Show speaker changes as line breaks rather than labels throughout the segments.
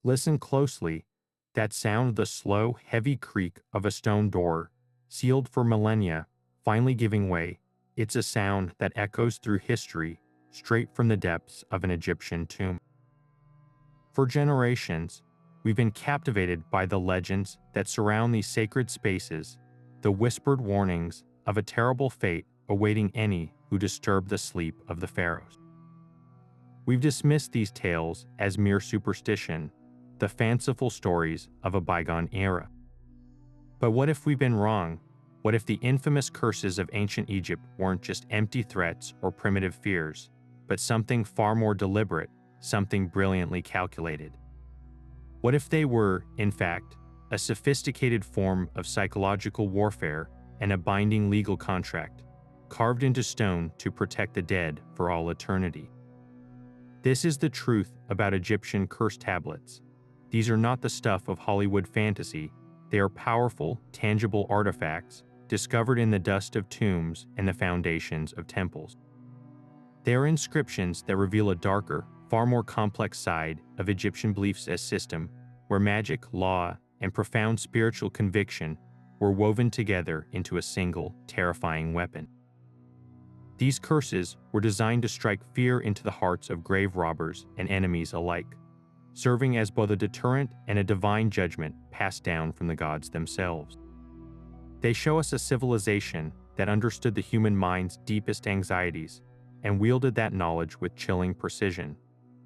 Listen closely. That sound, the slow, heavy creak of a stone door, sealed for millennia, finally giving way. It's a sound that echoes through history, straight from the depths of an Egyptian tomb. For generations, we've been captivated by the legends that surround these sacred spaces, the whispered warnings of a terrible fate awaiting any who disturb the sleep of the pharaohs. We've dismissed these tales as mere superstition, the fanciful stories of a bygone era. But what if we've been wrong? What if the infamous curses of ancient Egypt weren't just empty threats or primitive fears, but something far more deliberate, something brilliantly calculated? What if they were, in fact, a sophisticated form of psychological warfare and a binding legal contract, carved into stone to protect the dead for all eternity? This is the truth about Egyptian curse tablets. These are not the stuff of Hollywood fantasy. They are powerful, tangible artifacts discovered in the dust of tombs and the foundations of temples. They are inscriptions that reveal a darker, far more complex side of Egyptian beliefs as system, where magic, law, and profound spiritual conviction were woven together into a single, terrifying weapon. These curses were designed to strike fear into the hearts of grave robbers and enemies alike, serving as both a deterrent and a divine judgment passed down from the gods themselves. They show us a civilization that understood the human mind's deepest anxieties and wielded that knowledge with chilling precision.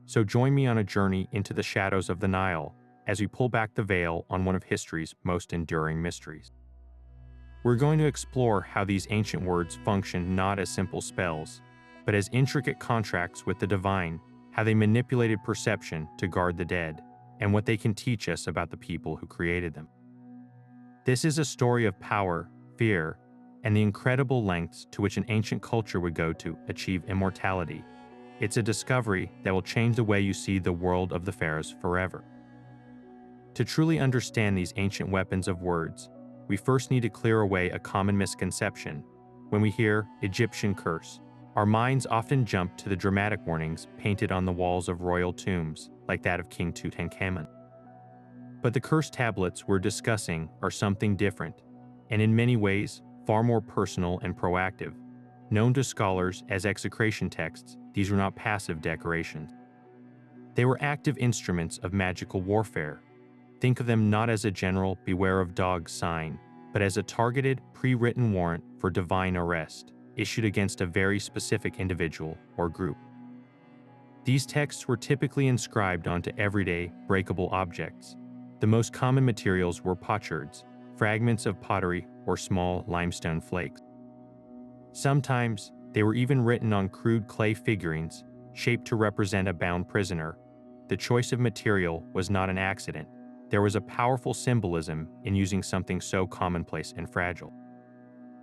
So join me on a journey into the shadows of the Nile as we pull back the veil on one of history's most enduring mysteries. We're going to explore how these ancient words function not as simple spells, but as intricate contracts with the divine, how they manipulated perception to guard the dead, and what they can teach us about the people who created them. This is a story of power, fear, and the incredible lengths to which an ancient culture would go to achieve immortality. It's a discovery that will change the way you see the world of the pharaohs forever. To truly understand these ancient weapons of words, we first need to clear away a common misconception. When we hear Egyptian curse, our minds often jump to the dramatic warnings painted on the walls of royal tombs, like that of King Tutankhamun. But the curse tablets we're discussing are something different, and in many ways, far more personal and proactive. Known to scholars as execration texts, these were not passive decorations. They were active instruments of magical warfare. Think of them not as a general beware of dogs sign, but as a targeted, pre-written warrant for divine arrest, issued against a very specific individual or group. These texts were typically inscribed onto everyday, breakable objects. The most common materials were potsherds, fragments of pottery, or small limestone flakes. Sometimes, they were even written on crude clay figurines, shaped to represent a bound prisoner. The choice of material was not an accident. There was a powerful symbolism in using something so commonplace and fragile.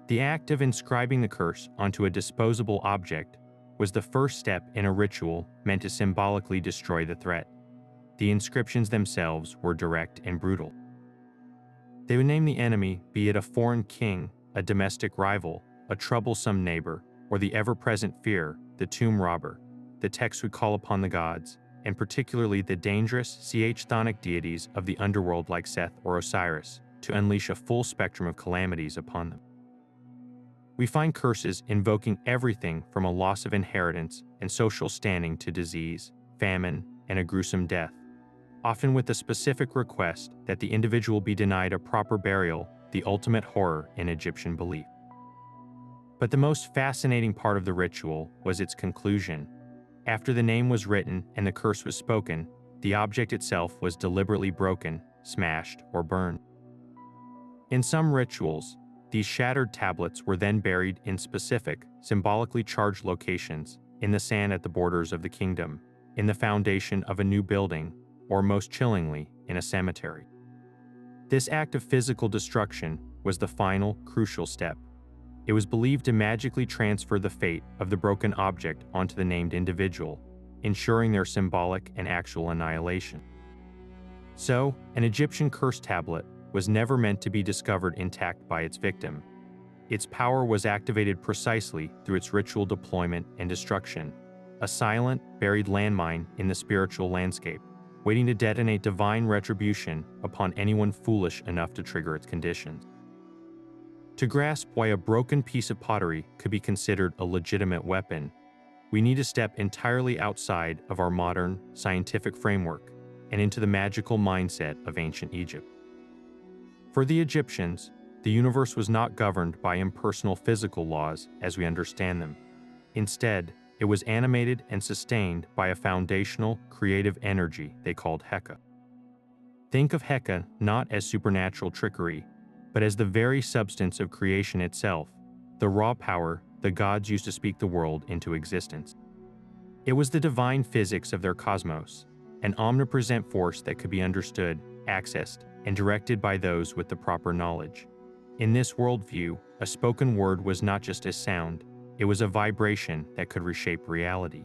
The act of inscribing the curse onto a disposable object was the first step in a ritual meant to symbolically destroy the threat. The inscriptions themselves were direct and brutal. They would name the enemy, be it a foreign king, a domestic rival, a troublesome neighbor, or the ever-present fear, the tomb robber. The text would call upon the gods, and particularly the dangerous chthonic deities of the underworld like Seth or Osiris, to unleash a full spectrum of calamities upon them. We find curses invoking everything from a loss of inheritance and social standing to disease, famine, and a gruesome death, often with the specific request that the individual be denied a proper burial, the ultimate horror in Egyptian belief. But the most fascinating part of the ritual was its conclusion. After the name was written and the curse was spoken, the object itself was deliberately broken, smashed, or burned. In some rituals, these shattered tablets were then buried in specific, symbolically charged locations, in the sand at the borders of the kingdom, in the foundation of a new building, or most chillingly, in a cemetery. This act of physical destruction was the final, crucial step. It was believed to magically transfer the fate of the broken object onto the named individual, ensuring their symbolic and actual annihilation. So, an Egyptian curse tablet was never meant to be discovered intact by its victim. Its power was activated precisely through its ritual deployment and destruction, a silent, buried landmine in the spiritual landscape, waiting to detonate divine retribution upon anyone foolish enough to trigger its conditions. To grasp why a broken piece of pottery could be considered a legitimate weapon, we need to step entirely outside of our modern, scientific framework and into the magical mindset of ancient Egypt. For the Egyptians, the universe was not governed by impersonal physical laws as we understand them. Instead, it was animated and sustained by a foundational, creative energy they called heka. Think of heka not as supernatural trickery, but as the very substance of creation itself, the raw power the gods used to speak the world into existence. It was the divine physics of their cosmos, an omnipresent force that could be understood, accessed, and directed by those with the proper knowledge. In this worldview, a spoken word was not just a sound, it was a vibration that could reshape reality.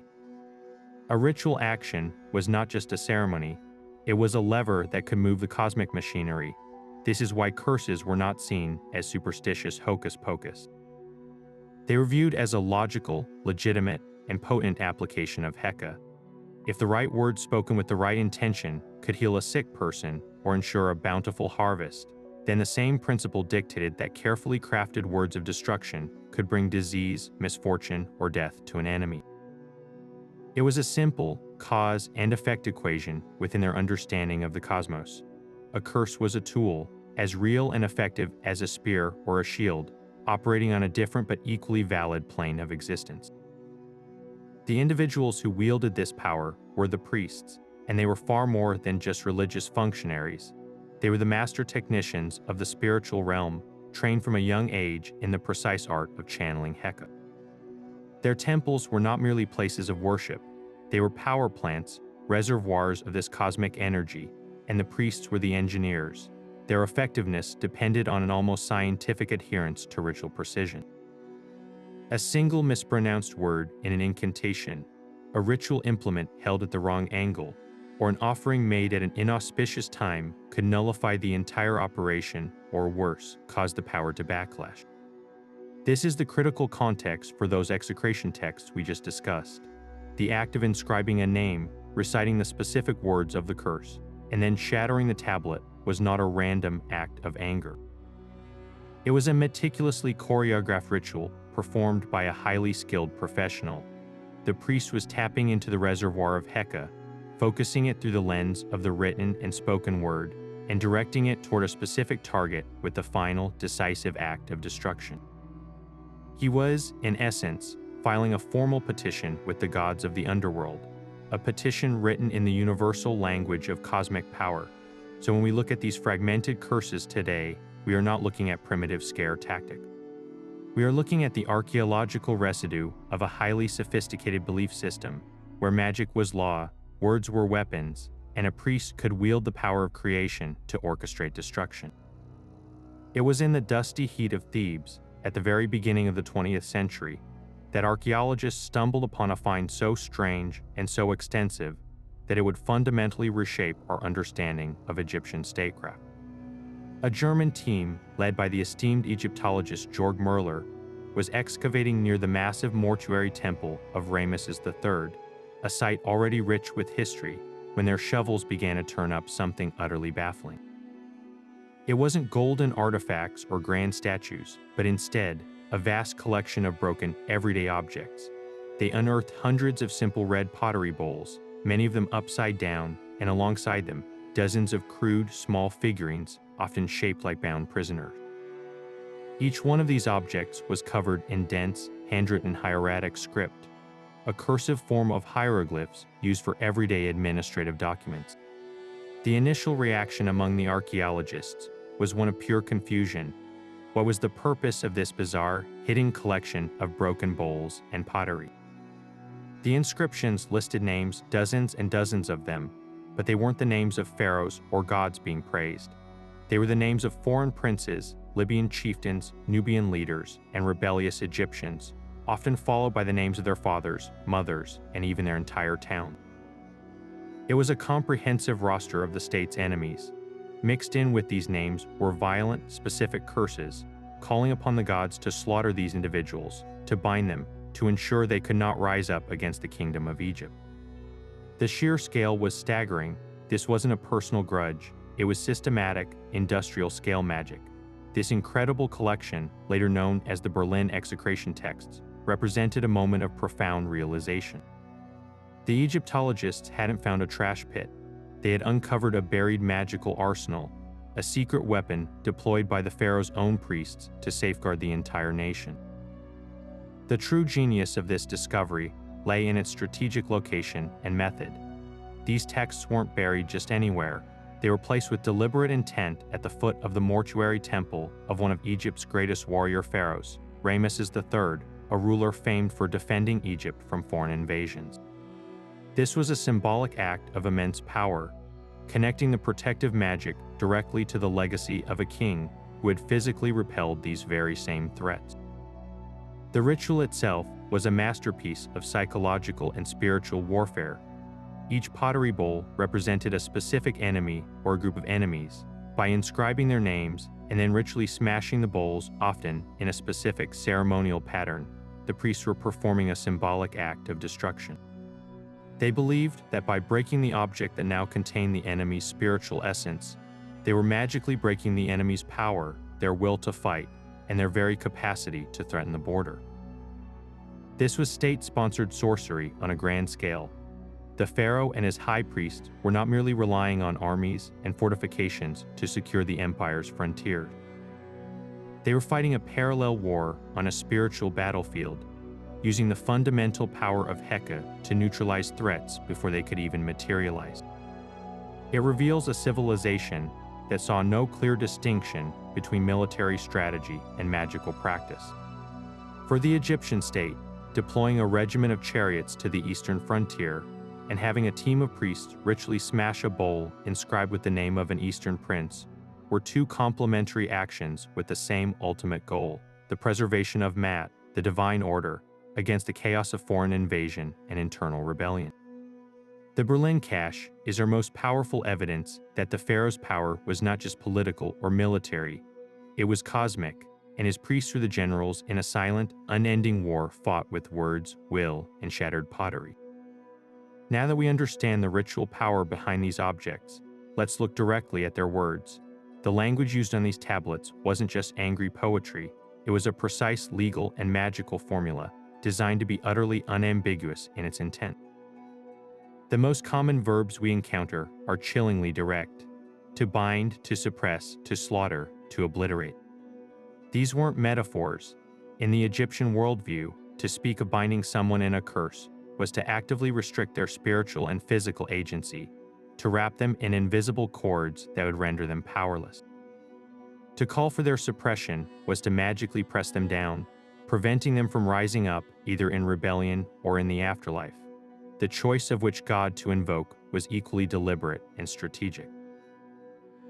A ritual action was not just a ceremony, it was a lever that could move the cosmic machinery. This is why curses were not seen as superstitious hocus pocus. They were viewed as a logical, legitimate, and potent application of heka. If the right words spoken with the right intention could heal a sick person or ensure a bountiful harvest, then the same principle dictated that carefully crafted words of destruction could bring disease, misfortune, or death to an enemy. It was a simple cause and effect equation within their understanding of the cosmos. A curse was a tool, as real and effective as a spear or a shield, operating on a different but equally valid plane of existence. The individuals who wielded this power were the priests, and they were far more than just religious functionaries. They were the master technicians of the spiritual realm, trained from a young age in the precise art of channeling heka. Their temples were not merely places of worship, they were power plants, reservoirs of this cosmic energy, and the priests were the engineers. Their effectiveness depended on an almost scientific adherence to ritual precision. A single mispronounced word in an incantation, a ritual implement held at the wrong angle, or an offering made at an inauspicious time could nullify the entire operation, or worse, cause the power to backlash. This is the critical context for those execration texts we just discussed. The act of inscribing a name, reciting the specific words of the curse, and then shattering the tablet was not a random act of anger. It was a meticulously choreographed ritual performed by a highly skilled professional. The priest was tapping into the reservoir of heka, focusing it through the lens of the written and spoken word, and directing it toward a specific target with the final, decisive act of destruction. He was, in essence, filing a formal petition with the gods of the underworld, a petition written in the universal language of cosmic power. So when we look at these fragmented curses today, we are not looking at primitive scare tactic. We are looking at the archaeological residue of a highly sophisticated belief system, where magic was law, words were weapons, and a priest could wield the power of creation to orchestrate destruction. It was in the dusty heat of Thebes, at the very beginning of the 20th century, that archaeologists stumbled upon a find so strange and so extensive that it would fundamentally reshape our understanding of Egyptian statecraft. A German team, led by the esteemed Egyptologist Georg Merler, was excavating near the massive mortuary temple of Ramesses III, a site already rich with history, when their shovels began to turn up something utterly baffling. It wasn't golden artifacts or grand statues, but instead, a vast collection of broken, everyday objects. They unearthed hundreds of simple red pottery bowls, many of them upside down, and alongside them, dozens of crude, small figurines, often shaped like bound prisoners. Each one of these objects was covered in dense, handwritten hieratic script, a cursive form of hieroglyphs used for everyday administrative documents. The initial reaction among the archaeologists was one of pure confusion. What was the purpose of this bizarre, hidden collection of broken bowls and pottery? The inscriptions listed names, dozens and dozens of them, but they weren't the names of pharaohs or gods being praised. They were the names of foreign princes, Libyan chieftains, Nubian leaders, and rebellious Egyptians, often followed by the names of their fathers, mothers, and even their entire town. It was a comprehensive roster of the state's enemies. Mixed in with these names were violent, specific curses, calling upon the gods to slaughter these individuals, to bind them, to ensure they could not rise up against the kingdom of Egypt. The sheer scale was staggering, This wasn't a personal grudge, it was systematic, industrial-scale magic. This incredible collection, later known as the Berlin Execration Texts, represented a moment of profound realization. The Egyptologists hadn't found a trash pit. They had uncovered a buried magical arsenal, a secret weapon deployed by the pharaoh's own priests to safeguard the entire nation. The true genius of this discovery lay in its strategic location and method. These texts weren't buried just anywhere. They were placed with deliberate intent at the foot of the mortuary temple of one of Egypt's greatest warrior pharaohs, Ramesses III, a ruler famed for defending Egypt from foreign invasions. This was a symbolic act of immense power, connecting the protective magic directly to the legacy of a king who had physically repelled these very same threats. The ritual itself was a masterpiece of psychological and spiritual warfare. Each pottery bowl represented a specific enemy or a group of enemies. By inscribing their names and then ritually smashing the bowls, often in a specific ceremonial pattern, the priests were performing a symbolic act of destruction. They believed that by breaking the object that now contained the enemy's spiritual essence, they were magically breaking the enemy's power, their will to fight, and their very capacity to threaten the border. This was state-sponsored sorcery on a grand scale. The pharaoh and his high priest were not merely relying on armies and fortifications to secure the empire's frontier. They were fighting a parallel war on a spiritual battlefield, using the fundamental power of heka to neutralize threats before they could even materialize. It reveals a civilization that saw no clear distinction between military strategy and magical practice. For the Egyptian state, deploying a regiment of chariots to the eastern frontier and having a team of priests ritually smash a bowl inscribed with the name of an eastern prince were two complementary actions with the same ultimate goal: the preservation of Maat, the divine order, against the chaos of foreign invasion and internal rebellion. The Berlin cache is our most powerful evidence that the pharaoh's power was not just political or military, it was cosmic, and his priests were the generals in a silent, unending war fought with words, will, and shattered pottery. Now that we understand the ritual power behind these objects, let's look directly at their words. The language used on these tablets wasn't just angry poetry, it was a precise legal and magical formula designed to be utterly unambiguous in its intent. The most common verbs we encounter are chillingly direct: to bind, to suppress, to slaughter, to obliterate. These weren't metaphors. In the Egyptian worldview, to speak of binding someone in a curse was to actively restrict their spiritual and physical agency, to wrap them in invisible cords that would render them powerless. To call for their suppression was to magically press them down, preventing them from rising up either in rebellion or in the afterlife. The choice of which god to invoke was equally deliberate and strategic.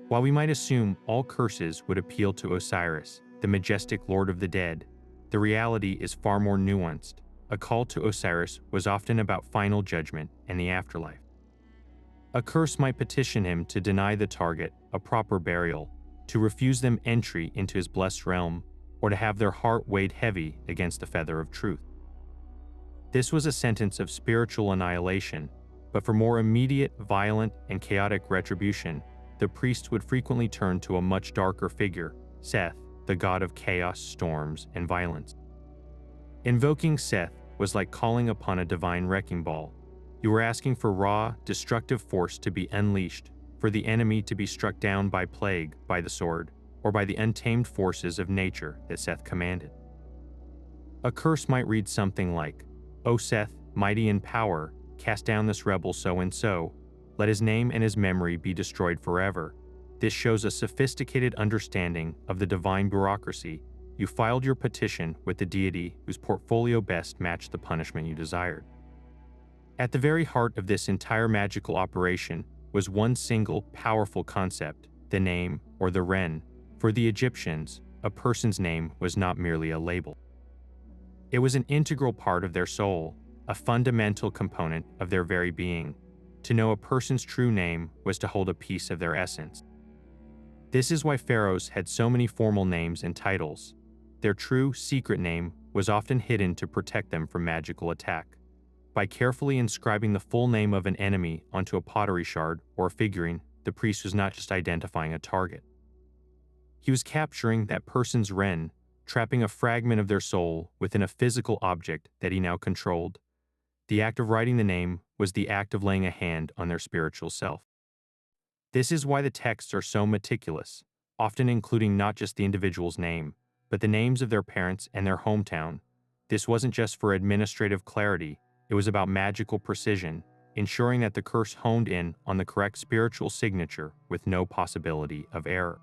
While we might assume all curses would appeal to Osiris, the majestic lord of the dead, the reality is far more nuanced. A call to Osiris was often about final judgment and the afterlife. A curse might petition him to deny the target a proper burial, to refuse them entry into his blessed realm, or to have their heart weighed heavy against the feather of truth. This was a sentence of spiritual annihilation, but for more immediate, violent, and chaotic retribution, the priest would frequently turn to a much darker figure, Seth, the god of chaos, storms, and violence. Invoking Seth was like calling upon a divine wrecking ball. You were asking for raw, destructive force to be unleashed, for the enemy to be struck down by plague, by the sword, or by the untamed forces of nature that Seth commanded. A curse might read something like, "O Seth, mighty in power, cast down this rebel so and so. Let his name and his memory be destroyed forever." This shows a sophisticated understanding of the divine bureaucracy. You filed your petition with the deity whose portfolio best matched the punishment you desired. At the very heart of this entire magical operation was one single, powerful concept: the name, or the Ren. For the Egyptians, a person's name was not merely a label. It was an integral part of their soul, a fundamental component of their very being. To know a person's true name was to hold a piece of their essence. This is why pharaohs had so many formal names and titles. Their true, secret name was often hidden to protect them from magical attack. By carefully inscribing the full name of an enemy onto a pottery shard or a figurine, the priest was not just identifying a target. He was capturing that person's ren, trapping a fragment of their soul within a physical object that he now controlled. The act of writing the name was the act of laying a hand on their spiritual self. This is why the texts are so meticulous, often including not just the individual's name, but the names of their parents and their hometown. This wasn't just for administrative clarity, it was about magical precision, ensuring that the curse honed in on the correct spiritual signature with no possibility of error.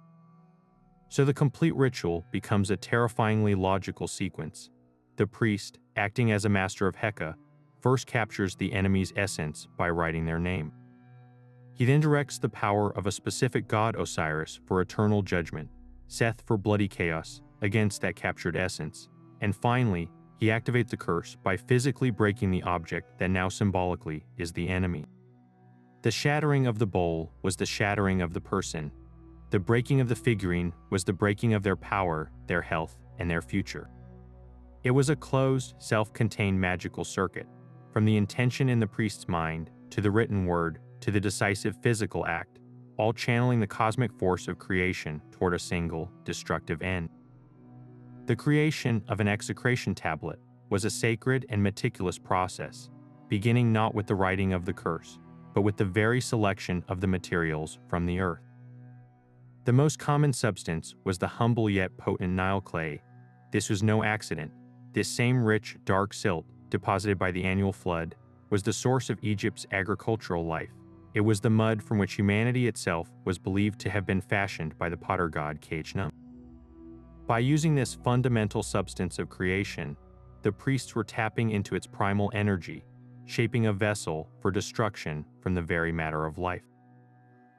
So the complete ritual becomes a terrifyingly logical sequence. The priest, acting as a master of heka, first captures the enemy's essence by writing their name. He then directs the power of a specific god Osiris for eternal judgment, Seth for bloody chaos against that captured essence, and finally, he activates the curse by physically breaking the object that now symbolically is the enemy. The shattering of the bowl was the shattering of the person. The breaking of the figurine was the breaking of their power, their health, and their future. It was a closed, self-contained magical circuit, from the intention in the priest's mind, to the written word, to the decisive physical act, all channeling the cosmic force of creation toward a single, destructive end. The creation of an execration tablet was a sacred and meticulous process, beginning not with the writing of the curse, but with the very selection of the materials from the earth. The most common substance was the humble yet potent Nile clay. This was no accident. This same rich, dark silt, deposited by the annual flood, was the source of Egypt's agricultural life. It was the mud from which humanity itself was believed to have been fashioned by the potter god Khnum. By using this fundamental substance of creation, the priests were tapping into its primal energy, shaping a vessel for destruction from the very matter of life.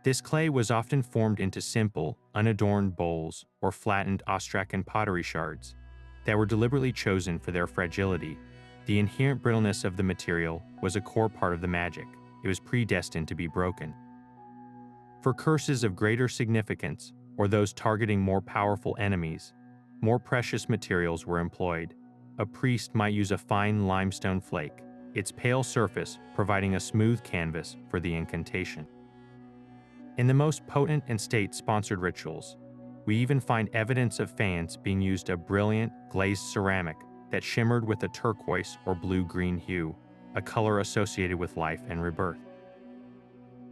This clay was often formed into simple, unadorned bowls or flattened Ostracan pottery shards that were deliberately chosen for their fragility. The inherent brittleness of the material was a core part of the magic. It was predestined to be broken. For curses of greater significance, or those targeting more powerful enemies, more precious materials were employed. A priest might use a fine limestone flake, its pale surface providing a smooth canvas for the incantation. In the most potent and state-sponsored rituals, we even find evidence of fans being used of brilliant, glazed ceramic that shimmered with a turquoise or blue-green hue, a color associated with life and rebirth.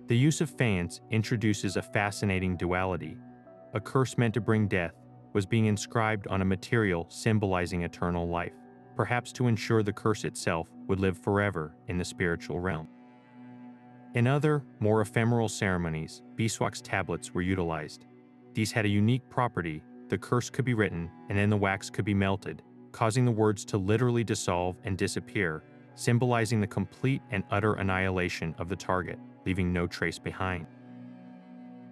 The use of fans introduces a fascinating duality. A curse meant to bring death was being inscribed on a material symbolizing eternal life, perhaps to ensure the curse itself would live forever in the spiritual realm. In other, more ephemeral ceremonies, beeswax tablets were utilized. These had a unique property: the curse could be written, and then the wax could be melted, causing the words to literally dissolve and disappear, symbolizing the complete and utter annihilation of the target, leaving no trace behind.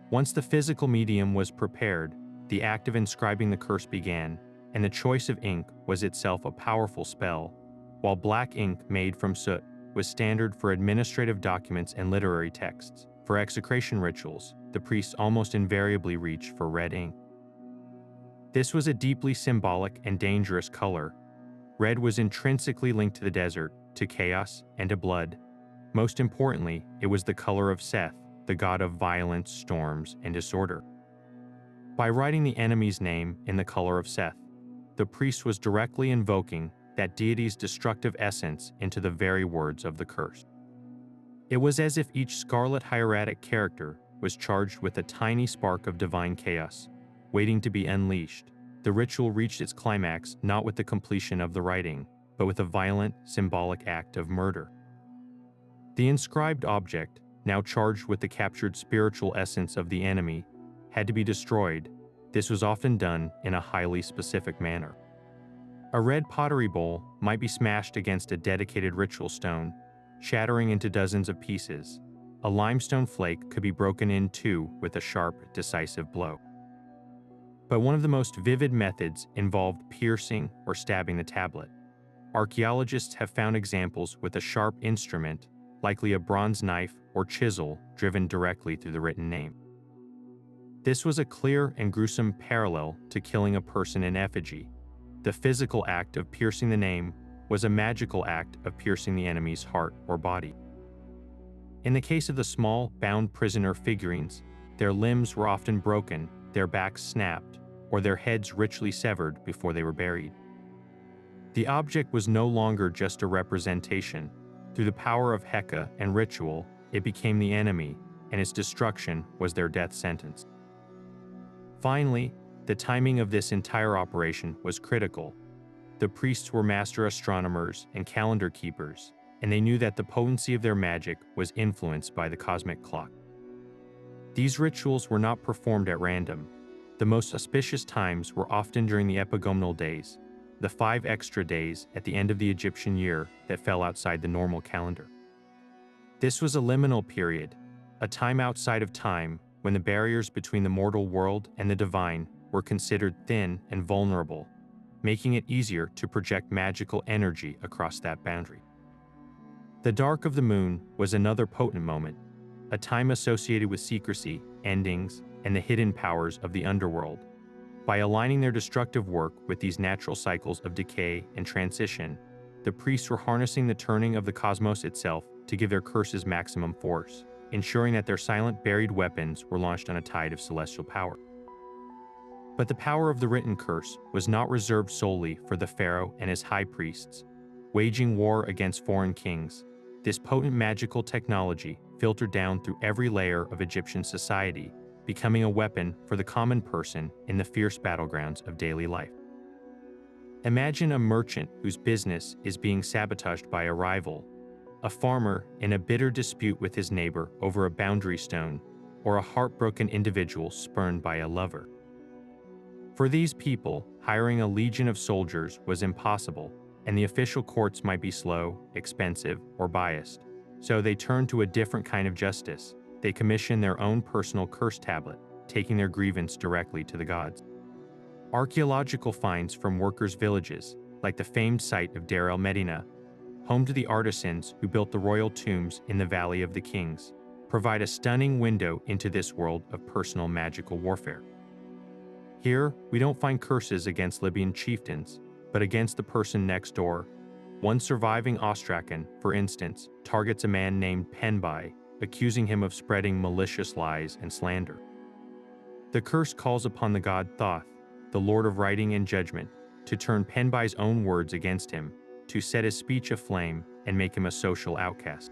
Once the physical medium was prepared, the act of inscribing the curse began, and the choice of ink was itself a powerful spell. While black ink made from soot was standard for administrative documents and literary texts, for execration rituals, the priests almost invariably reached for red ink. This was a deeply symbolic and dangerous color. Red was intrinsically linked to the desert, to chaos, and to blood. Most importantly, it was the color of Seth, the god of violence, storms, and disorder. By writing the enemy's name in the color of Seth, the priest was directly invoking that deity's destructive essence into the very words of the curse. It was as if each scarlet hieratic character was charged with a tiny spark of divine chaos, waiting to be unleashed. The ritual reached its climax not with the completion of the writing, but with a violent, symbolic act of murder. The inscribed object, now charged with the captured spiritual essence of the enemy, had to be destroyed. This was often done in a highly specific manner. A red pottery bowl might be smashed against a dedicated ritual stone, shattering into dozens of pieces. A limestone flake could be broken in two with a sharp, decisive blow. But one of the most vivid methods involved piercing or stabbing the tablet. Archaeologists have found examples with a sharp instrument, likely a bronze knife or chisel, driven directly through the written name. This was a clear and gruesome parallel to killing a person in effigy. The physical act of piercing the name was a magical act of piercing the enemy's heart or body. In the case of the small, bound prisoner figurines, their limbs were often broken, their backs snapped, or their heads richly severed before they were buried. The object was no longer just a representation. Through the power of heka and ritual, it became the enemy, and its destruction was their death sentence. Finally, the timing of this entire operation was critical. The priests were master astronomers and calendar keepers, and they knew that the potency of their magic was influenced by the cosmic clock. These rituals were not performed at random. The most auspicious times were often during the epagomenal days, the 5 extra days at the end of the Egyptian year that fell outside the normal calendar. This was a liminal period, a time outside of time when the barriers between the mortal world and the divine were considered thin and vulnerable, making it easier to project magical energy across that boundary. The dark of the moon was another potent moment, a time associated with secrecy, endings, and the hidden powers of the underworld. By aligning their destructive work with these natural cycles of decay and transition, the priests were harnessing the turning of the cosmos itself to give their curses maximum force, ensuring that their silent buried weapons were launched on a tide of celestial power. But the power of the written curse was not reserved solely for the pharaoh and his high priests. Waging war against foreign kings, this potent magical technology filtered down through every layer of Egyptian society, becoming a weapon for the common person in the fierce battlegrounds of daily life. Imagine a merchant whose business is being sabotaged by a rival, a farmer in a bitter dispute with his neighbor over a boundary stone, or a heartbroken individual spurned by a lover. For these people, hiring a legion of soldiers was impossible, and the official courts might be slow, expensive, or biased. So they turned to a different kind of justice. They commissioned their own personal curse tablet, taking their grievance directly to the gods. Archaeological finds from workers' villages, like the famed site of Deir el-Medina, home to the artisans who built the royal tombs in the Valley of the Kings, provide a stunning window into this world of personal magical warfare. Here, we don't find curses against Libyan chieftains, but against the person next door. One surviving Ostracan, for instance, targets a man named Penbai, accusing him of spreading malicious lies and slander. The curse calls upon the god Thoth, the lord of writing and judgment, to turn Penbai's own words against him, to set his speech aflame and make him a social outcast.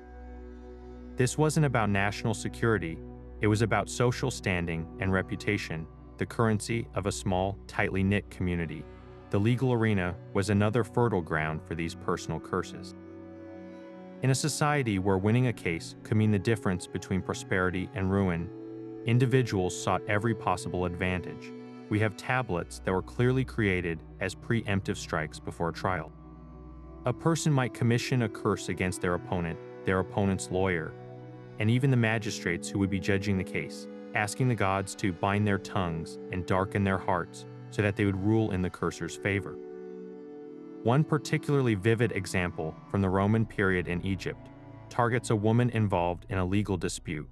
This wasn't about national security, it was about social standing and reputation, the currency of a small, tightly knit community. The legal arena was another fertile ground for these personal curses. In a society where winning a case could mean the difference between prosperity and ruin, individuals sought every possible advantage. We have tablets that were clearly created as preemptive strikes before a trial. A person might commission a curse against their opponent's lawyer, and even the magistrates who would be judging the case, asking the gods to bind their tongues and darken their hearts so that they would rule in the curser's favor. One particularly vivid example from the Roman period in Egypt targets a woman involved in a legal dispute,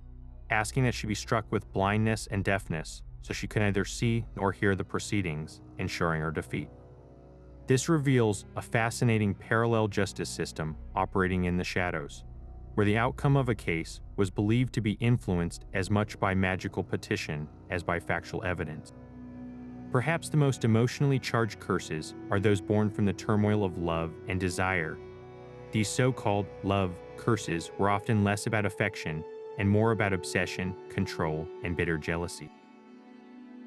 asking that she be struck with blindness and deafness so she could neither see nor hear the proceedings, ensuring her defeat. This reveals a fascinating parallel justice system operating in the shadows, where the outcome of a case was believed to be influenced as much by magical petition as by factual evidence. Perhaps the most emotionally charged curses are those born from the turmoil of love and desire. These so-called love curses were often less about affection and more about obsession, control, and bitter jealousy.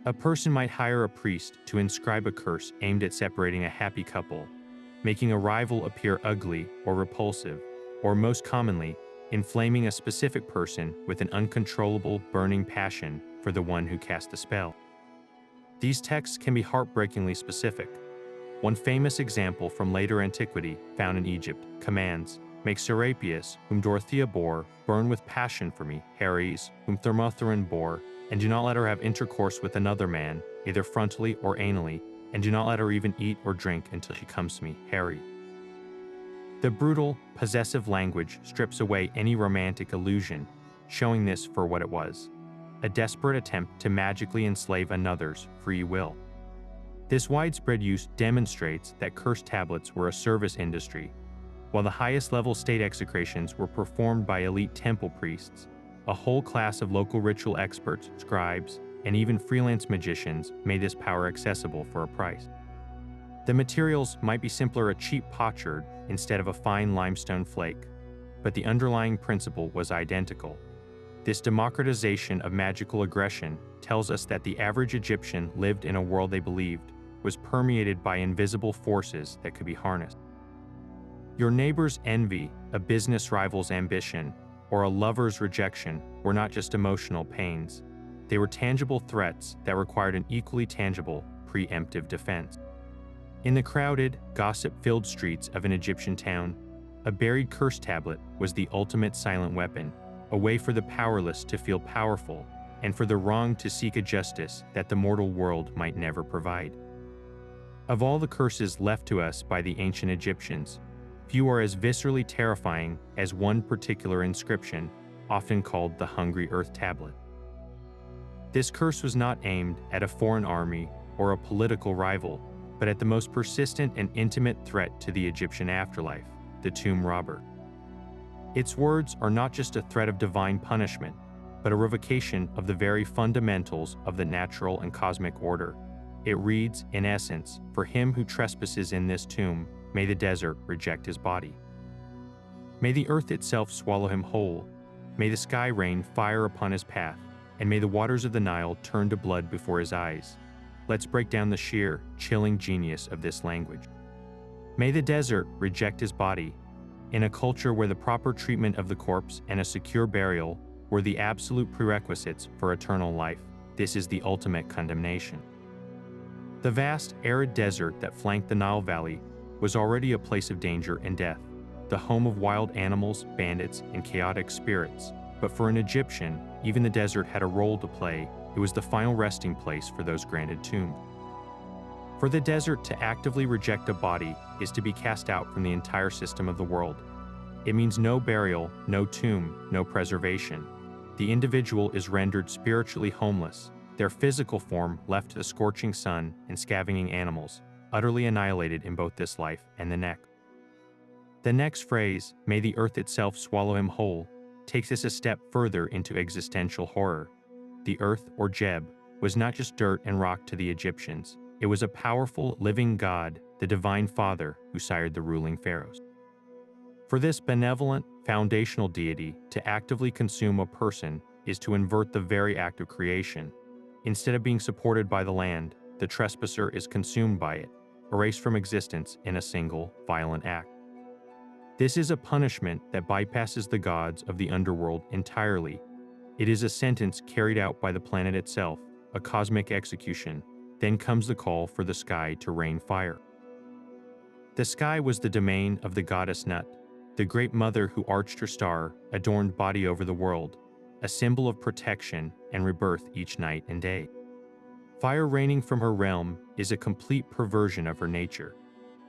A person might hire a priest to inscribe a curse aimed at separating a happy couple, making a rival appear ugly or repulsive, or most commonly, inflaming a specific person with an uncontrollable, burning passion for the one who cast the spell. These texts can be heartbreakingly specific. One famous example from later antiquity, found in Egypt, commands, "Make Serapius, whom Dorothea bore, burn with passion for me, Ares, whom Thermothorin bore, and do not let her have intercourse with another man, either frontally or anally, and do not let her even eat or drink until she comes to me, Harry." The brutal, possessive language strips away any romantic illusion, showing this for what it was: a desperate attempt to magically enslave another's free will. This widespread use demonstrates that cursed tablets were a service industry. While the highest level state execrations were performed by elite temple priests, a whole class of local ritual experts, scribes, and even freelance magicians made this power accessible for a price. The materials might be simply a cheap potsherd instead of a fine limestone flake, but the underlying principle was identical. This democratization of magical aggression tells us that the average Egyptian lived in a world they believed was permeated by invisible forces that could be harnessed. Your neighbor's envy, a business rival's ambition, or a lover's rejection were not just emotional pains. They were tangible threats that required an equally tangible, preemptive defense. In the crowded, gossip-filled streets of an Egyptian town, a buried curse tablet was the ultimate silent weapon, a way for the powerless to feel powerful and for the wronged to seek a justice that the mortal world might never provide. Of all the curses left to us by the ancient Egyptians, few are as viscerally terrifying as one particular inscription, often called the Hungry Earth Tablet. This curse was not aimed at a foreign army or a political rival, but at the most persistent and intimate threat to the Egyptian afterlife, the tomb robber. Its words are not just a threat of divine punishment, but a revocation of the very fundamentals of the natural and cosmic order. It reads, in essence, for him who trespasses in this tomb, may the desert reject his body. May the earth itself swallow him whole. May the sky rain fire upon his path, and may the waters of the Nile turn to blood before his eyes. Let's break down the sheer, chilling genius of this language. May the desert reject his body. In a culture where the proper treatment of the corpse and a secure burial were the absolute prerequisites for eternal life, this is the ultimate condemnation. The vast, arid desert that flanked the Nile Valley was already a place of danger and death, the home of wild animals, bandits, and chaotic spirits. But for an Egyptian, even the desert had a role to play. It was the final resting place for those granted tombs. For the desert to actively reject a body is to be cast out from the entire system of the world. It means no burial, no tomb, no preservation. The individual is rendered spiritually homeless, their physical form left to the scorching sun and scavenging animals, utterly annihilated in both this life and the next. The next phrase, may the earth itself swallow him whole, takes us a step further into existential horror. The earth, or Jeb, was not just dirt and rock to the Egyptians. It was a powerful, living God, the divine father who sired the ruling pharaohs. For this benevolent, foundational deity to actively consume a person is to invert the very act of creation. Instead of being supported by the land, the trespasser is consumed by it, erased from existence in a single, violent act. This is a punishment that bypasses the gods of the underworld entirely. It is a sentence carried out by the planet itself, a cosmic execution. Then comes the call for the sky to rain fire. The sky was the domain of the goddess Nut, the great mother who arched her star, adorned body over the world, a symbol of protection and rebirth each night and day. Fire raining from her realm is a complete perversion of her nature.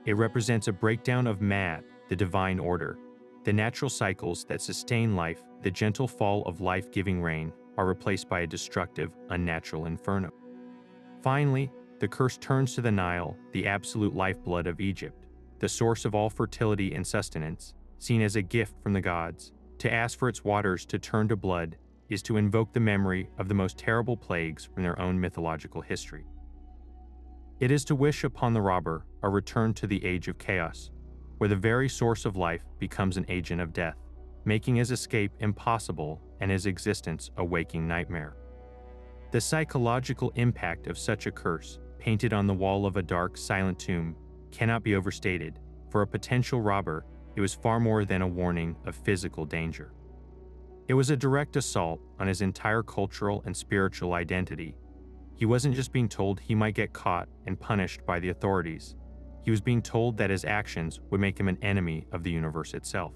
It represents a breakdown of Ma'at, the divine order. The natural cycles that sustain life, the gentle fall of life-giving rain, are replaced by a destructive, unnatural inferno. Finally, the curse turns to the Nile, the absolute lifeblood of Egypt, the source of all fertility and sustenance, seen as a gift from the gods. To ask for its waters to turn to blood is to invoke the memory of the most terrible plagues from their own mythological history. It is to wish upon the robber a return to the age of chaos, where the very source of life becomes an agent of death, making his escape impossible and his existence a waking nightmare. The psychological impact of such a curse, painted on the wall of a dark, silent tomb, cannot be overstated. For a potential robber, it was far more than a warning of physical danger. It was a direct assault on his entire cultural and spiritual identity. He wasn't just being told he might get caught and punished by the authorities. He was being told that his actions would make him an enemy of the universe itself.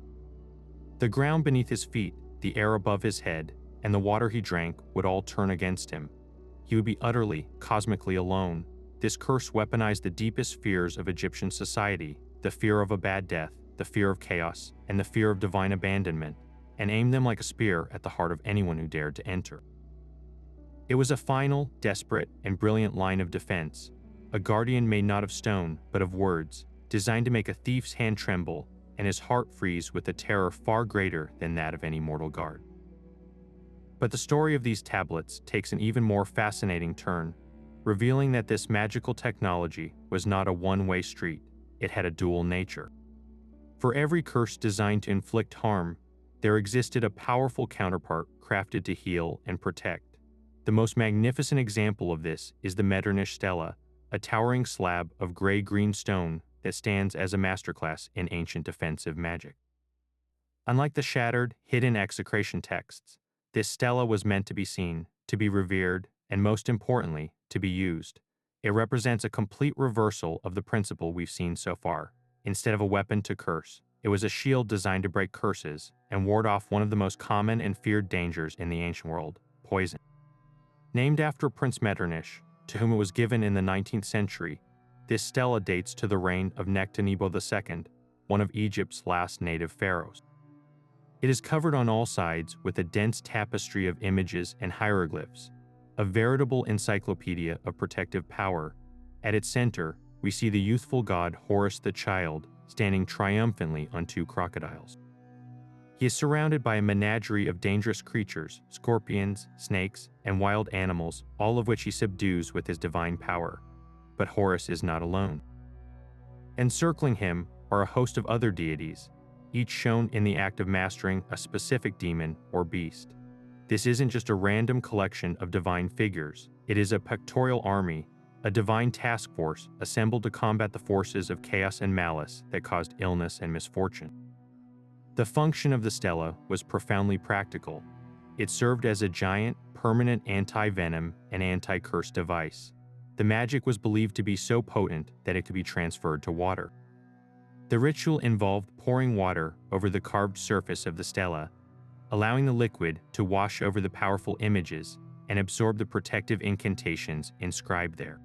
The ground beneath his feet, the air above his head, and the water he drank would all turn against him. He would be utterly, cosmically alone. This curse weaponized the deepest fears of Egyptian society, the fear of a bad death, the fear of chaos, and the fear of divine abandonment, and aimed them like a spear at the heart of anyone who dared to enter. It was a final, desperate, and brilliant line of defense. a guardian made not of stone, but of words, designed to make a thief's hand tremble and his heart freeze with a terror far greater than that of any mortal guard. But the story of these tablets takes an even more fascinating turn, revealing that this magical technology was not a one-way street, it had a dual nature. For every curse designed to inflict harm, there existed a powerful counterpart crafted to heal and protect. The most magnificent example of this is the Metternich Stela, a towering slab of gray-green stone that stands as a masterclass in ancient defensive magic. Unlike the shattered, hidden Execration Texts, this stela was meant to be seen, to be revered, and most importantly, to be used. It represents a complete reversal of the principle we've seen so far. Instead of a weapon to curse, it was a shield designed to break curses and ward off one of the most common and feared dangers in the ancient world, poison. Named after Prince Metternich, to whom it was given in the 19th century, this stela dates to the reign of Nectanebo II, one of Egypt's last native pharaohs. It is covered on all sides with a dense tapestry of images and hieroglyphs, a veritable encyclopedia of protective power. At its center, we see the youthful god Horus the Child standing triumphantly on two crocodiles. He is surrounded by a menagerie of dangerous creatures, scorpions, snakes, and wild animals, all of which he subdues with his divine power. But Horus is not alone. Encircling him are a host of other deities, each shown in the act of mastering a specific demon or beast. This isn't just a random collection of divine figures, it is a pictorial army, a divine task force assembled to combat the forces of chaos and malice that caused illness and misfortune. The function of the stela was profoundly practical. It served as a giant, permanent anti-venom and anti-curse device. The magic was believed to be so potent that it could be transferred to water. The ritual involved pouring water over the carved surface of the stela, allowing the liquid to wash over the powerful images and absorb the protective incantations inscribed there.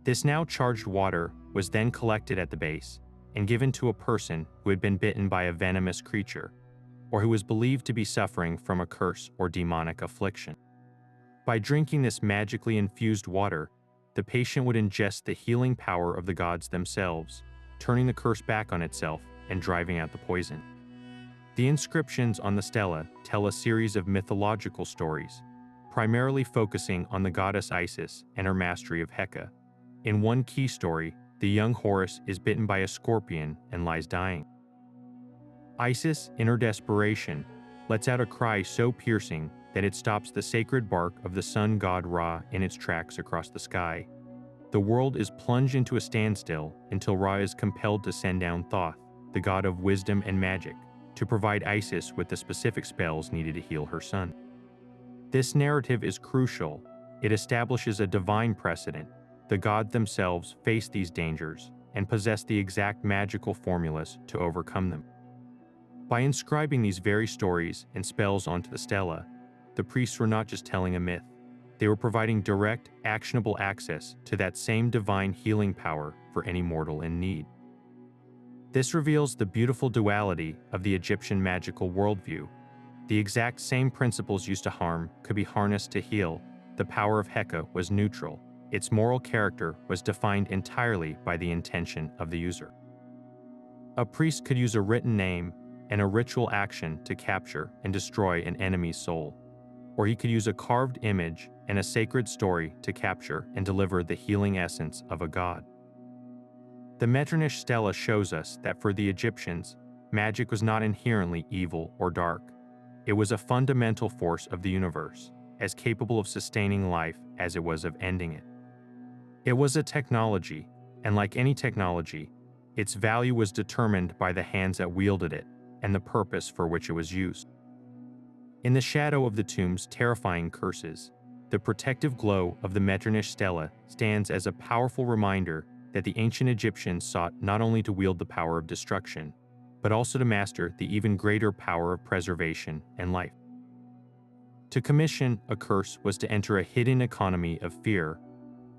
This now charged water was then collected at the base and given to a person who had been bitten by a venomous creature, or who was believed to be suffering from a curse or demonic affliction. By drinking this magically infused water, the patient would ingest the healing power of the gods themselves, turning the curse back on itself and driving out the poison. The inscriptions on the stela tell a series of mythological stories, primarily focusing on the goddess Isis and her mastery of heka. In one key story, the young Horus is bitten by a scorpion and lies dying. Isis, in her desperation, lets out a cry so piercing that it stops the sacred bark of the sun god Ra in its tracks across the sky. The world is plunged into a standstill until Ra is compelled to send down Thoth, the god of wisdom and magic, to provide Isis with the specific spells needed to heal her son. This narrative is crucial. It establishes a divine precedent. The gods themselves face these dangers and possess the exact magical formulas to overcome them. By inscribing these very stories and spells onto the stela, the priests were not just telling a myth. They were providing direct, actionable access to that same divine healing power for any mortal in need. This reveals the beautiful duality of the Egyptian magical worldview. The exact same principles used to harm could be harnessed to heal. The power of heka was neutral. Its moral character was defined entirely by the intention of the user. A priest could use a written name and a ritual action to capture and destroy an enemy's soul, or he could use a carved image and a sacred story to capture and deliver the healing essence of a god. The Metternich stela shows us that for the Egyptians, magic was not inherently evil or dark. It was a fundamental force of the universe, as capable of sustaining life as it was of ending it. It was a technology, and like any technology, its value was determined by the hands that wielded it and the purpose for which it was used. In the shadow of the tomb's terrifying curses, the protective glow of the Metternich stela stands as a powerful reminder that the ancient Egyptians sought not only to wield the power of destruction, but also to master the even greater power of preservation and life. To commission a curse was to enter a hidden economy of fear,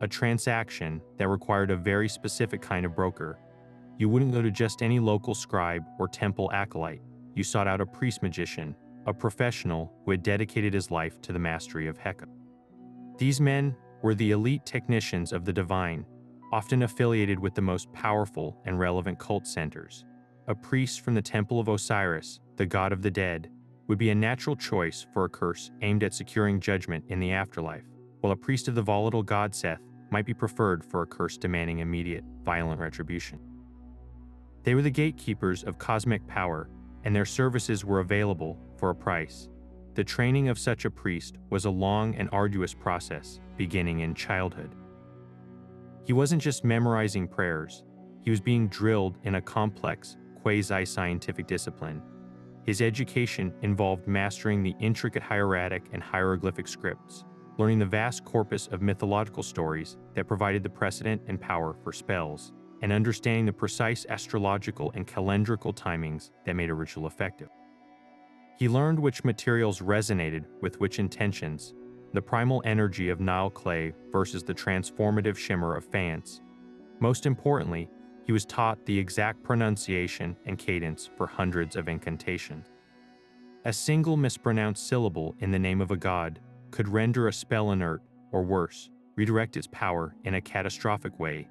a transaction that required a very specific kind of broker. You wouldn't go to just any local scribe or temple acolyte. You sought out a priest magician, a professional who had dedicated his life to the mastery of heka. These men were the elite technicians of the divine, often affiliated with the most powerful and relevant cult centers. A priest from the Temple of Osiris, the god of the dead, would be a natural choice for a curse aimed at securing judgment in the afterlife, while a priest of the volatile god Seth might be preferred for a curse demanding immediate, violent retribution. They were the gatekeepers of cosmic power, and their services were available for a price. The training of such a priest was a long and arduous process, beginning in childhood. He wasn't just memorizing prayers, he was being drilled in a complex, quasi-scientific discipline. His education involved mastering the intricate hieratic and hieroglyphic scripts, learning the vast corpus of mythological stories that provided the precedent and power for spells, and understanding the precise astrological and calendrical timings that made a ritual effective. He learned which materials resonated with which intentions, the primal energy of Nile clay versus the transformative shimmer of faience. Most importantly, he was taught the exact pronunciation and cadence for hundreds of incantations. A single mispronounced syllable in the name of a god could render a spell inert, or worse, redirect its power in a catastrophic way.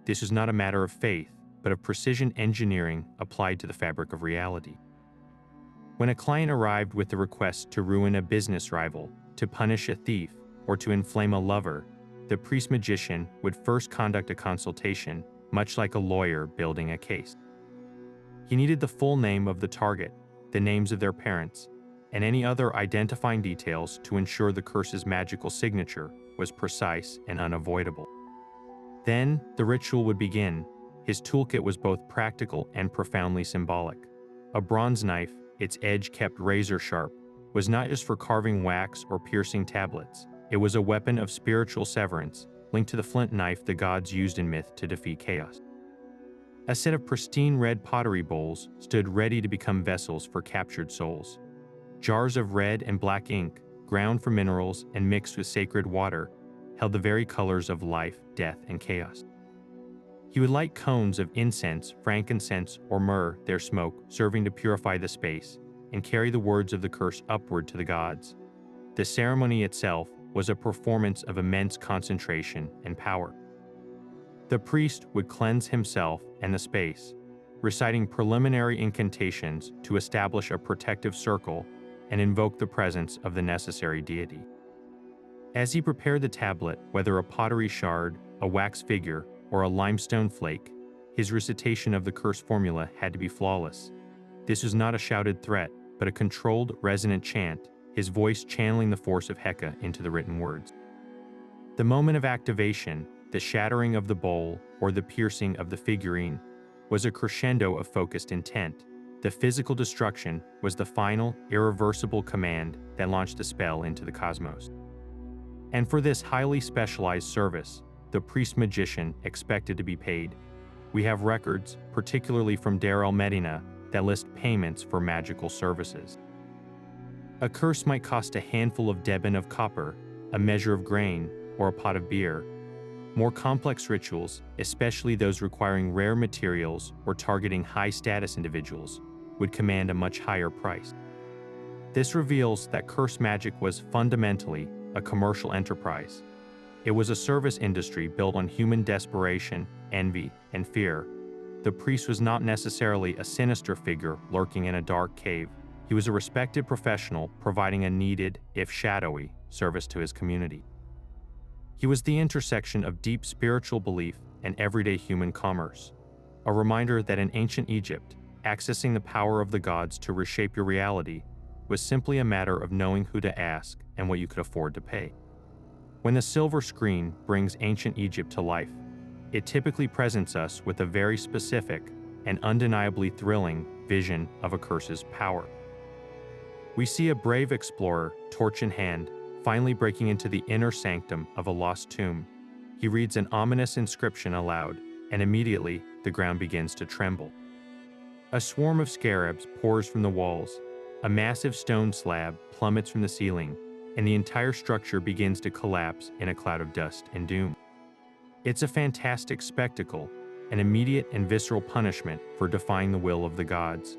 This was not a matter of faith, but of precision engineering applied to the fabric of reality. When a client arrived with the request to ruin a business rival, to punish a thief, or to inflame a lover, the priest-magician would first conduct a consultation, much like a lawyer building a case. He needed the full name of the target, the names of their parents, and any other identifying details to ensure the curse's magical signature was precise and unavoidable. Then, the ritual would begin. His toolkit was both practical and profoundly symbolic. A bronze knife, its edge kept razor-sharp, was not just for carving wax or piercing tablets. It was a weapon of spiritual severance, linked to the flint knife the gods used in myth to defeat chaos. A set of pristine red pottery bowls stood ready to become vessels for captured souls. Jars of red and black ink, ground for minerals and mixed with sacred water, held the very colors of life, death, and chaos. He would light cones of incense, frankincense, or myrrh, their smoke serving to purify the space, and carry the words of the curse upward to the gods. The ceremony itself was a performance of immense concentration and power. The priest would cleanse himself and the space, reciting preliminary incantations to establish a protective circle and invoke the presence of the necessary deity. As he prepared the tablet, whether a pottery shard, a wax figure, or a limestone flake, his recitation of the curse formula had to be flawless. This was not a shouted threat, but a controlled, resonant chant, his voice channeling the force of heka into the written words. The moment of activation, the shattering of the bowl or the piercing of the figurine, was a crescendo of focused intent. The physical destruction was the final, irreversible command that launched the spell into the cosmos. And for this highly specialized service, the priest-magician expected to be paid. We have records, particularly from Deir el-Medina, that list payments for magical services. A curse might cost a handful of deben of copper, a measure of grain, or a pot of beer. More complex rituals, especially those requiring rare materials or targeting high-status individuals, would command a much higher price. This reveals that curse magic was fundamentally a commercial enterprise. It was a service industry built on human desperation, envy, and fear. The priest was not necessarily a sinister figure lurking in a dark cave. He was a respected professional providing a needed, if shadowy, service to his community. He was the intersection of deep spiritual belief and everyday human commerce, a reminder that in ancient Egypt, accessing the power of the gods to reshape your reality was simply a matter of knowing who to ask and what you could afford to pay. When the silver screen brings ancient Egypt to life, it typically presents us with a very specific and undeniably thrilling vision of a curse's power. We see a brave explorer, torch in hand, finally breaking into the inner sanctum of a lost tomb. He reads an ominous inscription aloud, and immediately the ground begins to tremble. A swarm of scarabs pours from the walls, a massive stone slab plummets from the ceiling, and the entire structure begins to collapse in a cloud of dust and doom. It's a fantastic spectacle, an immediate and visceral punishment for defying the will of the gods.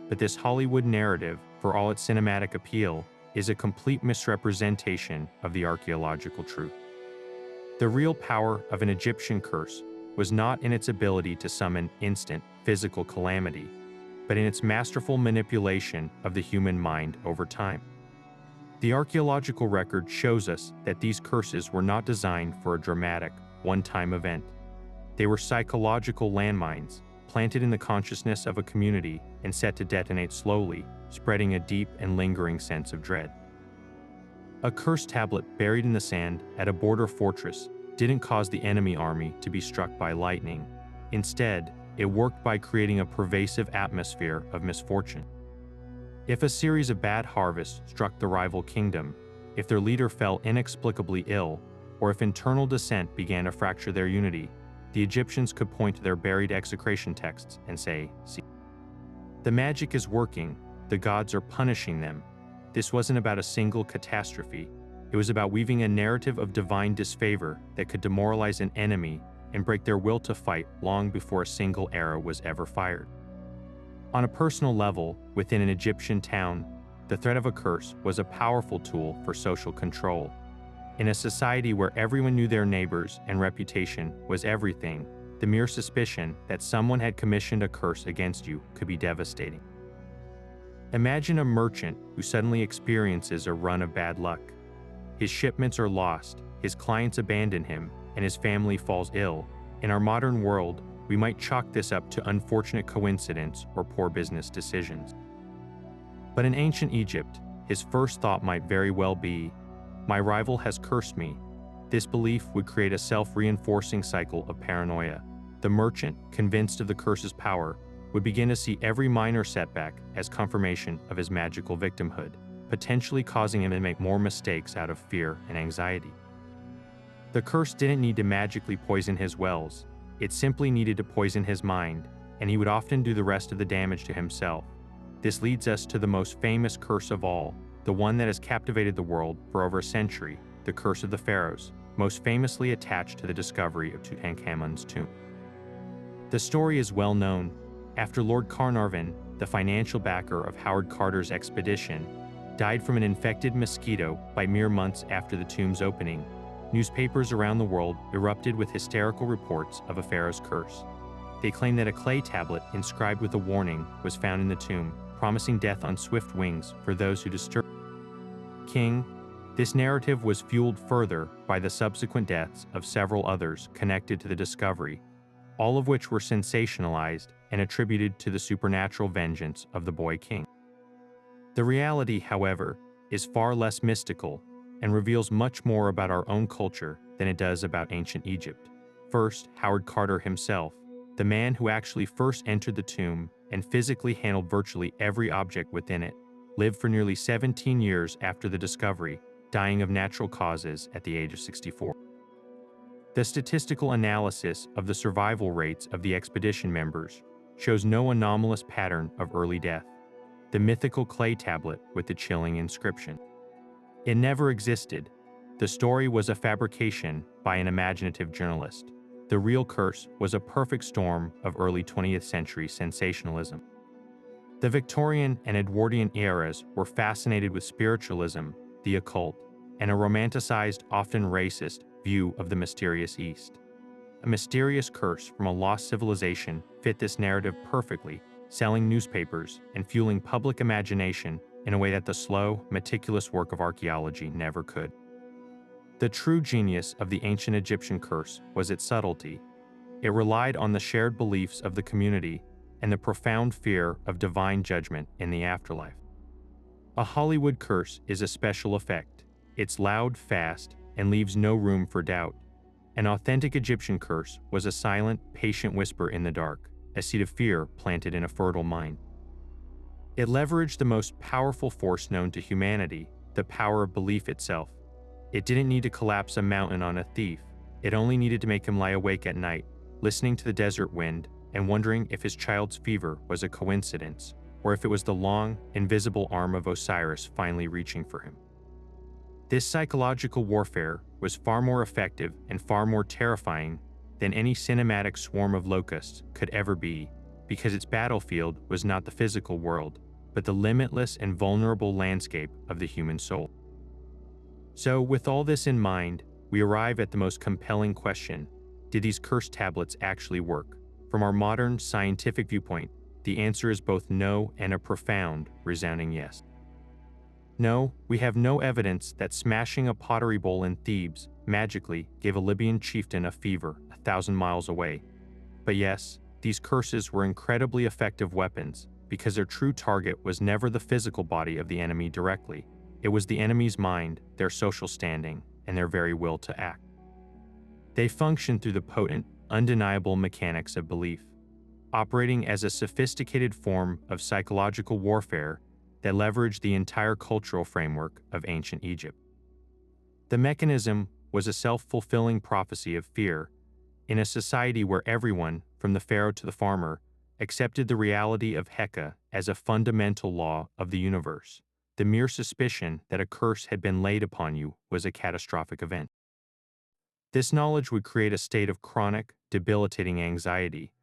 But this Hollywood narrative, for all its cinematic appeal, is a complete misrepresentation of the archaeological truth. The real power of an Egyptian curse was not in its ability to summon instant physical calamity, but in its masterful manipulation of the human mind over time. The archaeological record shows us that these curses were not designed for a dramatic, one-time event. They were psychological landmines, planted in the consciousness of a community and set to detonate slowly, spreading a deep and lingering sense of dread. A curse tablet buried in the sand at a border fortress didn't cause the enemy army to be struck by lightning. Instead, it worked by creating a pervasive atmosphere of misfortune. If a series of bad harvests struck the rival kingdom, if their leader fell inexplicably ill, or if internal dissent began to fracture their unity, the Egyptians could point to their buried execration texts and say, "See, the magic is working, the gods are punishing them." This wasn't about a single catastrophe. It was about weaving a narrative of divine disfavor that could demoralize an enemy and break their will to fight long before a single arrow was ever fired. On a personal level, within an Egyptian town, the threat of a curse was a powerful tool for social control. In a society where everyone knew their neighbors and reputation was everything, the mere suspicion that someone had commissioned a curse against you could be devastating. Imagine a merchant who suddenly experiences a run of bad luck. His shipments are lost, his clients abandon him, and his family falls ill. In our modern world, we might chalk this up to unfortunate coincidence or poor business decisions. But in ancient Egypt, his first thought might very well be, "My rival has cursed me." This belief would create a self-reinforcing cycle of paranoia. The merchant, convinced of the curse's power, would begin to see every minor setback as confirmation of his magical victimhood, potentially causing him to make more mistakes out of fear and anxiety. The curse didn't need to magically poison his wells. It simply needed to poison his mind, and he would often do the rest of the damage to himself. This leads us to the most famous curse of all, the one that has captivated the world for over a century, the Curse of the Pharaohs, most famously attached to the discovery of Tutankhamun's tomb. The story is well known. After Lord Carnarvon, the financial backer of Howard Carter's expedition, died from an infected mosquito by mere months after the tomb's opening, newspapers around the world erupted with hysterical reports of a pharaoh's curse. They claimed that a clay tablet inscribed with a warning was found in the tomb, promising death on swift wings for those who disturbed the king. This narrative was fueled further by the subsequent deaths of several others connected to the discovery, all of which were sensationalized and attributed to the supernatural vengeance of the boy king. The reality, however, is far less mystical and reveals much more about our own culture than it does about ancient Egypt. First, Howard Carter himself, the man who actually first entered the tomb and physically handled virtually every object within it, lived for nearly 17 years after the discovery, dying of natural causes at the age of 64. The statistical analysis of the survival rates of the expedition members shows no anomalous pattern of early death. The mythical clay tablet with the chilling inscription. It never existed. The story was a fabrication by an imaginative journalist. The real curse was a perfect storm of early 20th century sensationalism. The Victorian and Edwardian eras were fascinated with spiritualism, the occult, and a romanticized, often racist, view of the mysterious East. A mysterious curse from a lost civilization fit this narrative perfectly, selling newspapers and fueling public imagination in a way that the slow, meticulous work of archaeology never could. The true genius of the ancient Egyptian curse was its subtlety. It relied on the shared beliefs of the community and the profound fear of divine judgment in the afterlife. A Hollywood curse is a special effect. It's loud, fast, and leaves no room for doubt. An authentic Egyptian curse was a silent, patient whisper in the dark, a seed of fear planted in a fertile mind. It leveraged the most powerful force known to humanity, the power of belief itself. It didn't need to collapse a mountain on a thief. It only needed to make him lie awake at night, listening to the desert wind and wondering if his child's fever was a coincidence, or if it was the long, invisible arm of Osiris finally reaching for him. This psychological warfare was far more effective and far more terrifying than any cinematic swarm of locusts could ever be, because its battlefield was not the physical world, but the limitless and vulnerable landscape of the human soul. So, with all this in mind, we arrive at the most compelling question: did these curse tablets actually work? From our modern scientific viewpoint, the answer is both no and a profound, resounding yes. No, we have no evidence that smashing a pottery bowl in Thebes magically gave a Libyan chieftain a fever 1,000 miles away. But yes, these curses were incredibly effective weapons because their true target was never the physical body of the enemy directly. It was the enemy's mind, their social standing, and their very will to act. They functioned through the potent, undeniable mechanics of belief, operating as a sophisticated form of psychological warfare that leveraged the entire cultural framework of ancient Egypt. The mechanism was a self-fulfilling prophecy of fear in a society where everyone, from the pharaoh to the farmer, accepted the reality of heka as a fundamental law of the universe. The mere suspicion that a curse had been laid upon you was a catastrophic event. This knowledge would create a state of chronic, debilitating anxiety.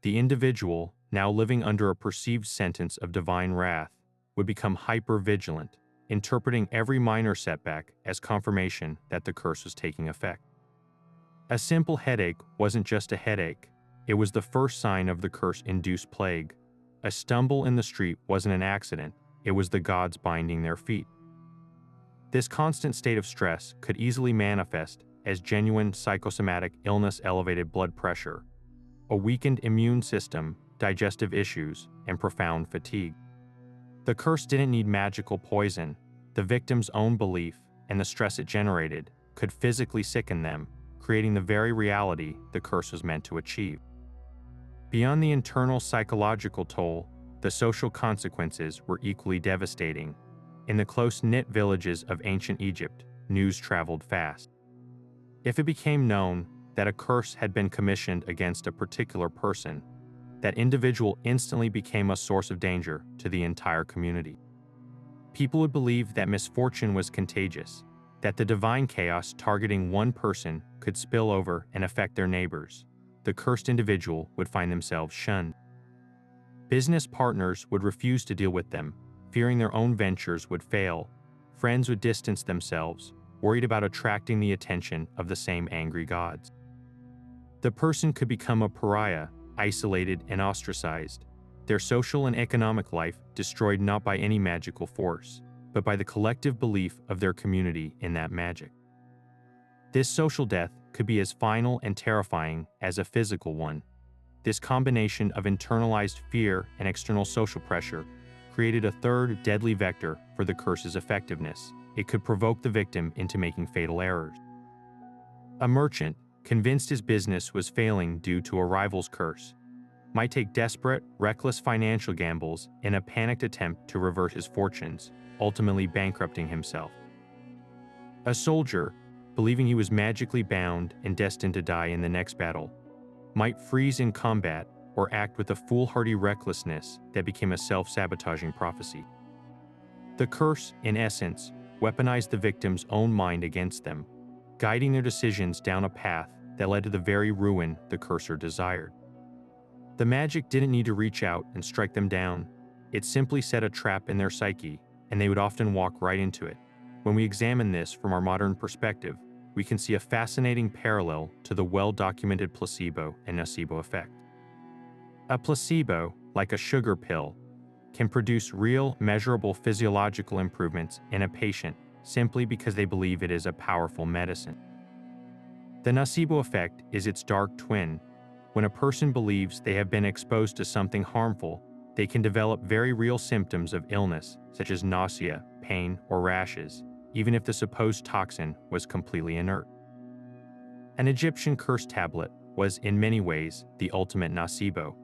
The individual, now living under a perceived sentence of divine wrath, would become hyper-vigilant, interpreting every minor setback as confirmation that the curse was taking effect. A simple headache wasn't just a headache, it was the first sign of the curse-induced plague. A stumble in the street wasn't an accident, it was the gods binding their feet. This constant state of stress could easily manifest as genuine psychosomatic illness, elevated blood pressure, a weakened immune system, digestive issues, and profound fatigue. The curse didn't need magical poison. The victim's own belief and the stress it generated could physically sicken them, creating the very reality the curse was meant to achieve. Beyond the internal psychological toll, the social consequences were equally devastating. In the close-knit villages of ancient Egypt, news traveled fast. If it became known that a curse had been commissioned against a particular person, that individual instantly became a source of danger to the entire community. People would believe that misfortune was contagious, that the divine chaos targeting one person could spill over and affect their neighbors. The cursed individual would find themselves shunned. Business partners would refuse to deal with them, fearing their own ventures would fail. Friends would distance themselves, worried about attracting the attention of the same angry gods. The person could become a pariah, isolated and ostracized, their social and economic life destroyed not by any magical force, but by the collective belief of their community in that magic. This social death could be as final and terrifying as a physical one. This combination of internalized fear and external social pressure created a third deadly vector for the curse's effectiveness. It could provoke the victim into making fatal errors. A merchant, convinced his business was failing due to a rival's curse, might take desperate, reckless financial gambles in a panicked attempt to revert his fortunes, ultimately bankrupting himself. A soldier, believing he was magically bound and destined to die in the next battle, might freeze in combat or act with a foolhardy recklessness that became a self-sabotaging prophecy. The curse, in essence, weaponized the victim's own mind against them, guiding their decisions down a path that led to the very ruin the cursor desired. The magic didn't need to reach out and strike them down. It simply set a trap in their psyche, and they would often walk right into it. When we examine this from our modern perspective, we can see a fascinating parallel to the well-documented placebo and nocebo effect. A placebo, like a sugar pill, can produce real, measurable physiological improvements in a patient simply because they believe it is a powerful medicine. The nocebo effect is its dark twin. When a person believes they have been exposed to something harmful, they can develop very real symptoms of illness, such as nausea, pain, or rashes, even if the supposed toxin was completely inert. An Egyptian curse tablet was, in many ways, the ultimate nocebo.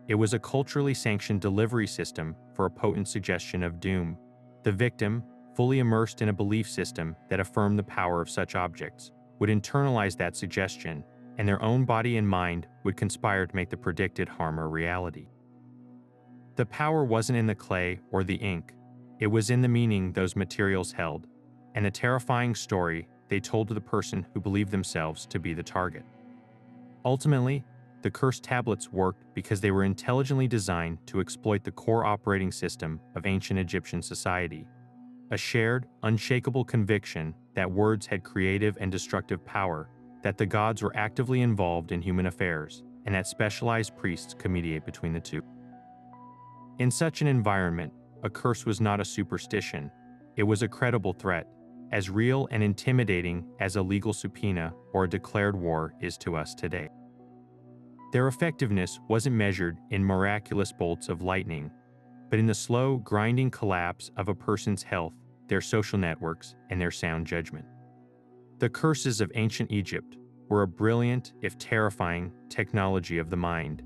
It was a culturally sanctioned delivery system for a potent suggestion of doom. The victim, fully immersed in a belief system that affirmed the power of such objects, would internalize that suggestion, and their own body and mind would conspire to make the predicted harm a reality. The power wasn't in the clay or the ink, it was in the meaning those materials held, and the terrifying story they told to the person who believed themselves to be the target. Ultimately, the cursed tablets worked because they were intelligently designed to exploit the core operating system of ancient Egyptian society, a shared, unshakable conviction that words had creative and destructive power, that the gods were actively involved in human affairs and that specialized priests could mediate between the two. In such an environment, a curse was not a superstition, it was a credible threat, as real and intimidating as a legal subpoena or a declared war is to us today. Their effectiveness wasn't measured in miraculous bolts of lightning, but in the slow, grinding collapse of a person's health, their social networks, and their sound judgment. The curses of ancient Egypt were a brilliant, if terrifying, technology of the mind,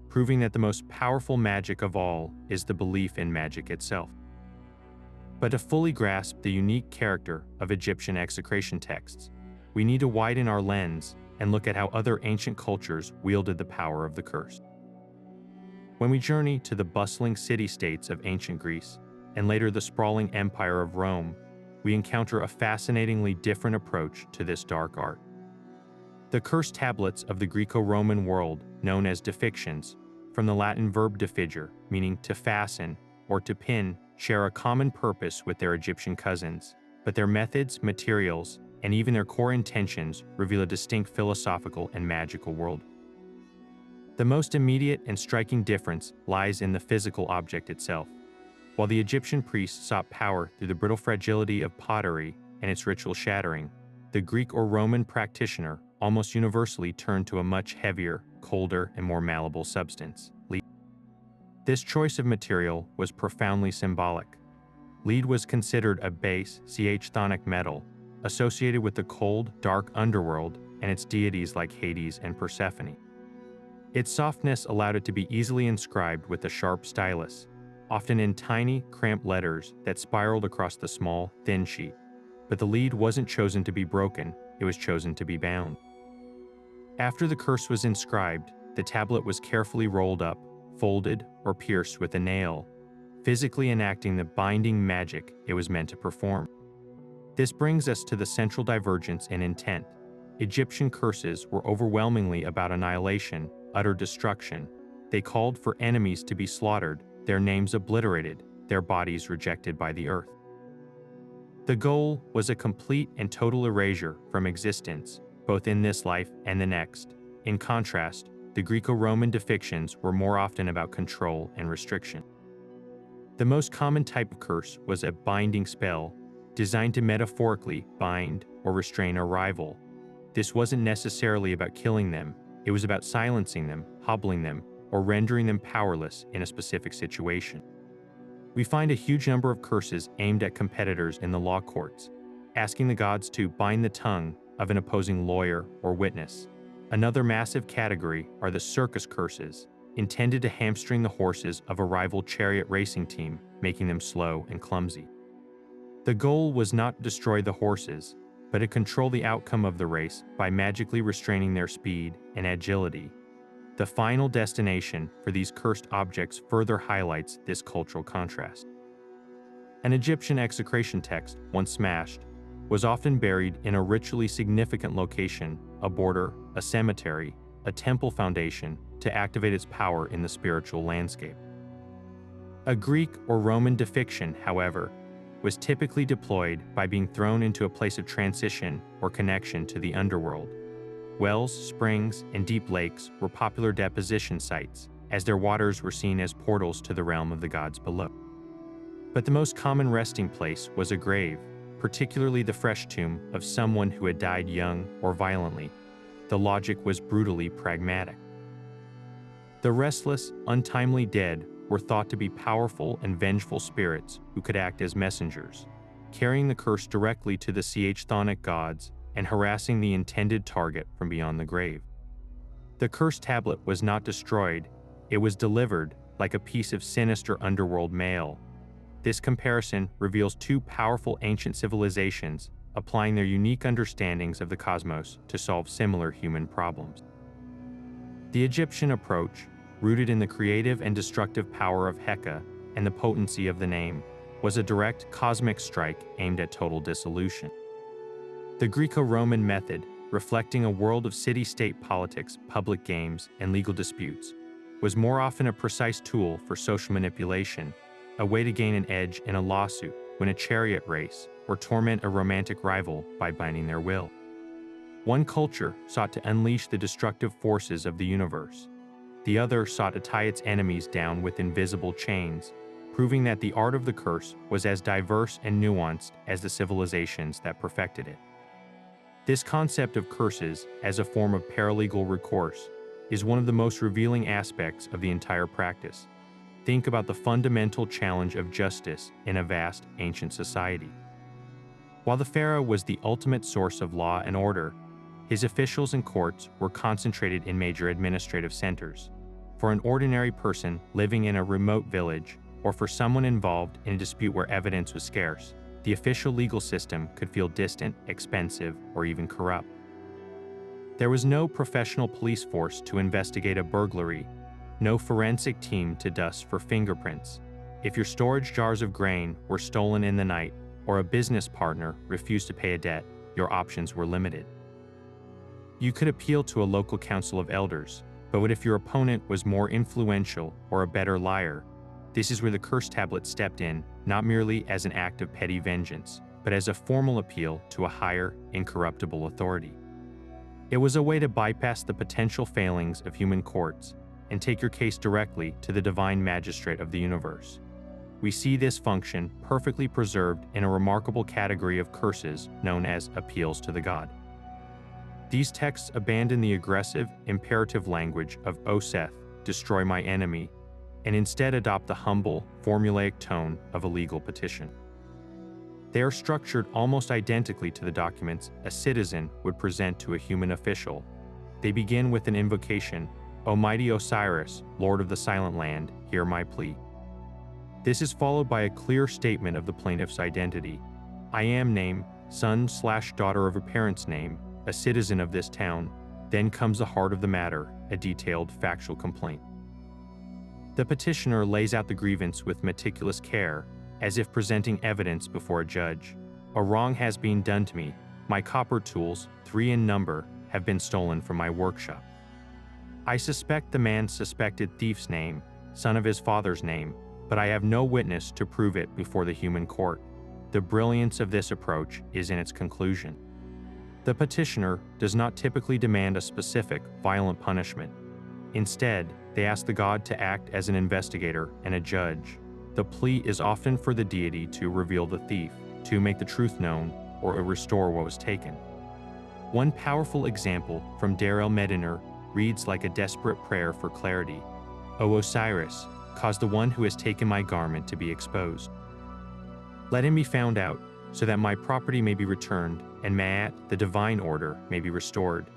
proving that the most powerful magic of all is the belief in magic itself. But to fully grasp the unique character of Egyptian execration texts, we need to widen our lens and look at how other ancient cultures wielded the power of the curse. When we journey to the bustling city-states of ancient Greece, and later the sprawling empire of Rome, we encounter a fascinatingly different approach to this dark art. The curse tablets of the Greco-Roman world, known as defictions, from the Latin verb defigere, meaning to fasten or to pin, share a common purpose with their Egyptian cousins, but their methods, materials, and even their core intentions reveal a distinct philosophical and magical world. The most immediate and striking difference lies in the physical object itself. While the Egyptian priests sought power through the brittle fragility of pottery and its ritual shattering, the Greek or Roman practitioner almost universally turned to a much heavier, colder, and more malleable substance, lead. This choice of material was profoundly symbolic. Lead was considered a base, chthonic metal, associated with the cold, dark underworld and its deities like Hades and Persephone. Its softness allowed it to be easily inscribed with a sharp stylus, often in tiny, cramped letters that spiraled across the small, thin sheet. But the lead wasn't chosen to be broken, it was chosen to be bound. After the curse was inscribed, the tablet was carefully rolled up, folded, or pierced with a nail, physically enacting the binding magic it was meant to perform. This brings us to the central divergence in intent. Egyptian curses were overwhelmingly about annihilation, utter destruction. They called for enemies to be slaughtered, their names obliterated, their bodies rejected by the earth. The goal was a complete and total erasure from existence, both in this life and the next. In contrast, the Greco-Roman defictions were more often about control and restriction. The most common type of curse was a binding spell, designed to metaphorically bind or restrain a rival. This wasn't necessarily about killing them, it was about silencing them, hobbling them, or rendering them powerless in a specific situation. We find a huge number of curses aimed at competitors in the law courts, asking the gods to bind the tongue of an opposing lawyer or witness. Another massive category are the circus curses, intended to hamstring the horses of a rival chariot racing team, making them slow and clumsy. The goal was not to destroy the horses, but to control the outcome of the race by magically restraining their speed and agility. The final destination for these cursed objects further highlights this cultural contrast. An Egyptian execration text, once smashed, was often buried in a ritually significant location, a border, a cemetery, a temple foundation, to activate its power in the spiritual landscape. A Greek or Roman defiction, however, was typically deployed by being thrown into a place of transition or connection to the underworld. Wells, springs, and deep lakes were popular deposition sites, as their waters were seen as portals to the realm of the gods below. But the most common resting place was a grave, particularly the fresh tomb of someone who had died young or violently. The logic was brutally pragmatic. The restless, untimely dead were thought to be powerful and vengeful spirits who could act as messengers, carrying the curse directly to the chthonic gods and harassing the intended target from beyond the grave. The cursed tablet was not destroyed, it was delivered like a piece of sinister underworld mail. This comparison reveals two powerful ancient civilizations applying their unique understandings of the cosmos to solve similar human problems. The Egyptian approach, rooted in the creative and destructive power of heka and the potency of the name, was a direct cosmic strike aimed at total dissolution. The Greco-Roman method, reflecting a world of city-state politics, public games, and legal disputes, was more often a precise tool for social manipulation, a way to gain an edge in a lawsuit, win a chariot race, or torment a romantic rival by binding their will. One culture sought to unleash the destructive forces of the universe. The other sought to tie its enemies down with invisible chains, proving that the art of the curse was as diverse and nuanced as the civilizations that perfected it. This concept of curses as a form of paralegal recourse is one of the most revealing aspects of the entire practice. Think about the fundamental challenge of justice in a vast, ancient society. While the pharaoh was the ultimate source of law and order, his officials and courts were concentrated in major administrative centers. For an ordinary person living in a remote village, or for someone involved in a dispute where evidence was scarce, the official legal system could feel distant, expensive, or even corrupt. There was no professional police force to investigate a burglary, no forensic team to dust for fingerprints. If your storage jars of grain were stolen in the night, or a business partner refused to pay a debt, your options were limited. You could appeal to a local council of elders, but what if your opponent was more influential or a better liar? This is where the curse tablet stepped in, not merely as an act of petty vengeance, but as a formal appeal to a higher, incorruptible authority. It was a way to bypass the potential failings of human courts and take your case directly to the divine magistrate of the universe. We see this function perfectly preserved in a remarkable category of curses known as appeals to the god. These texts abandon the aggressive, imperative language of "O Seth, destroy my enemy," and instead adopt the humble, formulaic tone of a legal petition. They are structured almost identically to the documents a citizen would present to a human official. They begin with an invocation, "O mighty Osiris, Lord of the Silent Land, hear my plea." This is followed by a clear statement of the plaintiff's identity. "I am name, son/daughter of a parent's name, a citizen of this town." Then comes the heart of the matter, a detailed factual complaint. The petitioner lays out the grievance with meticulous care, as if presenting evidence before a judge. "A wrong has been done to me. My copper tools, 3 in number, have been stolen from my workshop. I suspect the man's suspected thief's name, son of his father's name, but I have no witness to prove it before the human court." The brilliance of this approach is in its conclusion. The petitioner does not typically demand a specific, violent punishment. Instead, they ask the god to act as an investigator and a judge. The plea is often for the deity to reveal the thief, to make the truth known, or to restore what was taken. One powerful example from Deir el-Mediner reads like a desperate prayer for clarity. "O Osiris, cause the one who has taken my garment to be exposed. Let him be found out, so that my property may be returned, and Ma'at, the divine order, may be restored."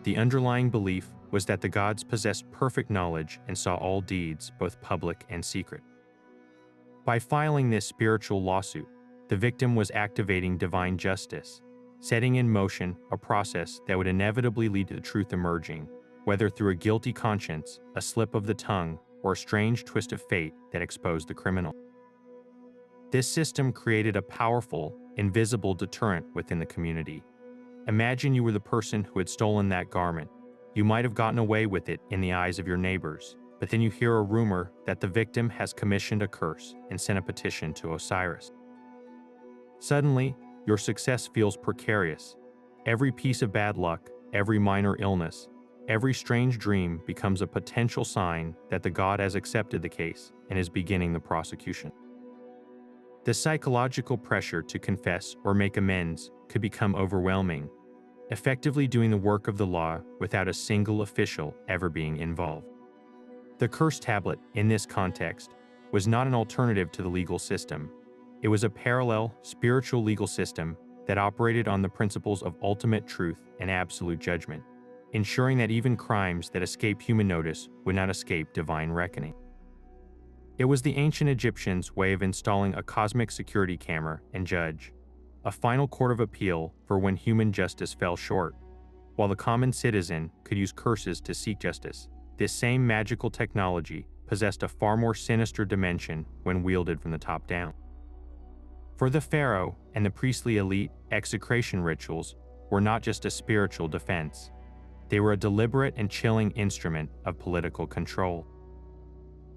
The underlying belief was that the gods possessed perfect knowledge and saw all deeds, both public and secret. By filing this spiritual lawsuit, the victim was activating divine justice, setting in motion a process that would inevitably lead to the truth emerging, whether through a guilty conscience, a slip of the tongue, or a strange twist of fate that exposed the criminal. This system created a powerful, invisible deterrent within the community. Imagine you were the person who had stolen that garment. You might have gotten away with it in the eyes of your neighbors, but then you hear a rumor that the victim has commissioned a curse and sent a petition to Osiris. Suddenly, your success feels precarious. Every piece of bad luck, every minor illness, every strange dream becomes a potential sign that the god has accepted the case and is beginning the prosecution. The psychological pressure to confess or make amends could become overwhelming, effectively doing the work of the law without a single official ever being involved. The curse tablet, in this context, was not an alternative to the legal system. It was a parallel, spiritual legal system that operated on the principles of ultimate truth and absolute judgment, ensuring that even crimes that escape human notice would not escape divine reckoning. It was the ancient Egyptians' way of installing a cosmic security camera and judge, a final court of appeal for when human justice fell short. While the common citizen could use curses to seek justice, this same magical technology possessed a far more sinister dimension when wielded from the top down. For the pharaoh and the priestly elite, execration rituals were not just a spiritual defense. They were a deliberate and chilling instrument of political control.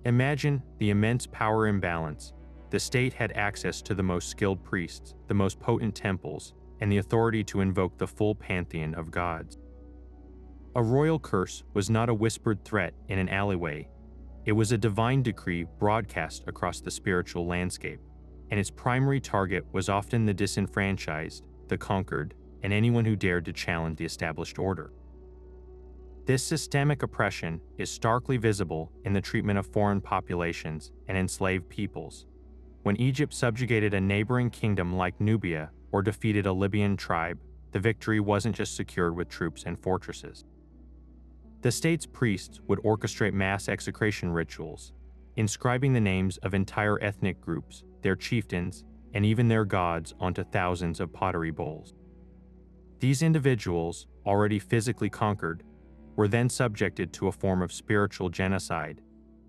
Imagine the immense power imbalance. The state had access to the most skilled priests, the most potent temples, and the authority to invoke the full pantheon of gods. A royal curse was not a whispered threat in an alleyway. It was a divine decree broadcast across the spiritual landscape, and its primary target was often the disenfranchised, the conquered, and anyone who dared to challenge the established order. This systemic oppression is starkly visible in the treatment of foreign populations and enslaved peoples. When Egypt subjugated a neighboring kingdom like Nubia or defeated a Libyan tribe, the victory wasn't just secured with troops and fortresses. The state's priests would orchestrate mass execration rituals, inscribing the names of entire ethnic groups, their chieftains, and even their gods onto thousands of pottery bowls. These individuals, already physically conquered, were then subjected to a form of spiritual genocide.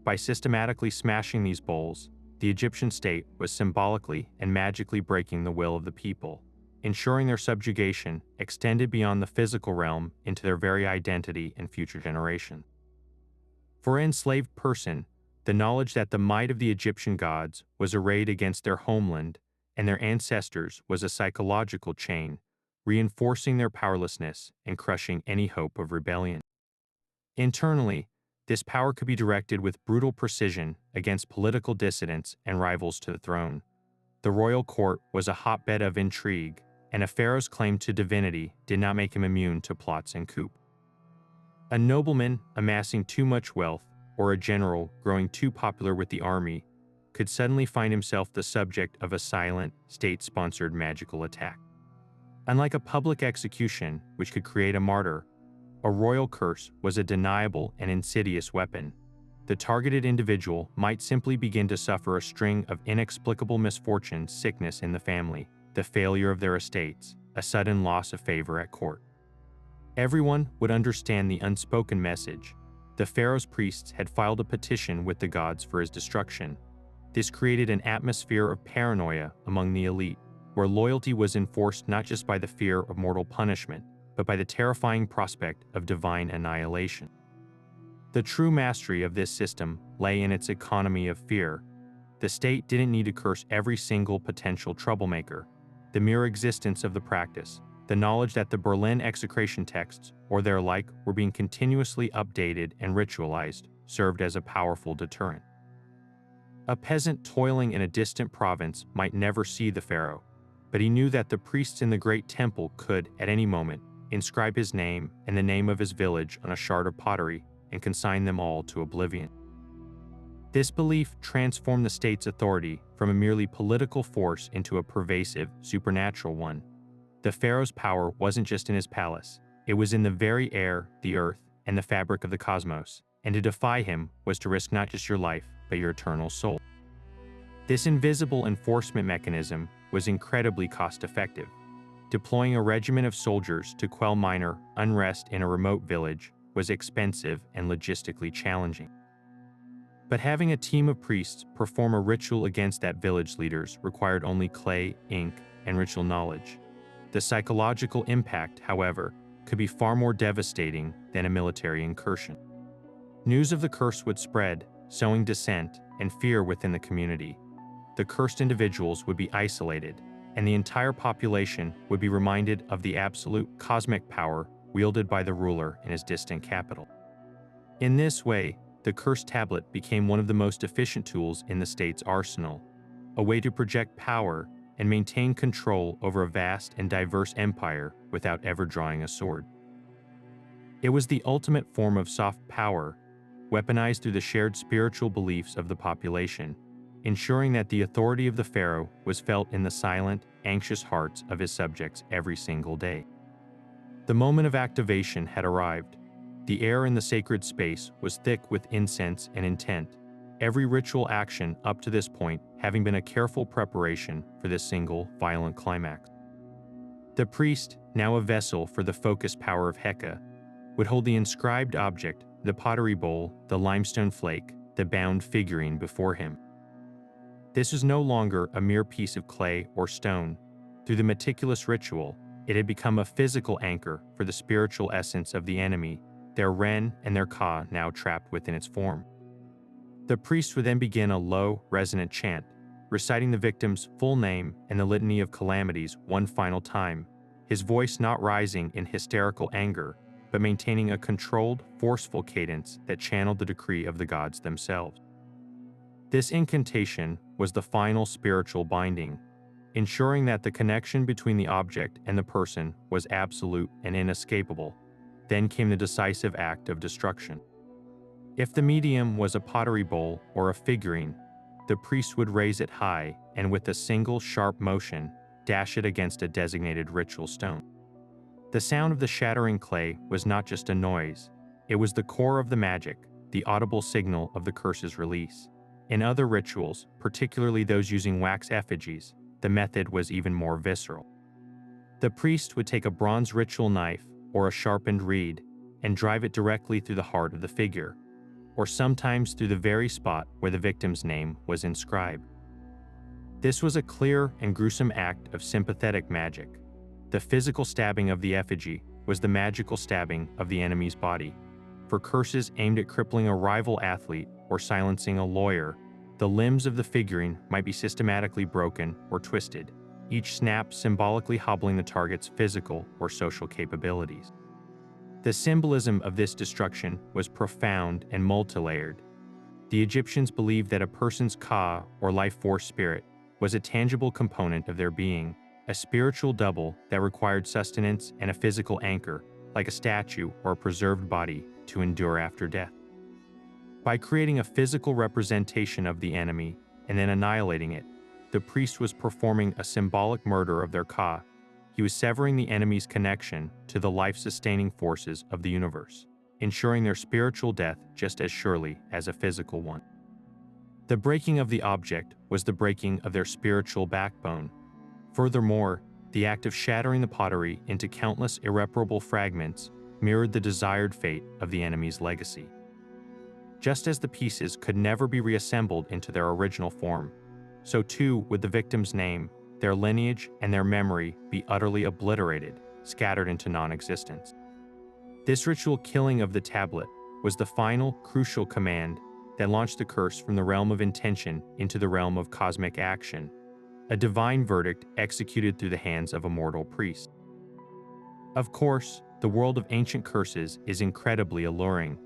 By systematically smashing these bowls, the Egyptian state was symbolically and magically breaking the will of the people, ensuring their subjugation extended beyond the physical realm into their very identity and future generations. For an enslaved person, the knowledge that the might of the Egyptian gods was arrayed against their homeland and their ancestors was a psychological chain, reinforcing their powerlessness and crushing any hope of rebellion. Internally, this power could be directed with brutal precision against political dissidents and rivals to the throne. The royal court was a hotbed of intrigue, and a pharaoh's claim to divinity did not make him immune to plots and coups. A nobleman amassing too much wealth or a general growing too popular with the army could suddenly find himself the subject of a silent, state-sponsored magical attack. Unlike a public execution, which could create a martyr, a royal curse was a deniable and insidious weapon. The targeted individual might simply begin to suffer a string of inexplicable misfortunes, sickness in the family, the failure of their estates, a sudden loss of favor at court. Everyone would understand the unspoken message. The pharaoh's priests had filed a petition with the gods for his destruction. This created an atmosphere of paranoia among the elite, where loyalty was enforced not just by the fear of mortal punishment, but by the terrifying prospect of divine annihilation. The true mastery of this system lay in its economy of fear. The state didn't need to curse every single potential troublemaker. The mere existence of the practice, the knowledge that the Berlin Execration Texts or their like were being continuously updated and ritualized, served as a powerful deterrent. A peasant toiling in a distant province might never see the pharaoh, but he knew that the priests in the great temple could, at any moment, inscribe his name and the name of his village on a shard of pottery and consign them all to oblivion. This belief transformed the state's authority from a merely political force into a pervasive, supernatural one. The pharaoh's power wasn't just in his palace, it was in the very air, the earth, and the fabric of the cosmos, and to defy him was to risk not just your life, but your eternal soul. This invisible enforcement mechanism was incredibly cost-effective. Deploying a regiment of soldiers to quell minor unrest in a remote village was expensive and logistically challenging. But having a team of priests perform a ritual against that village's leaders required only clay, ink, and ritual knowledge. The psychological impact, however, could be far more devastating than a military incursion. News of the curse would spread, sowing dissent and fear within the community. The cursed individuals would be isolated, and the entire population would be reminded of the absolute cosmic power wielded by the ruler in his distant capital. In this way, the cursed tablet became one of the most efficient tools in the state's arsenal, a way to project power and maintain control over a vast and diverse empire without ever drawing a sword. It was the ultimate form of soft power, weaponized through the shared spiritual beliefs of the population, ensuring that the authority of the pharaoh was felt in the silent, anxious hearts of his subjects every single day. The moment of activation had arrived. The air in the sacred space was thick with incense and intent, every ritual action up to this point having been a careful preparation for this single, violent climax. The priest, now a vessel for the focused power of Heka, would hold the inscribed object, the pottery bowl, the limestone flake, the bound figurine before him. This was no longer a mere piece of clay or stone. Through the meticulous ritual, it had become a physical anchor for the spiritual essence of the enemy, their Ren and their Ka now trapped within its form. The priest would then begin a low, resonant chant, reciting the victim's full name and the litany of calamities one final time, his voice not rising in hysterical anger, but maintaining a controlled, forceful cadence that channeled the decree of the gods themselves. This incantation was the final spiritual binding, ensuring that the connection between the object and the person was absolute and inescapable. Then came the decisive act of destruction. If the medium was a pottery bowl or a figurine, the priest would raise it high and with a single sharp motion, dash it against a designated ritual stone. The sound of the shattering clay was not just a noise, it was the core of the magic, the audible signal of the curse's release. In other rituals, particularly those using wax effigies, the method was even more visceral. The priest would take a bronze ritual knife or a sharpened reed and drive it directly through the heart of the figure, or sometimes through the very spot where the victim's name was inscribed. This was a clear and gruesome act of sympathetic magic. The physical stabbing of the effigy was the magical stabbing of the enemy's body. For curses aimed at crippling a rival athlete or silencing a lawyer, the limbs of the figurine might be systematically broken or twisted, each snap symbolically hobbling the target's physical or social capabilities. The symbolism of this destruction was profound and multi-layered. The Egyptians believed that a person's ka, or life force spirit, was a tangible component of their being, a spiritual double that required sustenance and a physical anchor, like a statue or a preserved body, to endure after death. By creating a physical representation of the enemy and then annihilating it, the priest was performing a symbolic murder of their ka. He was severing the enemy's connection to the life-sustaining forces of the universe, ensuring their spiritual death just as surely as a physical one. The breaking of the object was the breaking of their spiritual backbone. Furthermore, the act of shattering the pottery into countless irreparable fragments mirrored the desired fate of the enemy's legacy. Just as the pieces could never be reassembled into their original form, so too would the victim's name, their lineage, and their memory be utterly obliterated, scattered into non-existence. This ritual killing of the tablet was the final, crucial command that launched the curse from the realm of intention into the realm of cosmic action, a divine verdict executed through the hands of a mortal priest. Of course, the world of ancient curses is incredibly alluring,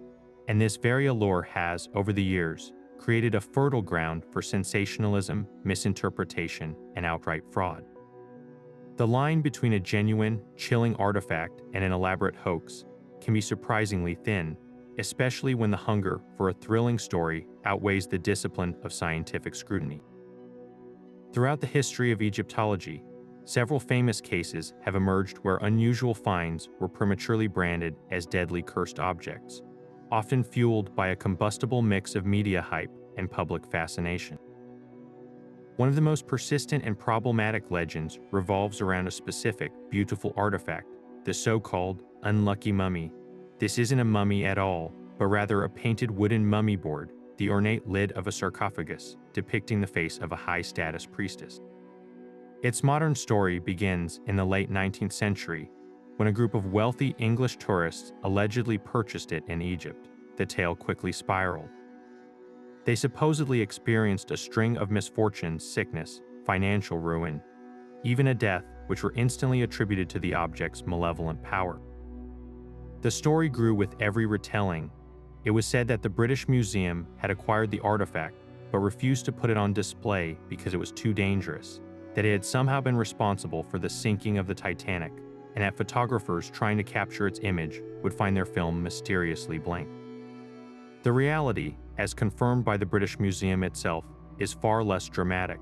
and this very allure has, over the years, created a fertile ground for sensationalism, misinterpretation, and outright fraud. The line between a genuine, chilling artifact and an elaborate hoax can be surprisingly thin, especially when the hunger for a thrilling story outweighs the discipline of scientific scrutiny. Throughout the history of Egyptology, several famous cases have emerged where unusual finds were prematurely branded as deadly cursed objects, often fueled by a combustible mix of media hype and public fascination. One of the most persistent and problematic legends revolves around a specific, beautiful artifact, the so-called unlucky mummy. This isn't a mummy at all, but rather a painted wooden mummy board, the ornate lid of a sarcophagus, depicting the face of a high-status priestess. Its modern story begins in the late 19th century, when a group of wealthy English tourists allegedly purchased it in Egypt. The tale quickly spiraled. They supposedly experienced a string of misfortunes, sickness, financial ruin, even a death, which were instantly attributed to the object's malevolent power. The story grew with every retelling. It was said that the British Museum had acquired the artifact, but refused to put it on display because it was too dangerous, that it had somehow been responsible for the sinking of the Titanic, and that photographers trying to capture its image would find their film mysteriously blank. The reality, as confirmed by the British Museum itself, is far less dramatic.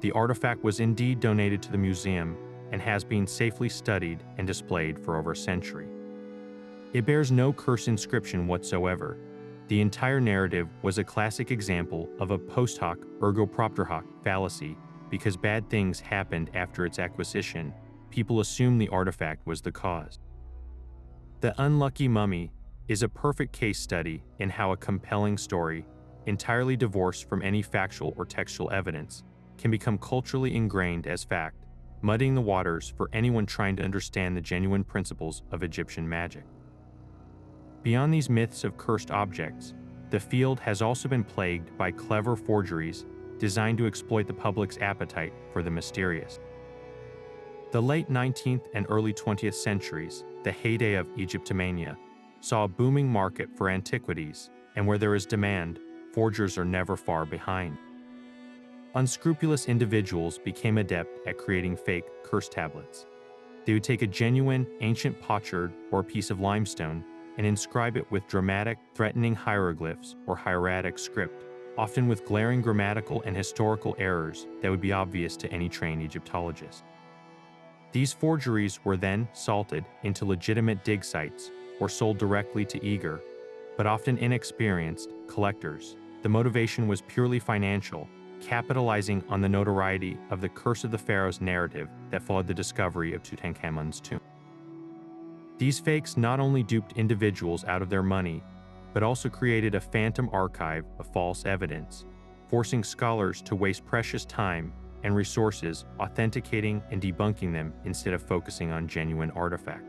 The artifact was indeed donated to the museum and has been safely studied and displayed for over a century. It bears no curse inscription whatsoever. The entire narrative was a classic example of a post hoc ergo propter hoc fallacy. Because bad things happened after its acquisition, people assumed the artifact was the cause. The unlucky mummy is a perfect case study in how a compelling story, entirely divorced from any factual or textual evidence, can become culturally ingrained as fact, muddying the waters for anyone trying to understand the genuine principles of Egyptian magic. Beyond these myths of cursed objects, the field has also been plagued by clever forgeries designed to exploit the public's appetite for the mysterious. The late 19th and early 20th centuries, the heyday of Egyptomania, saw a booming market for antiquities, and where there is demand, forgers are never far behind. Unscrupulous individuals became adept at creating fake curse tablets. They would take a genuine, ancient potsherd or a piece of limestone and inscribe it with dramatic, threatening hieroglyphs or hieratic script, often with glaring grammatical and historical errors that would be obvious to any trained Egyptologist. These forgeries were then salted into legitimate dig sites or sold directly to eager, but often inexperienced, collectors. The motivation was purely financial, capitalizing on the notoriety of the Curse of the Pharaohs narrative that followed the discovery of Tutankhamun's tomb. These fakes not only duped individuals out of their money, but also created a phantom archive of false evidence, forcing scholars to waste precious time and resources authenticating and debunking them instead of focusing on genuine artifacts.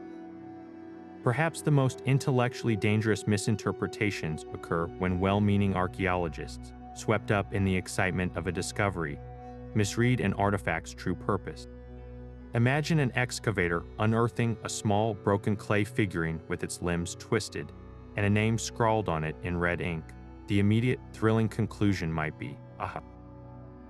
Perhaps the most intellectually dangerous misinterpretations occur when well-meaning archaeologists, swept up in the excitement of a discovery, misread an artifact's true purpose. Imagine an excavator unearthing a small broken clay figurine with its limbs twisted and a name scrawled on it in red ink. The immediate, thrilling conclusion might be, aha,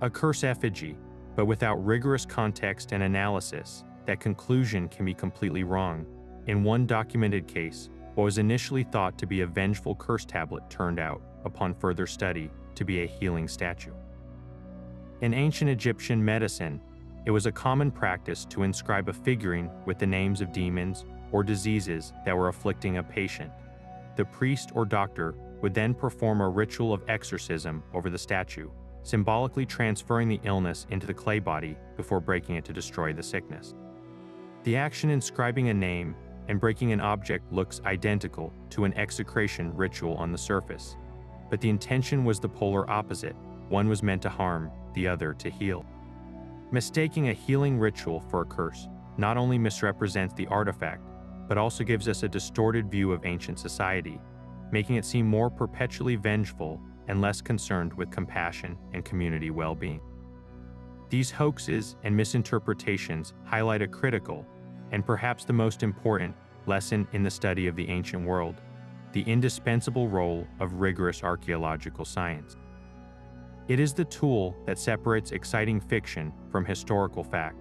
a curse effigy, but without rigorous context and analysis, that conclusion can be completely wrong. In one documented case, what was initially thought to be a vengeful curse tablet turned out, upon further study, to be a healing statue. In ancient Egyptian medicine, it was a common practice to inscribe a figurine with the names of demons or diseases that were afflicting a patient. The priest or doctor would then perform a ritual of exorcism over the statue, symbolically transferring the illness into the clay body before breaking it to destroy the sickness. The action inscribing a name and breaking an object looks identical to an execration ritual on the surface, but the intention was the polar opposite. One was meant to harm, the other to heal. Mistaking a healing ritual for a curse not only misrepresents the artifact, but also gives us a distorted view of ancient society, making it seem more perpetually vengeful and less concerned with compassion and community well-being. These hoaxes and misinterpretations highlight a critical, and perhaps the most important, lesson in the study of the ancient world: the indispensable role of rigorous archaeological science. It is the tool that separates exciting fiction from historical fact.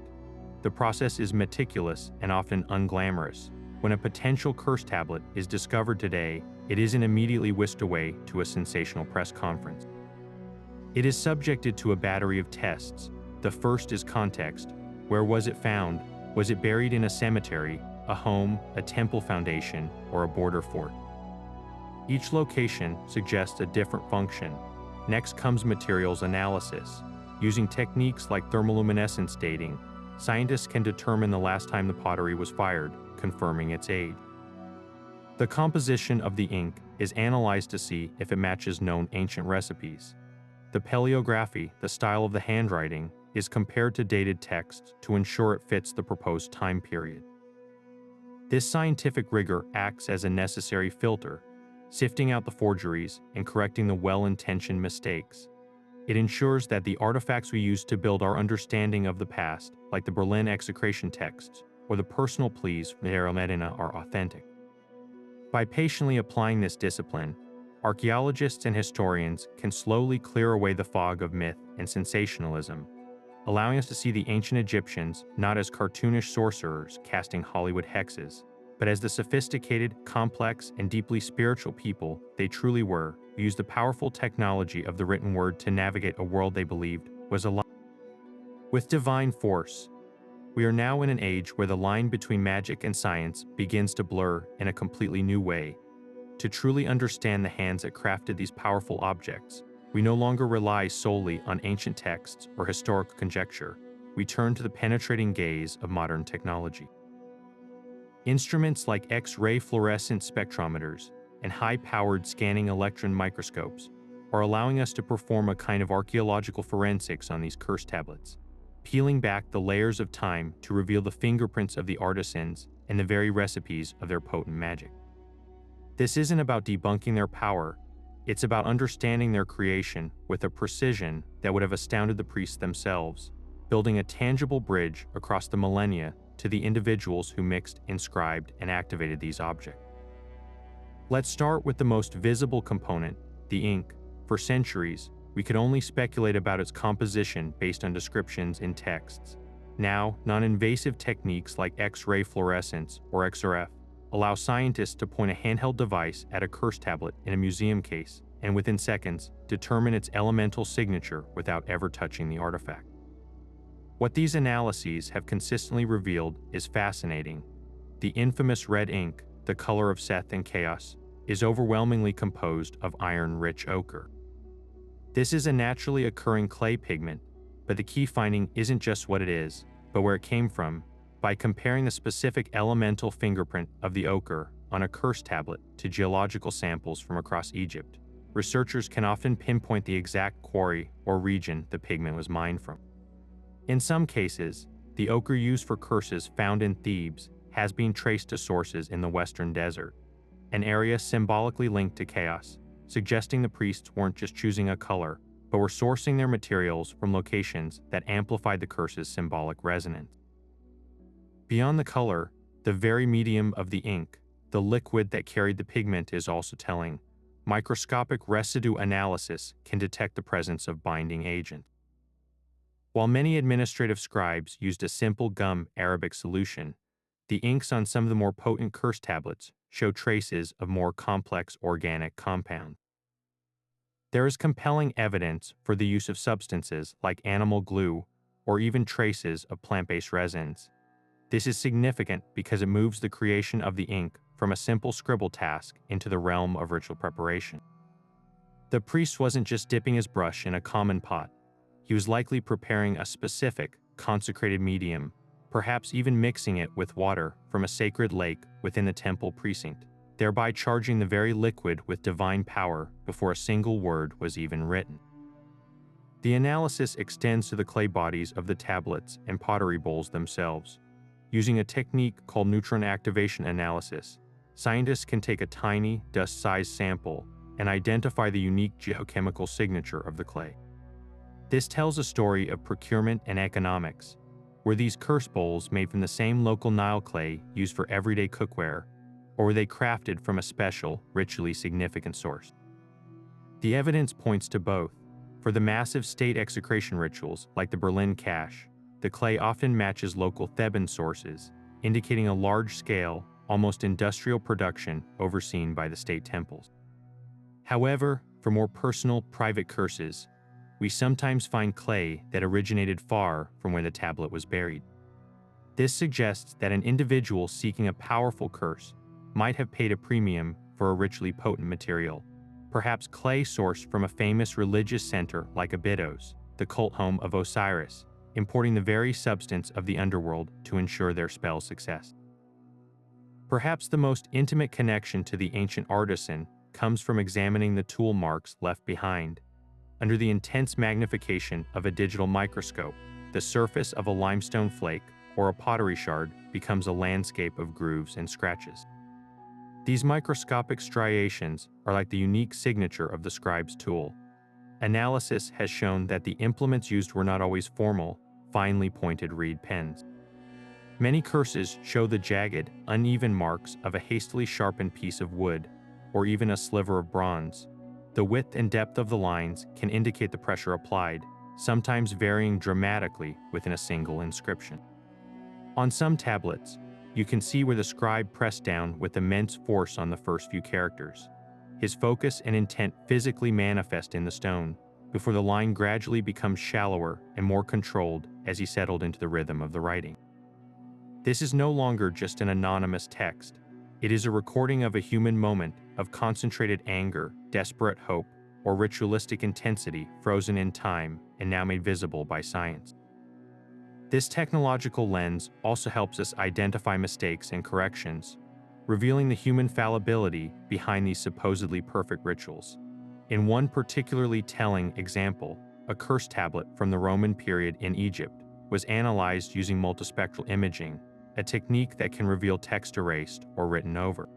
The process is meticulous and often unglamorous. When a potential curse tablet is discovered today, it isn't immediately whisked away to a sensational press conference. It is subjected to a battery of tests. The first is context. Where was it found? Was it buried in a cemetery, a home, a temple foundation, or a border fort? Each location suggests a different function. Next comes materials analysis. Using techniques like thermoluminescence dating, scientists can determine the last time the pottery was fired, confirming its age. The composition of the ink is analyzed to see if it matches known ancient recipes. The paleography, the style of the handwriting, is compared to dated texts to ensure it fits the proposed time period. This scientific rigor acts as a necessary filter, sifting out the forgeries and correcting the well-intentioned mistakes. It ensures that the artifacts we use to build our understanding of the past, like the Berlin Execration Texts or the personal pleas from the Medina, are authentic. By patiently applying this discipline, archaeologists and historians can slowly clear away the fog of myth and sensationalism, allowing us to see the ancient Egyptians not as cartoonish sorcerers casting Hollywood hexes, but as the sophisticated, complex, and deeply spiritual people they truly were, who used the powerful technology of the written word to navigate a world they believed was alive with divine force. We are now in an age where the line between magic and science begins to blur in a completely new way. To truly understand the hands that crafted these powerful objects, we no longer rely solely on ancient texts or historical conjecture. We turn to the penetrating gaze of modern technology. Instruments like X-ray fluorescent spectrometers and high-powered scanning electron microscopes are allowing us to perform a kind of archaeological forensics on these curse tablets, peeling back the layers of time to reveal the fingerprints of the artisans and the very recipes of their potent magic. This isn't about debunking their power, it's about understanding their creation with a precision that would have astounded the priests themselves, building a tangible bridge across the millennia to the individuals who mixed, inscribed, and activated these objects. Let's start with the most visible component, the ink. For centuries, we could only speculate about its composition based on descriptions in texts. Now, non-invasive techniques like X-ray fluorescence or XRF allow scientists to point a handheld device at a curse tablet in a museum case and within seconds determine its elemental signature without ever touching the artifact. What these analyses have consistently revealed is fascinating. The infamous red ink, the color of Seth and chaos, is overwhelmingly composed of iron-rich ochre. This is a naturally occurring clay pigment, but the key finding isn't just what it is, but where it came from. By comparing the specific elemental fingerprint of the ochre on a curse tablet to geological samples from across Egypt, researchers can often pinpoint the exact quarry or region the pigment was mined from. In some cases, the ochre used for curses found in Thebes has been traced to sources in the Western Desert, an area symbolically linked to chaos, suggesting the priests weren't just choosing a color, but were sourcing their materials from locations that amplified the curse's symbolic resonance. Beyond the color, the very medium of the ink, the liquid that carried the pigment, is also telling. Microscopic residue analysis can detect the presence of binding agent. While many administrative scribes used a simple gum Arabic solution, the inks on some of the more potent curse tablets show traces of more complex organic compounds. There is compelling evidence for the use of substances like animal glue or even traces of plant-based resins. This is significant because it moves the creation of the ink from a simple scribble task into the realm of ritual preparation. The priest wasn't just dipping his brush in a common pot. He was likely preparing a specific, consecrated medium, perhaps even mixing it with water from a sacred lake within the temple precinct, thereby charging the very liquid with divine power before a single word was even written. The analysis extends to the clay bodies of the tablets and pottery bowls themselves. Using a technique called neutron activation analysis, scientists can take a tiny, dust-sized sample and identify the unique geochemical signature of the clay. This tells a story of procurement and economics. Were these curse bowls made from the same local Nile clay used for everyday cookware, or were they crafted from a special, ritually significant source? The evidence points to both. For the massive state execration rituals, like the Berlin cache, the clay often matches local Theban sources, indicating a large-scale, almost industrial production overseen by the state temples. However, for more personal, private curses, we sometimes find clay that originated far from where the tablet was buried. This suggests that an individual seeking a powerful curse might have paid a premium for a ritually potent material, perhaps clay sourced from a famous religious center like Abydos, the cult home of Osiris, importing the very substance of the underworld to ensure their spell's success. Perhaps the most intimate connection to the ancient artisan comes from examining the tool marks left behind. Under the intense magnification of a digital microscope, the surface of a limestone flake or a pottery shard becomes a landscape of grooves and scratches. These microscopic striations are like the unique signature of the scribe's tool. Analysis has shown that the implements used were not always formal, finely pointed reed pens. Many curses show the jagged, uneven marks of a hastily sharpened piece of wood, or even a sliver of bronze. The width and depth of the lines can indicate the pressure applied, sometimes varying dramatically within a single inscription. On some tablets, you can see where the scribe pressed down with immense force on the first few characters. His focus and intent physically manifest in the stone, before the line gradually becomes shallower and more controlled as he settled into the rhythm of the writing. This is no longer just an anonymous text. It is a recording of a human moment of concentrated anger, desperate hope, or ritualistic intensity frozen in time and now made visible by science. This technological lens also helps us identify mistakes and corrections, revealing the human fallibility behind these supposedly perfect rituals. In one particularly telling example, a curse tablet from the Roman period in Egypt was analyzed using multispectral imaging, a technique that can reveal text erased or written over.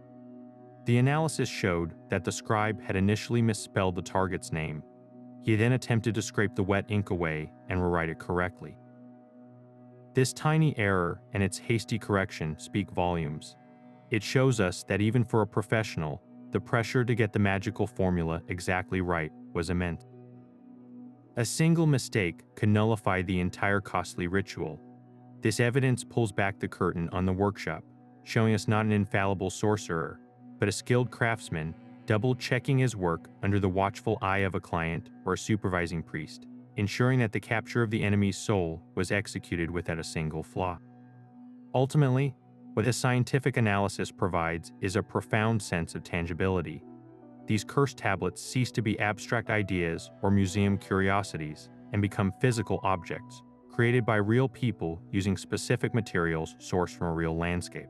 The analysis showed that the scribe had initially misspelled the target's name. He then attempted to scrape the wet ink away and rewrite it correctly. This tiny error and its hasty correction speak volumes. It shows us that even for a professional, the pressure to get the magical formula exactly right was immense. A single mistake could nullify the entire costly ritual. This evidence pulls back the curtain on the workshop, showing us not an infallible sorcerer, but a skilled craftsman, double-checking his work under the watchful eye of a client or a supervising priest, ensuring that the capture of the enemy's soul was executed without a single flaw. Ultimately, what a scientific analysis provides is a profound sense of tangibility. These curse tablets cease to be abstract ideas or museum curiosities and become physical objects, created by real people using specific materials sourced from a real landscape.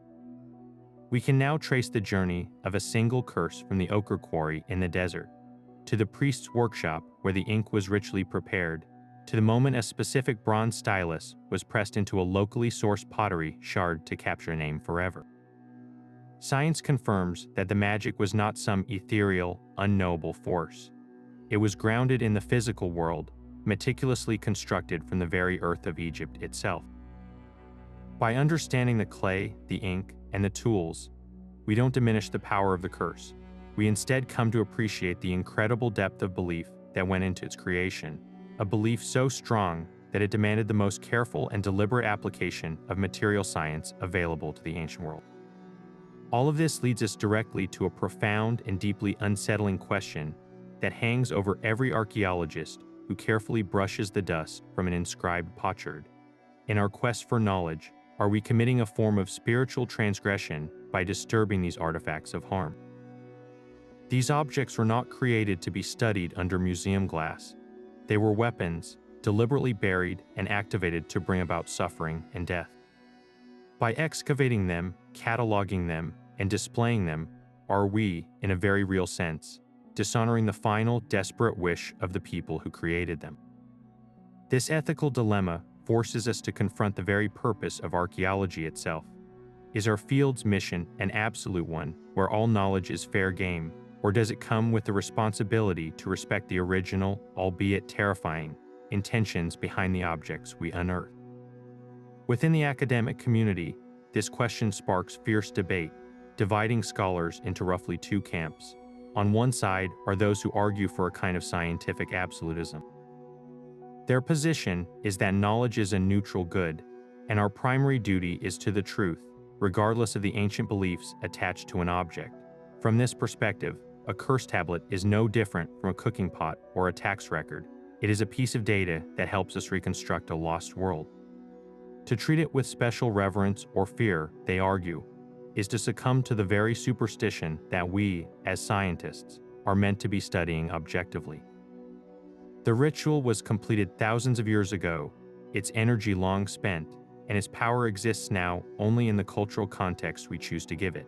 We can now trace the journey of a single curse from the ochre quarry in the desert, to the priest's workshop where the ink was ritually prepared, to the moment a specific bronze stylus was pressed into a locally sourced pottery shard to capture a name forever. Science confirms that the magic was not some ethereal, unknowable force. It was grounded in the physical world, meticulously constructed from the very earth of Egypt itself. By understanding the clay, the ink, and the tools, we don't diminish the power of the curse. We instead come to appreciate the incredible depth of belief that went into its creation, a belief so strong that it demanded the most careful and deliberate application of material science available to the ancient world. All of this leads us directly to a profound and deeply unsettling question that hangs over every archaeologist who carefully brushes the dust from an inscribed potsherd. In our quest for knowledge, are we committing a form of spiritual transgression by disturbing these artifacts of harm? These objects were not created to be studied under museum glass. They were weapons, deliberately buried and activated to bring about suffering and death. By excavating them, cataloging them, and displaying them, are we, in a very real sense, dishonoring the final, desperate wish of the people who created them. This ethical dilemma forces us to confront the very purpose of archaeology itself. Is our field's mission an absolute one, where all knowledge is fair game, or does it come with the responsibility to respect the original, albeit terrifying, intentions behind the objects we unearth? Within the academic community, this question sparks fierce debate, dividing scholars into roughly two camps. On one side are those who argue for a kind of scientific absolutism. Their position is that knowledge is a neutral good, and our primary duty is to the truth, regardless of the ancient beliefs attached to an object. From this perspective, a curse tablet is no different from a cooking pot or a tax record. It is a piece of data that helps us reconstruct a lost world. To treat it with special reverence or fear, they argue, is to succumb to the very superstition that we, as scientists, are meant to be studying objectively. The ritual was completed thousands of years ago, its energy long spent, and its power exists now only in the cultural context we choose to give it.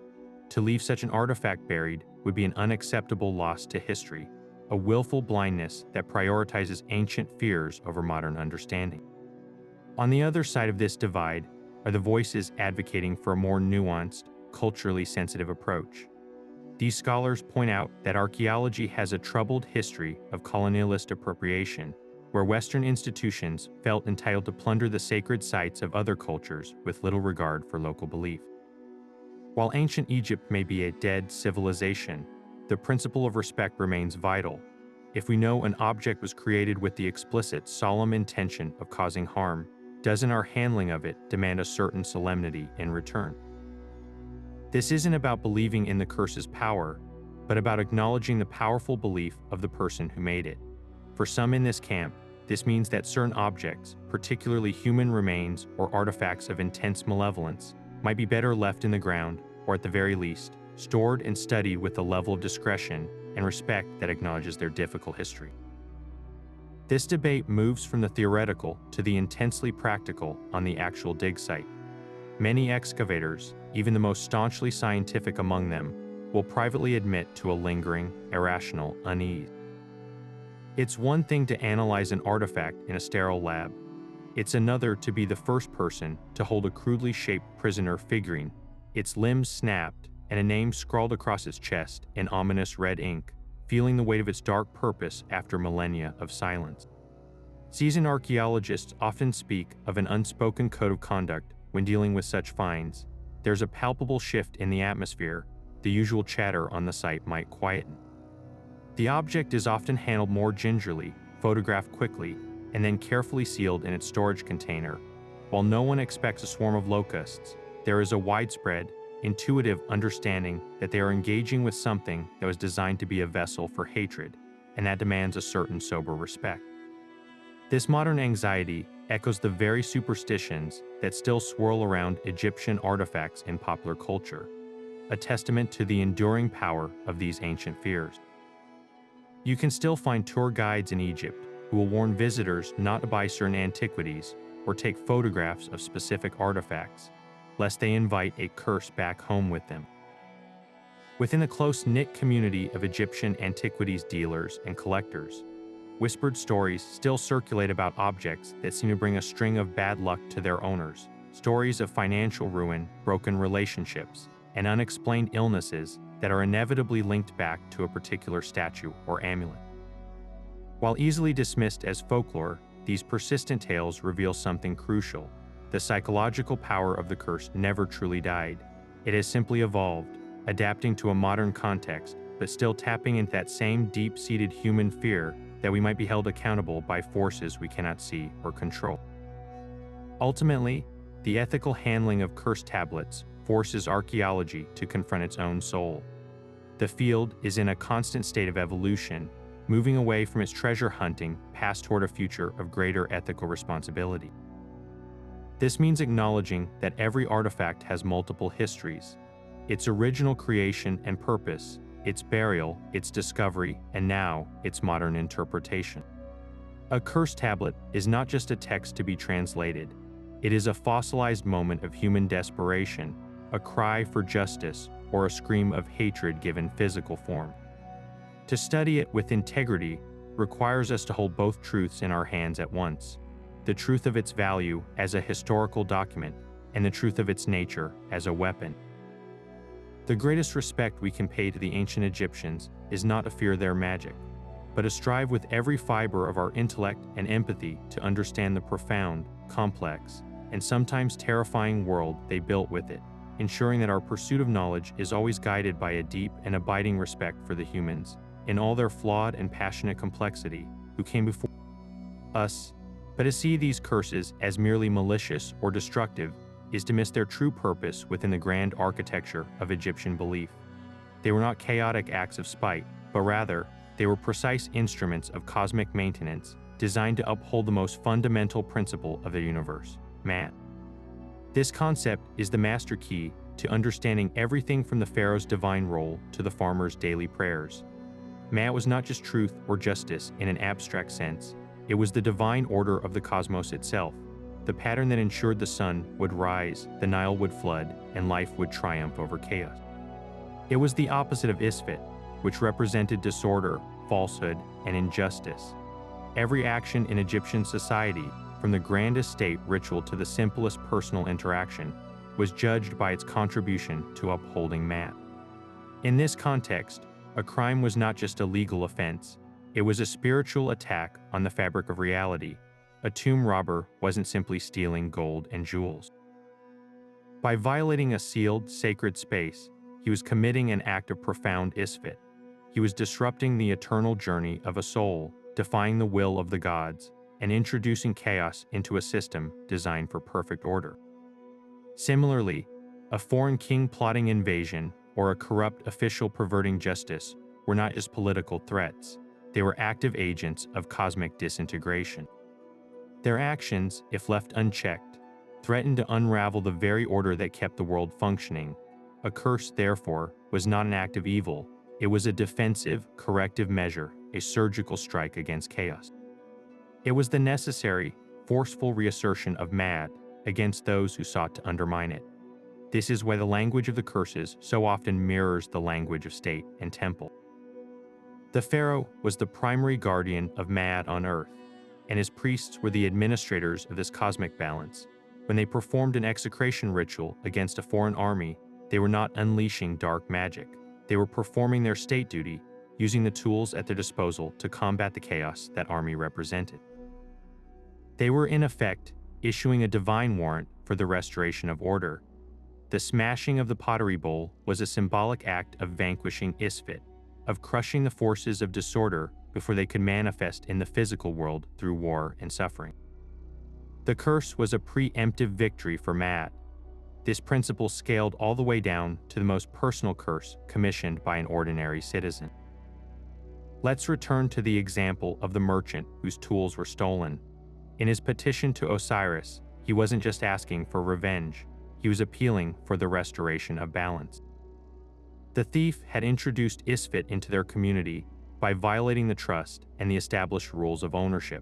To leave such an artifact buried would be an unacceptable loss to history, a willful blindness that prioritizes ancient fears over modern understanding. On the other side of this divide are the voices advocating for a more nuanced, culturally sensitive approach. These scholars point out that archaeology has a troubled history of colonialist appropriation, where Western institutions felt entitled to plunder the sacred sites of other cultures with little regard for local belief. While ancient Egypt may be a dead civilization, the principle of respect remains vital. If we know an object was created with the explicit, solemn intention of causing harm, doesn't our handling of it demand a certain solemnity in return? This isn't about believing in the curse's power, but about acknowledging the powerful belief of the person who made it. For some in this camp, this means that certain objects, particularly human remains or artifacts of intense malevolence, might be better left in the ground, or at the very least, stored and studied with a level of discretion and respect that acknowledges their difficult history. This debate moves from the theoretical to the intensely practical on the actual dig site. Many excavators, even the most staunchly scientific among them, will privately admit to a lingering, irrational unease. It's one thing to analyze an artifact in a sterile lab. It's another to be the first person to hold a crudely shaped prisoner figurine, its limbs snapped and a name scrawled across its chest in ominous red ink, feeling the weight of its dark purpose after millennia of silence. Seasoned archaeologists often speak of an unspoken code of conduct when dealing with such finds. There's a palpable shift in the atmosphere. The usual chatter on the site might quieten. The object is often handled more gingerly, photographed quickly, and then carefully sealed in its storage container. While no one expects a swarm of locusts, there is a widespread, intuitive understanding that they are engaging with something that was designed to be a vessel for hatred, and that demands a certain sober respect. This modern anxiety echoes the very superstitions that still swirl around Egyptian artifacts in popular culture, a testament to the enduring power of these ancient fears. You can still find tour guides in Egypt who will warn visitors not to buy certain antiquities or take photographs of specific artifacts, lest they invite a curse back home with them. Within the close-knit community of Egyptian antiquities dealers and collectors, whispered stories still circulate about objects that seem to bring a string of bad luck to their owners, stories of financial ruin, broken relationships, and unexplained illnesses that are inevitably linked back to a particular statue or amulet. While easily dismissed as folklore, these persistent tales reveal something crucial. The psychological power of the curse never truly died. It has simply evolved, adapting to a modern context, but still tapping into that same deep-seated human fear that we might be held accountable by forces we cannot see or control. Ultimately, the ethical handling of cursed tablets forces archaeology to confront its own soul. The field is in a constant state of evolution, moving away from its treasure hunting past toward a future of greater ethical responsibility. This means acknowledging that every artifact has multiple histories, its original creation and purpose, its burial, its discovery, and now its modern interpretation. A cursed tablet is not just a text to be translated. It is a fossilized moment of human desperation, a cry for justice, or a scream of hatred given physical form. To study it with integrity requires us to hold both truths in our hands at once: the truth of its value as a historical document and the truth of its nature as a weapon. The greatest respect we can pay to the ancient Egyptians is not to fear their magic, but to strive with every fiber of our intellect and empathy to understand the profound, complex, and sometimes terrifying world they built with it, ensuring that our pursuit of knowledge is always guided by a deep and abiding respect for the humans, in all their flawed and passionate complexity, who came before us. But to see these curses as merely malicious or destructive is to miss their true purpose within the grand architecture of Egyptian belief. They were not chaotic acts of spite, but rather, they were precise instruments of cosmic maintenance designed to uphold the most fundamental principle of the universe: man. This concept is the master key to understanding everything from the pharaoh's divine role to the farmer's daily prayers. Ma'at was not just truth or justice in an abstract sense. It was the divine order of the cosmos itself, the pattern that ensured the sun would rise, the Nile would flood, and life would triumph over chaos. It was the opposite of Isfet, which represented disorder, falsehood, and injustice. Every action in Egyptian society, from the grandest state ritual to the simplest personal interaction, was judged by its contribution to upholding Ma'at. In this context, a crime was not just a legal offense, it was a spiritual attack on the fabric of reality. A tomb robber wasn't simply stealing gold and jewels. By violating a sealed, sacred space, he was committing an act of profound Isfet. He was disrupting the eternal journey of a soul, defying the will of the gods, and introducing chaos into a system designed for perfect order. Similarly, a foreign king plotting invasion or a corrupt official perverting justice were not just political threats, they were active agents of cosmic disintegration. Their actions, if left unchecked, threatened to unravel the very order that kept the world functioning. A curse, therefore, was not an act of evil, it was a defensive, corrective measure, a surgical strike against chaos. It was the necessary, forceful reassertion of Ma'at against those who sought to undermine it. This is why the language of the curses so often mirrors the language of state and temple. The pharaoh was the primary guardian of Ma'at on earth, and his priests were the administrators of this cosmic balance. When they performed an execration ritual against a foreign army, they were not unleashing dark magic. They were performing their state duty, using the tools at their disposal to combat the chaos that army represented. They were in effect issuing a divine warrant for the restoration of order. The smashing of the pottery bowl was a symbolic act of vanquishing Isfit, of crushing the forces of disorder before they could manifest in the physical world through war and suffering. The curse was a preemptive victory for Maat. This principle scaled all the way down to the most personal curse commissioned by an ordinary citizen. Let's return to the example of the merchant whose tools were stolen. In his petition to Osiris, he wasn't just asking for revenge, he was appealing for the restoration of balance. The thief had introduced Isfit into their community by violating the trust and the established rules of ownership.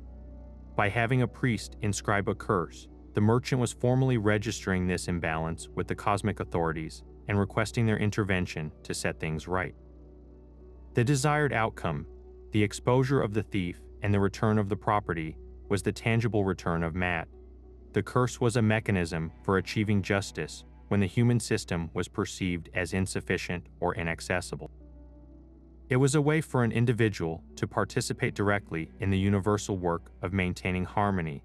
By having a priest inscribe a curse, the merchant was formally registering this imbalance with the cosmic authorities and requesting their intervention to set things right. The desired outcome, the exposure of the thief and the return of the property, was the tangible return of Maat. The curse was a mechanism for achieving justice when the human system was perceived as insufficient or inaccessible. It was a way for an individual to participate directly in the universal work of maintaining harmony,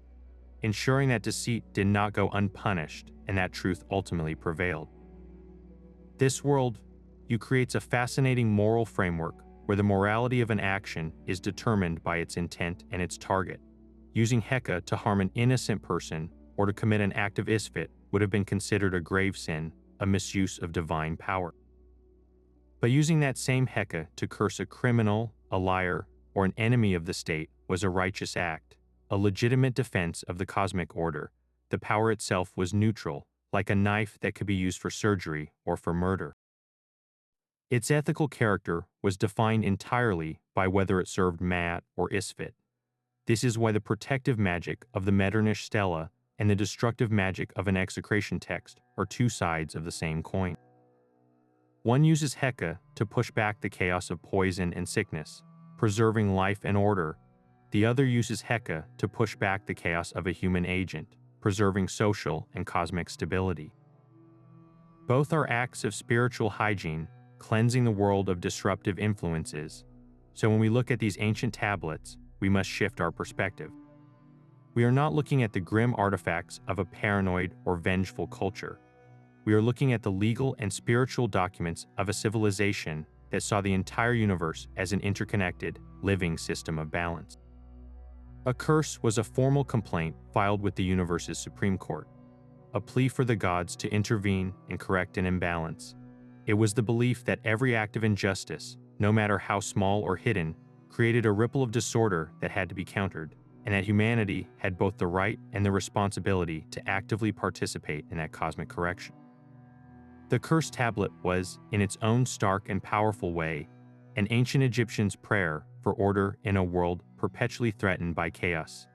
ensuring that deceit did not go unpunished and that truth ultimately prevailed. This worldview creates a fascinating moral framework where the morality of an action is determined by its intent and its target. Using heka to harm an innocent person or to commit an act of Isfit would have been considered a grave sin, a misuse of divine power. But using that same heka to curse a criminal, a liar, or an enemy of the state was a righteous act, a legitimate defense of the cosmic order. The power itself was neutral, like a knife that could be used for surgery or for murder. Its ethical character was defined entirely by whether it served Maat or Isfit. This is why the protective magic of the Metternich stela and the destructive magic of an execration text are two sides of the same coin. One uses heka to push back the chaos of poison and sickness, preserving life and order. The other uses heka to push back the chaos of a human agent, preserving social and cosmic stability. Both are acts of spiritual hygiene, cleansing the world of disruptive influences. So when we look at these ancient tablets, we must shift our perspective. We are not looking at the grim artifacts of a paranoid or vengeful culture. We are looking at the legal and spiritual documents of a civilization that saw the entire universe as an interconnected, living system of balance. A curse was a formal complaint filed with the universe's Supreme Court, a plea for the gods to intervene and correct an imbalance. It was the belief that every act of injustice, no matter how small or hidden, created a ripple of disorder that had to be countered, and that humanity had both the right and the responsibility to actively participate in that cosmic correction. The curse tablet was, in its own stark and powerful way, an ancient Egyptian's prayer for order in a world perpetually threatened by chaos.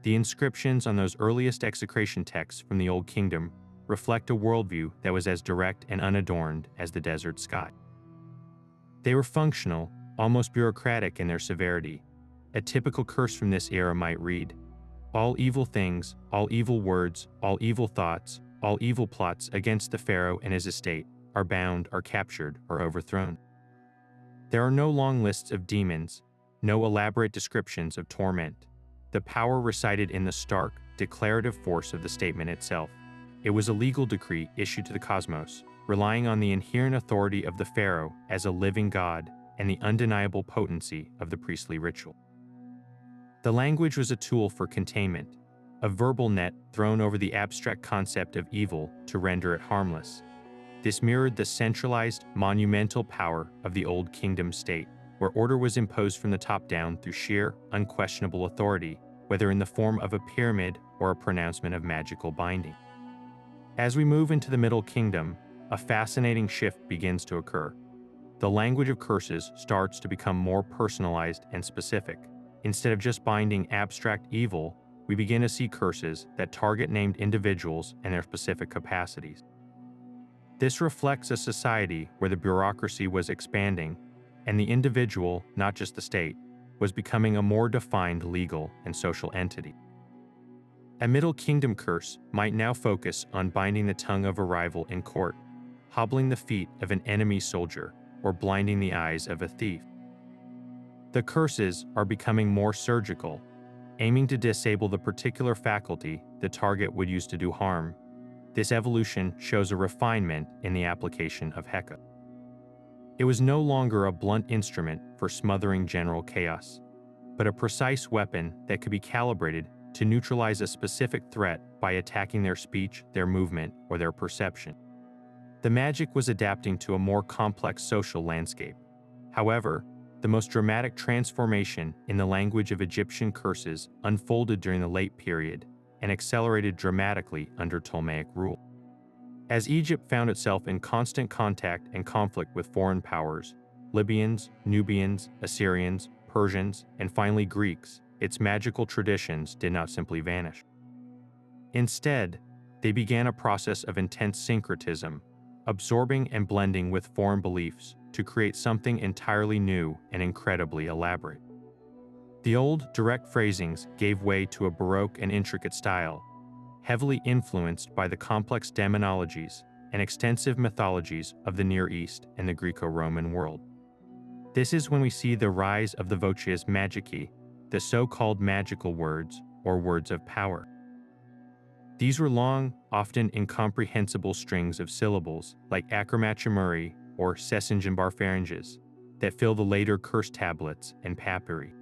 The inscriptions on those earliest execration texts from the Old Kingdom reflect a worldview that was as direct and unadorned as the desert sky. They were functional, almost bureaucratic in their severity. A typical curse from this era might read, "All evil things, all evil words, all evil thoughts, all evil plots against the pharaoh and his estate are bound, are captured, or overthrown." There are no long lists of demons, no elaborate descriptions of torment. The power resided in the stark, declarative force of the statement itself. It was a legal decree issued to the cosmos, relying on the inherent authority of the pharaoh as a living god and the undeniable potency of the priestly ritual. The language was a tool for containment, a verbal net thrown over the abstract concept of evil to render it harmless. This mirrored the centralized, monumental power of the Old Kingdom state, where order was imposed from the top down through sheer, unquestionable authority, whether in the form of a pyramid or a pronouncement of magical binding. As we move into the Middle Kingdom, a fascinating shift begins to occur. The language of curses starts to become more personalized and specific. Instead of just binding abstract evil, we begin to see curses that target named individuals and their specific capacities. This reflects a society where the bureaucracy was expanding, and the individual, not just the state, was becoming a more defined legal and social entity. A Middle Kingdom curse might now focus on binding the tongue of a rival in court, hobbling the feet of an enemy soldier, or blinding the eyes of a thief. The curses are becoming more surgical. aiming to disable the particular faculty the target would use to do harm. This evolution shows a refinement in the application of heka. It was no longer a blunt instrument for smothering general chaos, but a precise weapon that could be calibrated to neutralize a specific threat by attacking their speech, their movement, or their perception. The magic was adapting to a more complex social landscape. However, the most dramatic transformation in the language of Egyptian curses unfolded during the late period and accelerated dramatically under Ptolemaic rule. As Egypt found itself in constant contact and conflict with foreign powers, Libyans, Nubians, Assyrians, Persians, and finally Greeks, its magical traditions did not simply vanish. Instead, they began a process of intense syncretism, absorbing and blending with foreign beliefs to create something entirely new and incredibly elaborate. The old, direct phrasings gave way to a Baroque and intricate style, heavily influenced by the complex demonologies and extensive mythologies of the Near East and the Greco-Roman world. This is when we see the rise of the voces magicae, the so-called magical words or words of power. These were long, often incomprehensible strings of syllables like acromachimuri or sesinjambarpharynges that fill the later curse tablets and papyri.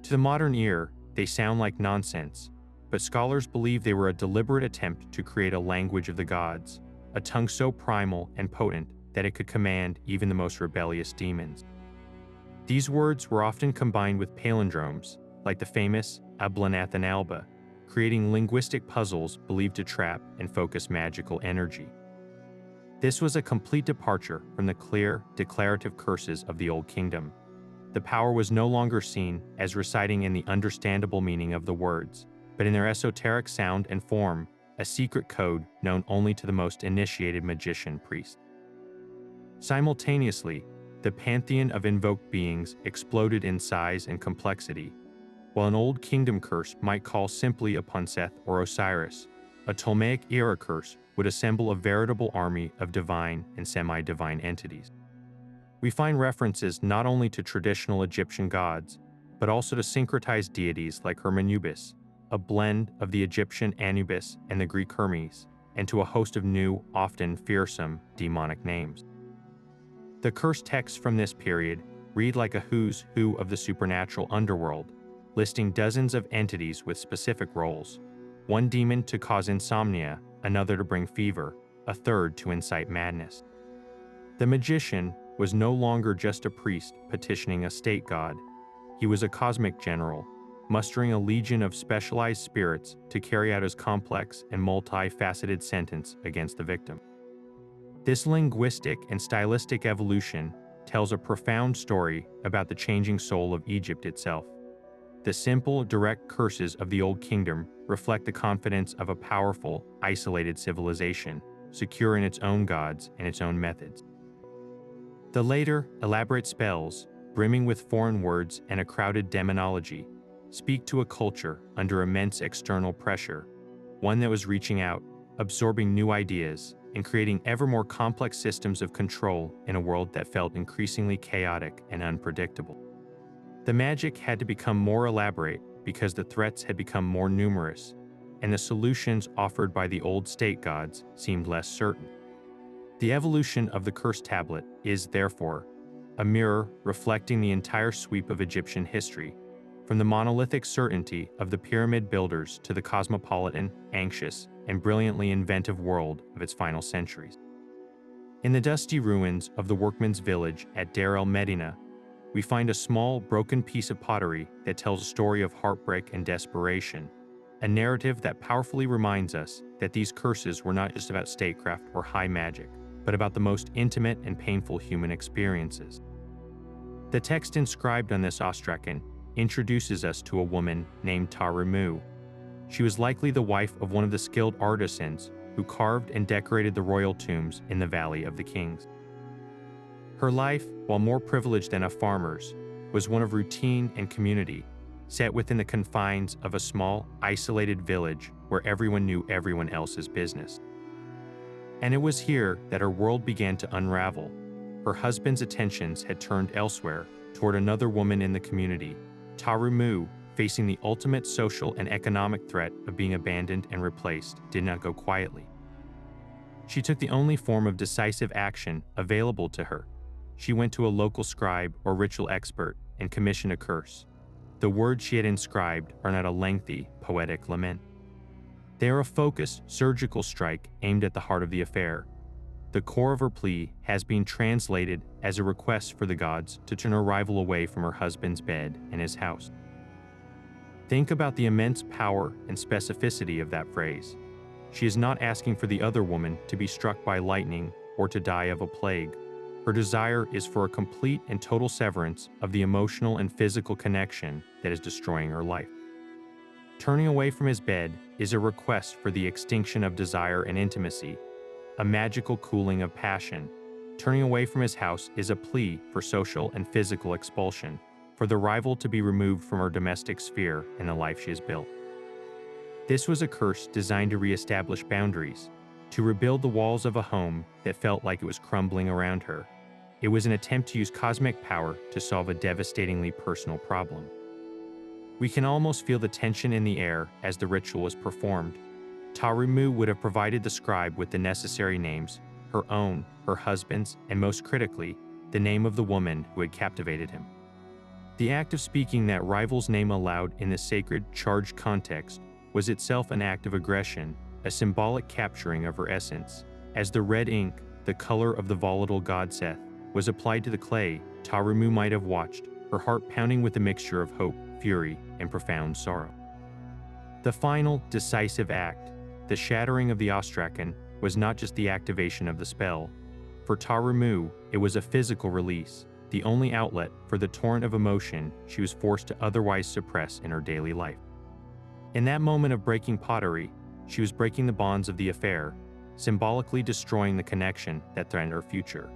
To the modern ear, they sound like nonsense, but scholars believe they were a deliberate attempt to create a language of the gods, a tongue so primal and potent that it could command even the most rebellious demons. These words were often combined with palindromes, like the famous Ablanath and Alba, creating linguistic puzzles believed to trap and focus magical energy. This was a complete departure from the clear, declarative curses of the Old Kingdom. The power was no longer seen as residing in the understandable meaning of the words, but in their esoteric sound and form, a secret code known only to the most initiated magician priest. Simultaneously, the pantheon of invoked beings exploded in size and complexity. While an Old Kingdom curse might call simply upon Seth or Osiris, a Ptolemaic era curse would assemble a veritable army of divine and semi-divine entities. We find references not only to traditional Egyptian gods, but also to syncretized deities like Hermanubis, a blend of the Egyptian Anubis and the Greek Hermes, and to a host of new, often fearsome, demonic names. The curse texts from this period read like a who's who of the supernatural underworld, listing dozens of entities with specific roles: one demon to cause insomnia, another to bring fever, a third to incite madness. The magician was no longer just a priest petitioning a state god. He was a cosmic general, mustering a legion of specialized spirits to carry out his complex and multifaceted sentence against the victim. This linguistic and stylistic evolution tells a profound story about the changing soul of Egypt itself. The simple, direct curses of the Old Kingdom reflect the confidence of a powerful, isolated civilization, secure in its own gods and its own methods. The later, elaborate spells, brimming with foreign words and a crowded demonology, speak to a culture under immense external pressure, one that was reaching out, absorbing new ideas, and creating ever more complex systems of control in a world that felt increasingly chaotic and unpredictable. The magic had to become more elaborate because the threats had become more numerous, and the solutions offered by the old state gods seemed less certain. The evolution of the curse tablet is, therefore, a mirror reflecting the entire sweep of Egyptian history, from the monolithic certainty of the pyramid builders to the cosmopolitan, anxious, and brilliantly inventive world of its final centuries. In the dusty ruins of the workman's village at Deir el-Medina, we find a small, broken piece of pottery that tells a story of heartbreak and desperation, a narrative that powerfully reminds us that these curses were not just about statecraft or high magic, but about the most intimate and painful human experiences. The text inscribed on this ostracon introduces us to a woman named Tarumu. She was likely the wife of one of the skilled artisans who carved and decorated the royal tombs in the Valley of the Kings. Her life, while more privileged than a farmer's, was one of routine and community, set within the confines of a small, isolated village where everyone knew everyone else's business. And it was here that her world began to unravel. Her husband's attentions had turned elsewhere, toward another woman in the community. Tarumu facing the ultimate social and economic threat of being abandoned and replaced, did not go quietly. She took the only form of decisive action available to her. She went to a local scribe or ritual expert and commissioned a curse. The words she had inscribed are not a lengthy, poetic lament. They are a focused, surgical strike aimed at the heart of the affair. The core of her plea has been translated as a request for the gods to turn her rival away from her husband's bed and his house. Think about the immense power and specificity of that phrase. She is not asking for the other woman to be struck by lightning or to die of a plague. Her desire is for a complete and total severance of the emotional and physical connection that is destroying her life. Turning away from his bed is a request for the extinction of desire and intimacy, a magical cooling of passion. Turning away from his house is a plea for social and physical expulsion, for the rival to be removed from her domestic sphere and the life she has built. This was a curse designed to reestablish boundaries, to rebuild the walls of a home that felt like it was crumbling around her. It was an attempt to use cosmic power to solve a devastatingly personal problem. We can almost feel the tension in the air as the ritual was performed. Tarumu would have provided the scribe with the necessary names, her own, her husband's, and most critically, the name of the woman who had captivated him. The act of speaking that rival's name aloud in the sacred, charged context was itself an act of aggression, a symbolic capturing of her essence. As the red ink, the color of the volatile god Seth, was applied to the clay, Tarumu might have watched, her heart pounding with a mixture of hope, fury, and profound sorrow. The final, decisive act, the shattering of the ostracan, was not just the activation of the spell. For Tarumu, it was a physical release, the only outlet for the torrent of emotion she was forced to otherwise suppress in her daily life. In that moment of breaking pottery, she was breaking the bonds of the affair, symbolically destroying the connection that threatened her future.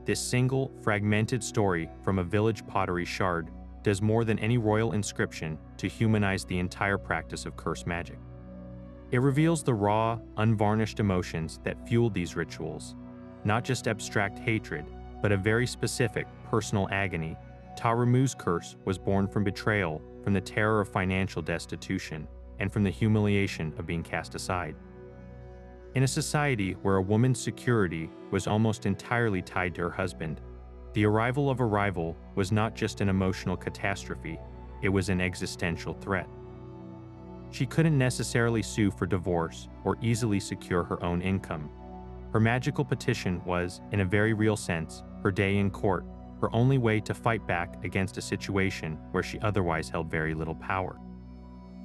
This single, fragmented story from a village pottery shard does more than any royal inscription to humanize the entire practice of curse magic. It reveals the raw, unvarnished emotions that fueled these rituals, not just abstract hatred, but a very specific, personal agony. Tarumu's curse was born from betrayal, from the terror of financial destitution, and from the humiliation of being cast aside. In a society where a woman's security was almost entirely tied to her husband, the arrival of a rival was not just an emotional catastrophe, it was an existential threat. She couldn't necessarily sue for divorce or easily secure her own income. Her magical petition was, in a very real sense, her day in court, her only way to fight back against a situation where she otherwise held very little power.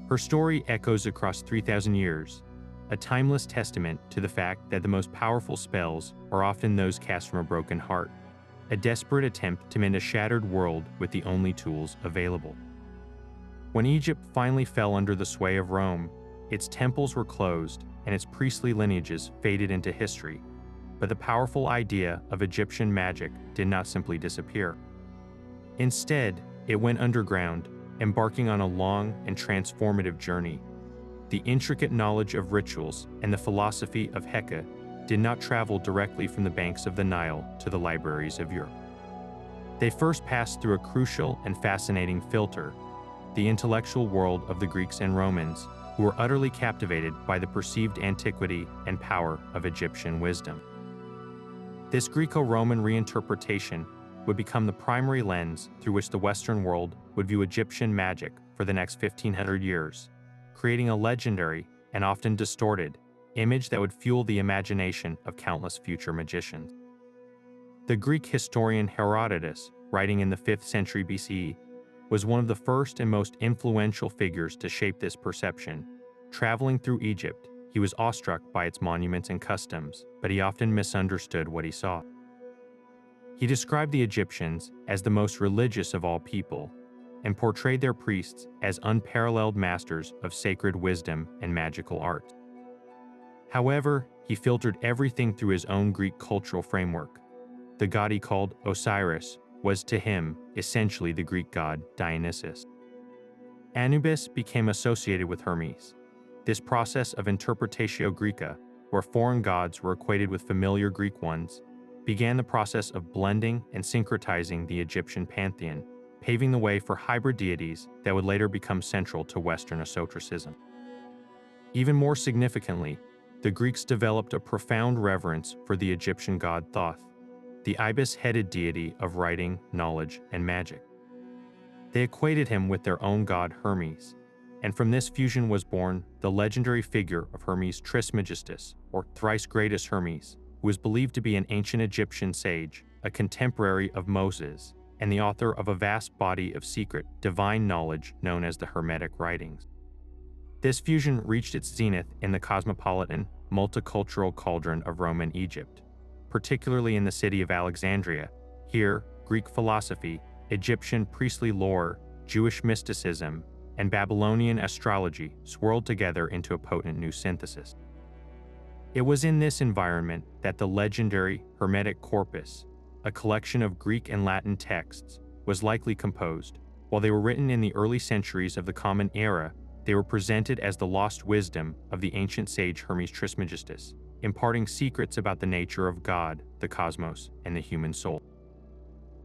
Her story echoes across 3,000 years, a timeless testament to the fact that the most powerful spells are often those cast from a broken heart, a desperate attempt to mend a shattered world with the only tools available. When Egypt finally fell under the sway of Rome, its temples were closed and its priestly lineages faded into history, but the powerful idea of Egyptian magic did not simply disappear. Instead, it went underground, embarking on a long and transformative journey. The intricate knowledge of rituals and the philosophy of heka did not travel directly from the banks of the Nile to the libraries of Europe. They first passed through a crucial and fascinating filter, the intellectual world of the Greeks and Romans, who were utterly captivated by the perceived antiquity and power of Egyptian wisdom. This Greco-Roman reinterpretation would become the primary lens through which the Western world would view Egyptian magic for the next 1,500 years, creating a legendary and often distorted image that would fuel the imagination of countless future magicians. The Greek historian Herodotus, writing in the 5th century BCE, was one of the first and most influential figures to shape this perception. Traveling through Egypt, he was awestruck by its monuments and customs, but he often misunderstood what he saw. He described the Egyptians as the most religious of all people, and portrayed their priests as unparalleled masters of sacred wisdom and magical art. However, he filtered everything through his own Greek cultural framework. The god he called Osiris was to him essentially the Greek god Dionysus. Anubis became associated with Hermes. This process of interpretatio Graeca, where foreign gods were equated with familiar Greek ones, began the process of blending and syncretizing the Egyptian pantheon, paving the way for hybrid deities that would later become central to Western esotericism. Even more significantly, the Greeks developed a profound reverence for the Egyptian god Thoth, the ibis-headed deity of writing, knowledge, and magic. They equated him with their own god Hermes, and from this fusion was born the legendary figure of Hermes Trismegistus, or thrice greatest Hermes, who is believed to be an ancient Egyptian sage, a contemporary of Moses, and the author of a vast body of secret, divine knowledge known as the Hermetic Writings. This fusion reached its zenith in the cosmopolitan, multicultural cauldron of Roman Egypt, particularly in the city of Alexandria. Here, Greek philosophy, Egyptian priestly lore, Jewish mysticism, and Babylonian astrology swirled together into a potent new synthesis. It was in this environment that the legendary Hermetic corpus, a collection of Greek and Latin texts, was likely composed. While they were written in the early centuries of the Common Era, they were presented as the lost wisdom of the ancient sage Hermes Trismegistus, imparting secrets about the nature of God, the cosmos, and the human soul.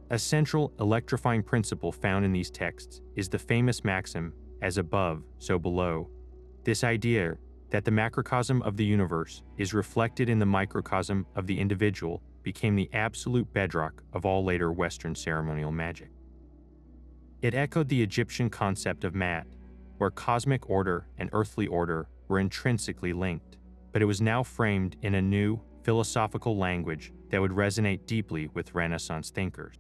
A central, electrifying principle found in these texts is the famous maxim, as above, so below. This idea that the macrocosm of the universe is reflected in the microcosm of the individual became the absolute bedrock of all later Western ceremonial magic. It echoed the Egyptian concept of Ma'at, where cosmic order and earthly order were intrinsically linked, but it was now framed in a new, philosophical language that would resonate deeply with Renaissance thinkers.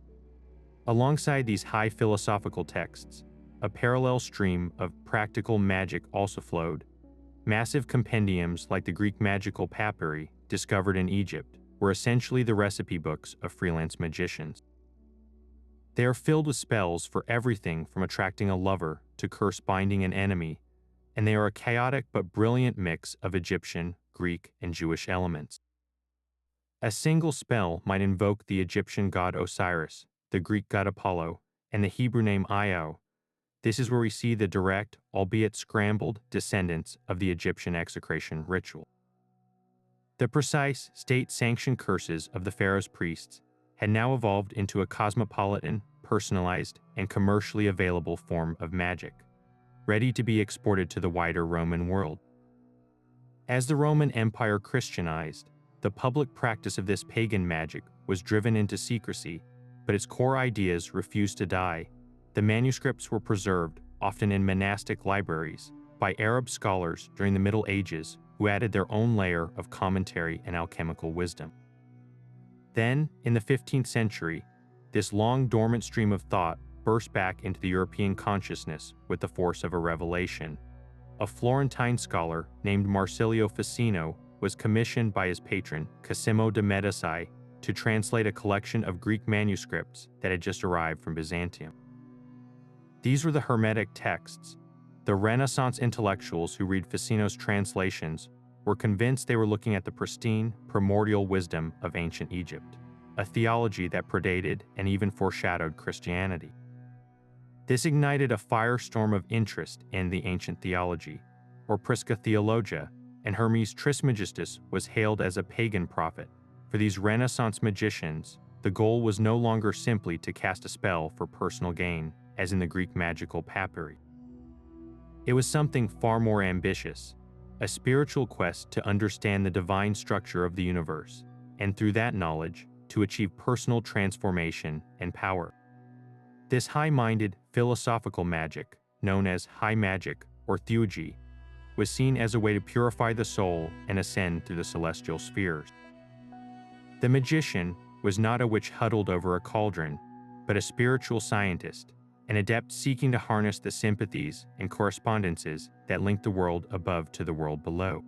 Alongside these high philosophical texts, a parallel stream of practical magic also flowed. Massive compendiums like the Greek magical papyri, discovered in Egypt, were essentially the recipe books of freelance magicians. They are filled with spells for everything from attracting a lover to curse binding an enemy, and they are a chaotic but brilliant mix of Egyptian, Greek, and Jewish elements. A single spell might invoke the Egyptian god Osiris, the Greek god Apollo, and the Hebrew name Io. This is where we see the direct, albeit scrambled, descendants of the Egyptian execration ritual. The precise, state-sanctioned curses of the pharaoh's priests had now evolved into a cosmopolitan, personalized, and commercially available form of magic, ready to be exported to the wider Roman world. As the Roman Empire Christianized, the public practice of this pagan magic was driven into secrecy, but its core ideas refused to die. The manuscripts were preserved, often in monastic libraries, by Arab scholars during the Middle Ages who added their own layer of commentary and alchemical wisdom. Then, in the 15th century, this long dormant stream of thought burst back into the European consciousness with the force of a revelation. A Florentine scholar named Marsilio Ficino was commissioned by his patron, Cosimo de' Medici, to translate a collection of Greek manuscripts that had just arrived from Byzantium. These were the Hermetic texts. The Renaissance intellectuals who read Ficino's translations were convinced they were looking at the pristine, primordial wisdom of ancient Egypt, a theology that predated and even foreshadowed Christianity. This ignited a firestorm of interest in the ancient theology, or Prisca Theologia, and Hermes Trismegistus was hailed as a pagan prophet. For these Renaissance magicians, the goal was no longer simply to cast a spell for personal gain, as in the Greek magical papyri. It was something far more ambitious, a spiritual quest to understand the divine structure of the universe, and through that knowledge, to achieve personal transformation and power. This high-minded, philosophical magic, known as high magic or theurgy, was seen as a way to purify the soul and ascend through the celestial spheres. The magician was not a witch huddled over a cauldron, but a spiritual scientist, an adept seeking to harness the sympathies and correspondences that link the world above to the world below.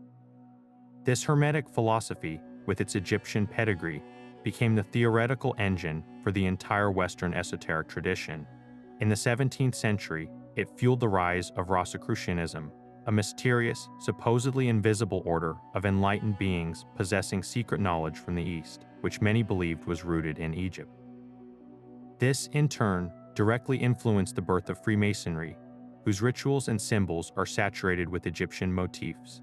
This Hermetic philosophy, with its Egyptian pedigree, became the theoretical engine for the entire Western esoteric tradition. In the 17th century, it fueled the rise of Rosicrucianism, a mysterious, supposedly invisible order of enlightened beings possessing secret knowledge from the East, which many believed was rooted in Egypt. This, in turn, directly influenced the birth of Freemasonry, whose rituals and symbols are saturated with Egyptian motifs.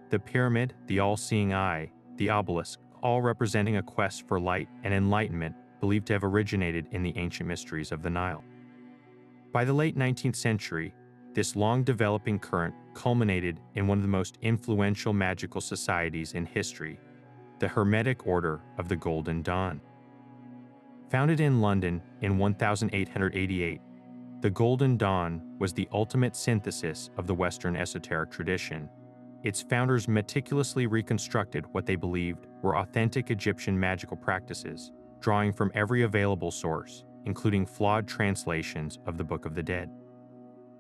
The pyramid, the all-seeing eye, the obelisk, all representing a quest for light and enlightenment believed to have originated in the ancient mysteries of the Nile. By the late 19th century, this long-developing current culminated in one of the most influential magical societies in history, the Hermetic Order of the Golden Dawn. Founded in London in 1888, the Golden Dawn was the ultimate synthesis of the Western esoteric tradition. Its founders meticulously reconstructed what they believed were authentic Egyptian magical practices, drawing from every available source, including flawed translations of the Book of the Dead.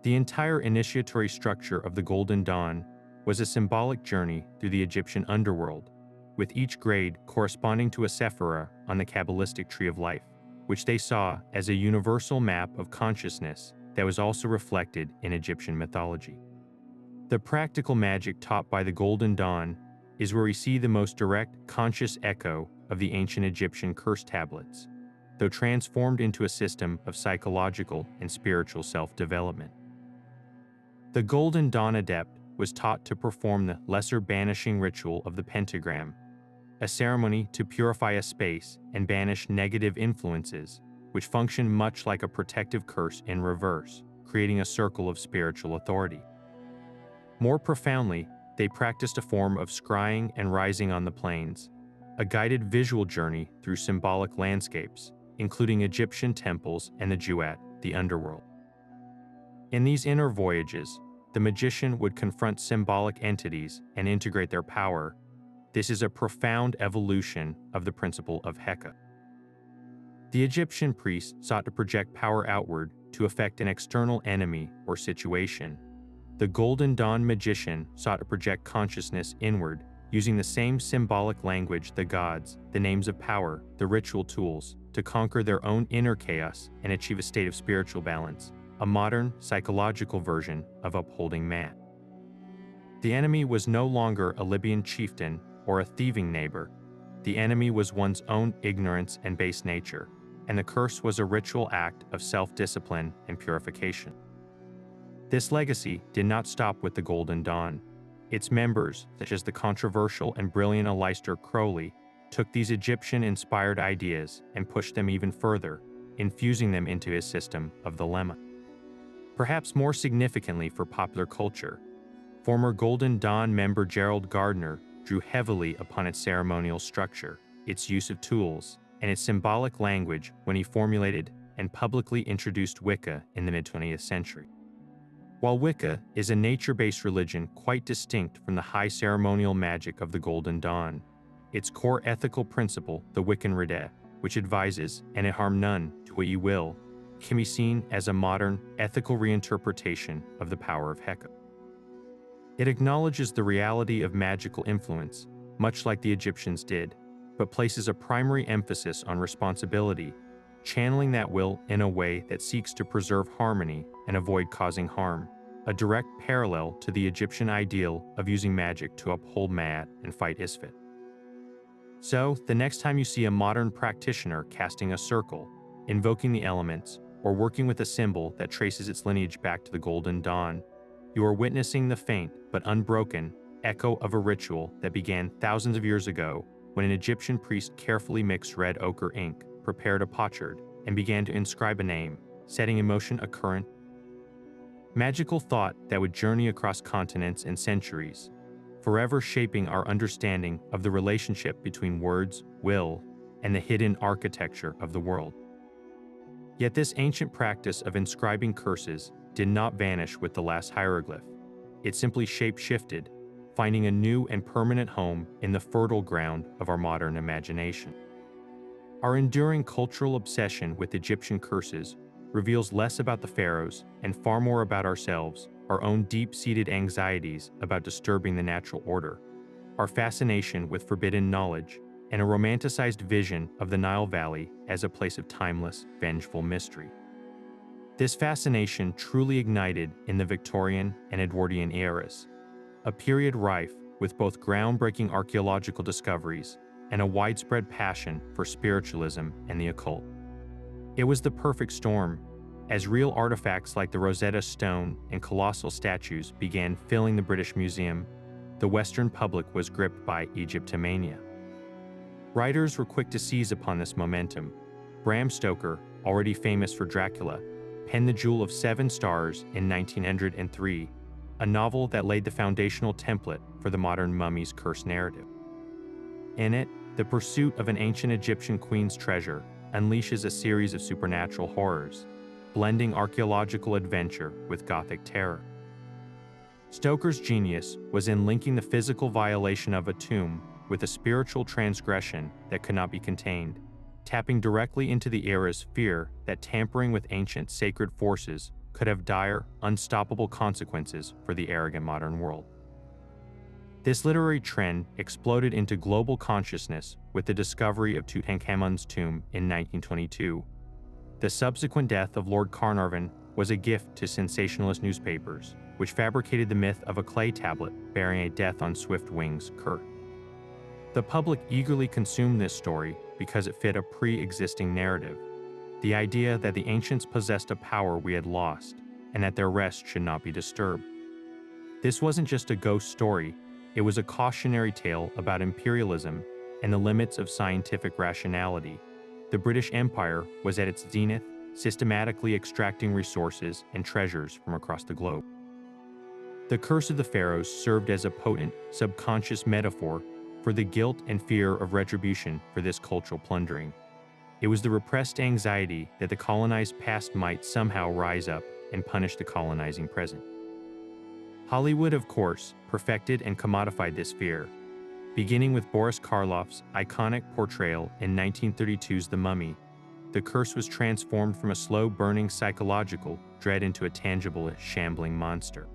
The entire initiatory structure of the Golden Dawn was a symbolic journey through the Egyptian underworld, with each grade corresponding to a sephira on the Kabbalistic tree of life, which they saw as a universal map of consciousness that was also reflected in Egyptian mythology. The practical magic taught by the Golden Dawn is where we see the most direct conscious echo of the ancient Egyptian curse tablets, though transformed into a system of psychological and spiritual self-development. The Golden Dawn adept was taught to perform the lesser banishing ritual of the pentagram, a ceremony to purify a space and banish negative influences, which functioned much like a protective curse in reverse, creating a circle of spiritual authority. More profoundly, they practiced a form of scrying and rising on the plains, a guided visual journey through symbolic landscapes, including Egyptian temples and the Jewat, the underworld. In these inner voyages, the magician would confront symbolic entities and integrate their power. This is a profound evolution of the principle of heka. The Egyptian priest sought to project power outward to affect an external enemy or situation. The Golden Dawn magician sought to project consciousness inward, using the same symbolic language the gods, the names of power, the ritual tools, to conquer their own inner chaos and achieve a state of spiritual balance, a modern, psychological version of upholding man. The enemy was no longer a Libyan chieftain or a thieving neighbor. The enemy was one's own ignorance and base nature, and the curse was a ritual act of self-discipline and purification. This legacy did not stop with the Golden Dawn. Its members, such as the controversial and brilliant Aleister Crowley, took these Egyptian-inspired ideas and pushed them even further, infusing them into his system of the lemma. Perhaps more significantly for popular culture, former Golden Dawn member Gerald Gardner drew heavily upon its ceremonial structure, its use of tools, and its symbolic language when he formulated and publicly introduced Wicca in the mid-20th century. While Wicca is a nature-based religion quite distinct from the high ceremonial magic of the Golden Dawn, its core ethical principle, the Wiccan Rede, which advises, and it harm none, do what you will, can be seen as a modern, ethical reinterpretation of the power of heka. It acknowledges the reality of magical influence, much like the Egyptians did, but places a primary emphasis on responsibility, channeling that will in a way that seeks to preserve harmony and avoid causing harm, a direct parallel to the Egyptian ideal of using magic to uphold Ma'at and fight Isfet. So, the next time you see a modern practitioner casting a circle, invoking the elements, or working with a symbol that traces its lineage back to the Golden Dawn, you are witnessing the faint but unbroken echo of a ritual that began thousands of years ago when an Egyptian priest carefully mixed red ochre ink, prepared a potsherd, and began to inscribe a name, setting in motion a current, magical thought that would journey across continents and centuries, forever shaping our understanding of the relationship between words, will, and the hidden architecture of the world. Yet this ancient practice of inscribing curses did not vanish with the last hieroglyph. It simply shape-shifted, finding a new and permanent home in the fertile ground of our modern imagination. Our enduring cultural obsession with Egyptian curses reveals less about the pharaohs and far more about ourselves, our own deep-seated anxieties about disturbing the natural order, our fascination with forbidden knowledge, and a romanticized vision of the Nile Valley as a place of timeless, vengeful mystery. This fascination truly ignited in the Victorian and Edwardian eras, a period rife with both groundbreaking archaeological discoveries and a widespread passion for spiritualism and the occult. It was the perfect storm, as real artifacts like the Rosetta Stone and colossal statues began filling the British Museum. The Western public was gripped by Egyptomania. Writers were quick to seize upon this momentum. Bram Stoker, already famous for Dracula, penned The Jewel of Seven Stars in 1903, a novel that laid the foundational template for the modern mummy's curse narrative. In it, the pursuit of an ancient Egyptian queen's treasure unleashes a series of supernatural horrors, blending archaeological adventure with Gothic terror. Stoker's genius was in linking the physical violation of a tomb with a spiritual transgression that could not be contained, tapping directly into the era's fear that tampering with ancient sacred forces could have dire, unstoppable consequences for the arrogant modern world. This literary trend exploded into global consciousness with the discovery of Tutankhamun's tomb in 1922. The subsequent death of Lord Carnarvon was a gift to sensationalist newspapers, which fabricated the myth of a clay tablet bearing a death on swift wings curse. The public eagerly consumed this story because it fit a pre-existing narrative, the idea that the ancients possessed a power we had lost, and that their rest should not be disturbed. This wasn't just a ghost story, it was a cautionary tale about imperialism and the limits of scientific rationality. The British Empire was at its zenith, systematically extracting resources and treasures from across the globe. The Curse of the Pharaohs served as a potent, subconscious metaphor for the guilt and fear of retribution for this cultural plundering. It was the repressed anxiety that the colonized past might somehow rise up and punish the colonizing present. Hollywood, of course, perfected and commodified this fear. Beginning with Boris Karloff's iconic portrayal in 1932's The Mummy, the curse was transformed from a slow-burning psychological dread into a tangible, shambling monster.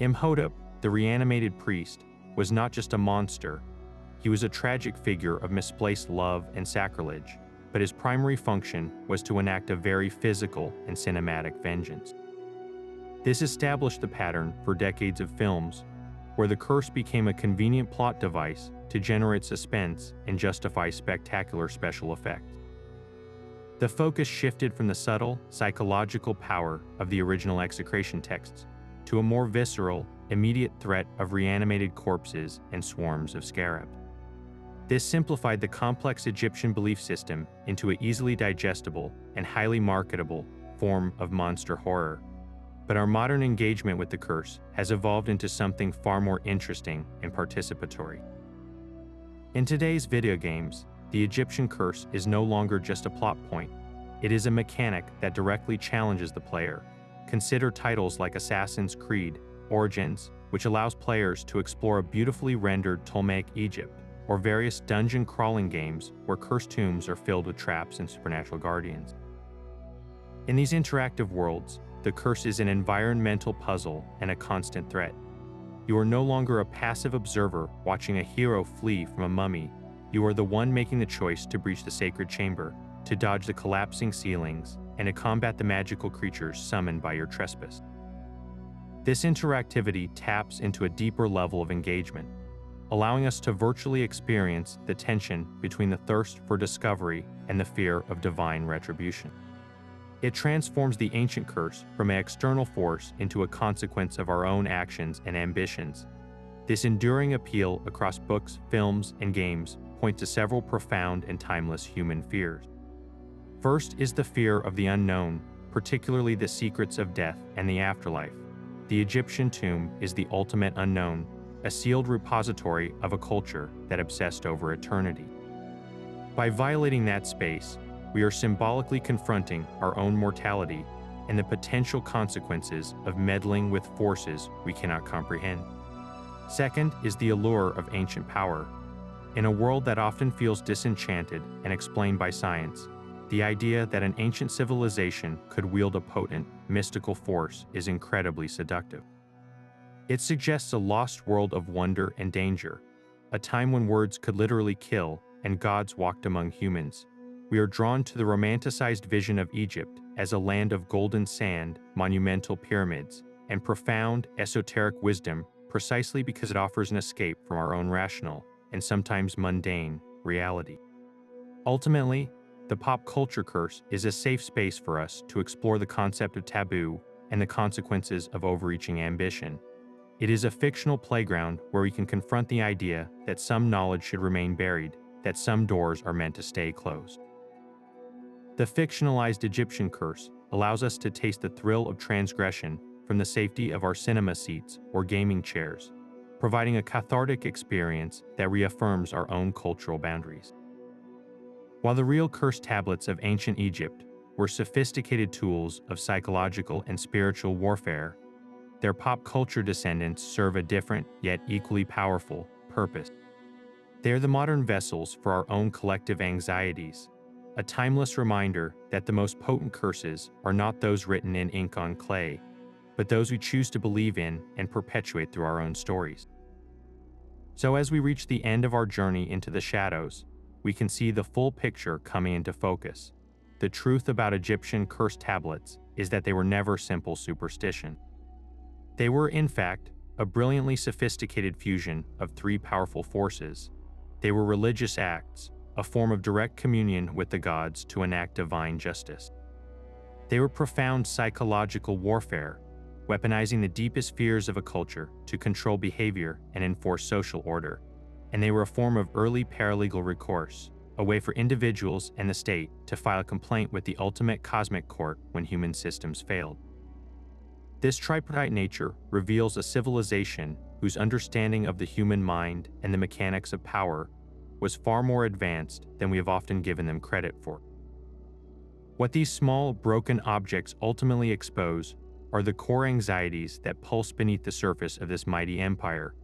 Imhotep, the reanimated priest, was not just a monster. He was a tragic figure of misplaced love and sacrilege, but his primary function was to enact a very physical and cinematic vengeance. This established the pattern for decades of films, where the curse became a convenient plot device to generate suspense and justify spectacular special effects. The focus shifted from the subtle, psychological power of the original Execration Texts to a more visceral, immediate threat of reanimated corpses and swarms of scarabs. This simplified the complex Egyptian belief system into an easily digestible and highly marketable form of monster horror. But our modern engagement with the curse has evolved into something far more interesting and participatory. In today's video games, the Egyptian curse is no longer just a plot point. It is a mechanic that directly challenges the player. Consider titles like Assassin's Creed Origins, which allows players to explore a beautifully rendered Ptolemaic Egypt, or various dungeon crawling games where cursed tombs are filled with traps and supernatural guardians. In these interactive worlds, the curse is an environmental puzzle and a constant threat. You are no longer a passive observer watching a hero flee from a mummy. You are the one making the choice to breach the sacred chamber, to dodge the collapsing ceilings, and to combat the magical creatures summoned by your trespass. This interactivity taps into a deeper level of engagement, allowing us to virtually experience the tension between the thirst for discovery and the fear of divine retribution. It transforms the ancient curse from an external force into a consequence of our own actions and ambitions. This enduring appeal across books, films, and games points to several profound and timeless human fears. First is the fear of the unknown, particularly the secrets of death and the afterlife. The Egyptian tomb is the ultimate unknown, a sealed repository of a culture that obsessed over eternity. By violating that space, we are symbolically confronting our own mortality and the potential consequences of meddling with forces we cannot comprehend. Second is the allure of ancient power. In a world that often feels disenchanted and explained by science, the idea that an ancient civilization could wield a potent, mystical force is incredibly seductive. It suggests a lost world of wonder and danger, a time when words could literally kill and gods walked among humans. We are drawn to the romanticized vision of Egypt as a land of golden sand, monumental pyramids, and profound, esoteric wisdom precisely because it offers an escape from our own rational, and sometimes mundane, reality. Ultimately, the pop culture curse is a safe space for us to explore the concept of taboo and the consequences of overreaching ambition. It is a fictional playground where we can confront the idea that some knowledge should remain buried, that some doors are meant to stay closed. The fictionalized Egyptian curse allows us to taste the thrill of transgression from the safety of our cinema seats or gaming chairs, providing a cathartic experience that reaffirms our own cultural boundaries. While the real curse tablets of ancient Egypt were sophisticated tools of psychological and spiritual warfare, their pop culture descendants serve a different, yet equally powerful, purpose. They are the modern vessels for our own collective anxieties, a timeless reminder that the most potent curses are not those written in ink on clay, but those we choose to believe in and perpetuate through our own stories. So as we reach the end of our journey into the shadows, we can see the full picture coming into focus. The truth about Egyptian curse tablets is that they were never simple superstition. They were, in fact, a brilliantly sophisticated fusion of three powerful forces. They were religious acts, a form of direct communion with the gods to enact divine justice. They were profound psychological warfare, weaponizing the deepest fears of a culture to control behavior and enforce social order. And they were a form of early paralegal recourse, a way for individuals and the state to file a complaint with the ultimate cosmic court when human systems failed. This tripartite nature reveals a civilization whose understanding of the human mind and the mechanics of power was far more advanced than we have often given them credit for. What these small, broken objects ultimately expose are the core anxieties that pulse beneath the surface of this mighty empire.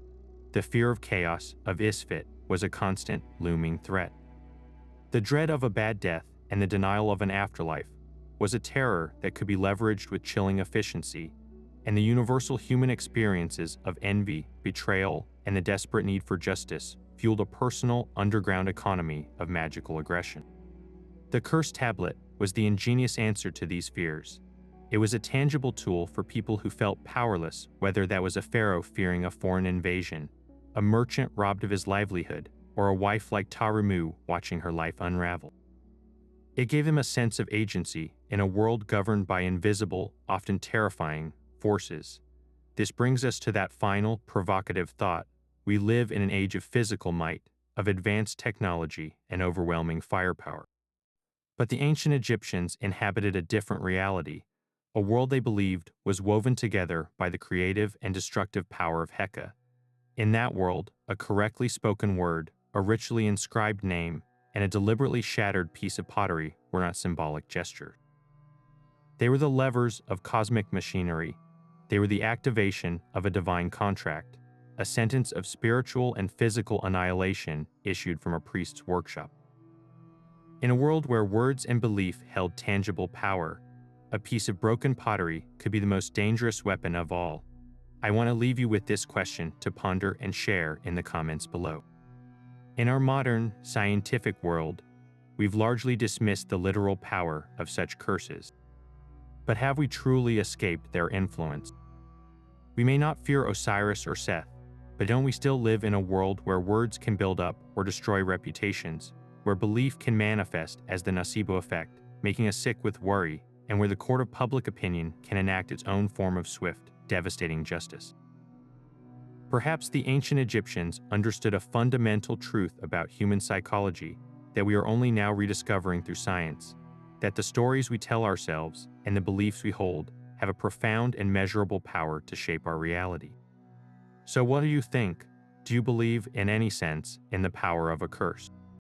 The fear of chaos of Isfit was a constant, looming threat. The dread of a bad death and the denial of an afterlife was a terror that could be leveraged with chilling efficiency, and the universal human experiences of envy, betrayal, and the desperate need for justice fueled a personal, underground economy of magical aggression. The Curse Tablet was the ingenious answer to these fears. It was a tangible tool for people who felt powerless, whether that was a pharaoh fearing a foreign invasion, a merchant robbed of his livelihood, or a wife like Tarumu watching her life unravel. It gave them a sense of agency in a world governed by invisible, often terrifying, forces. This brings us to that final, provocative thought. We live in an age of physical might, of advanced technology, and overwhelming firepower. But the ancient Egyptians inhabited a different reality, a world they believed was woven together by the creative and destructive power of heka. In that world, a correctly spoken word, a ritually inscribed name, and a deliberately shattered piece of pottery were not symbolic gestures. They were the levers of cosmic machinery. They were the activation of a divine contract, a sentence of spiritual and physical annihilation issued from a priest's workshop. In a world where words and belief held tangible power, a piece of broken pottery could be the most dangerous weapon of all. I want to leave you with this question to ponder and share in the comments below. In our modern, scientific world, we've largely dismissed the literal power of such curses. But have we truly escaped their influence? We may not fear Osiris or Seth, but don't we still live in a world where words can build up or destroy reputations, where belief can manifest as the nocebo effect, making us sick with worry, and where the court of public opinion can enact its own form of swift, devastating justice? Perhaps the ancient Egyptians understood a fundamental truth about human psychology that we are only now rediscovering through science, that the stories we tell ourselves and the beliefs we hold have a profound and measurable power to shape our reality. So what do you think? Do you believe, in any sense, in the power of a curse?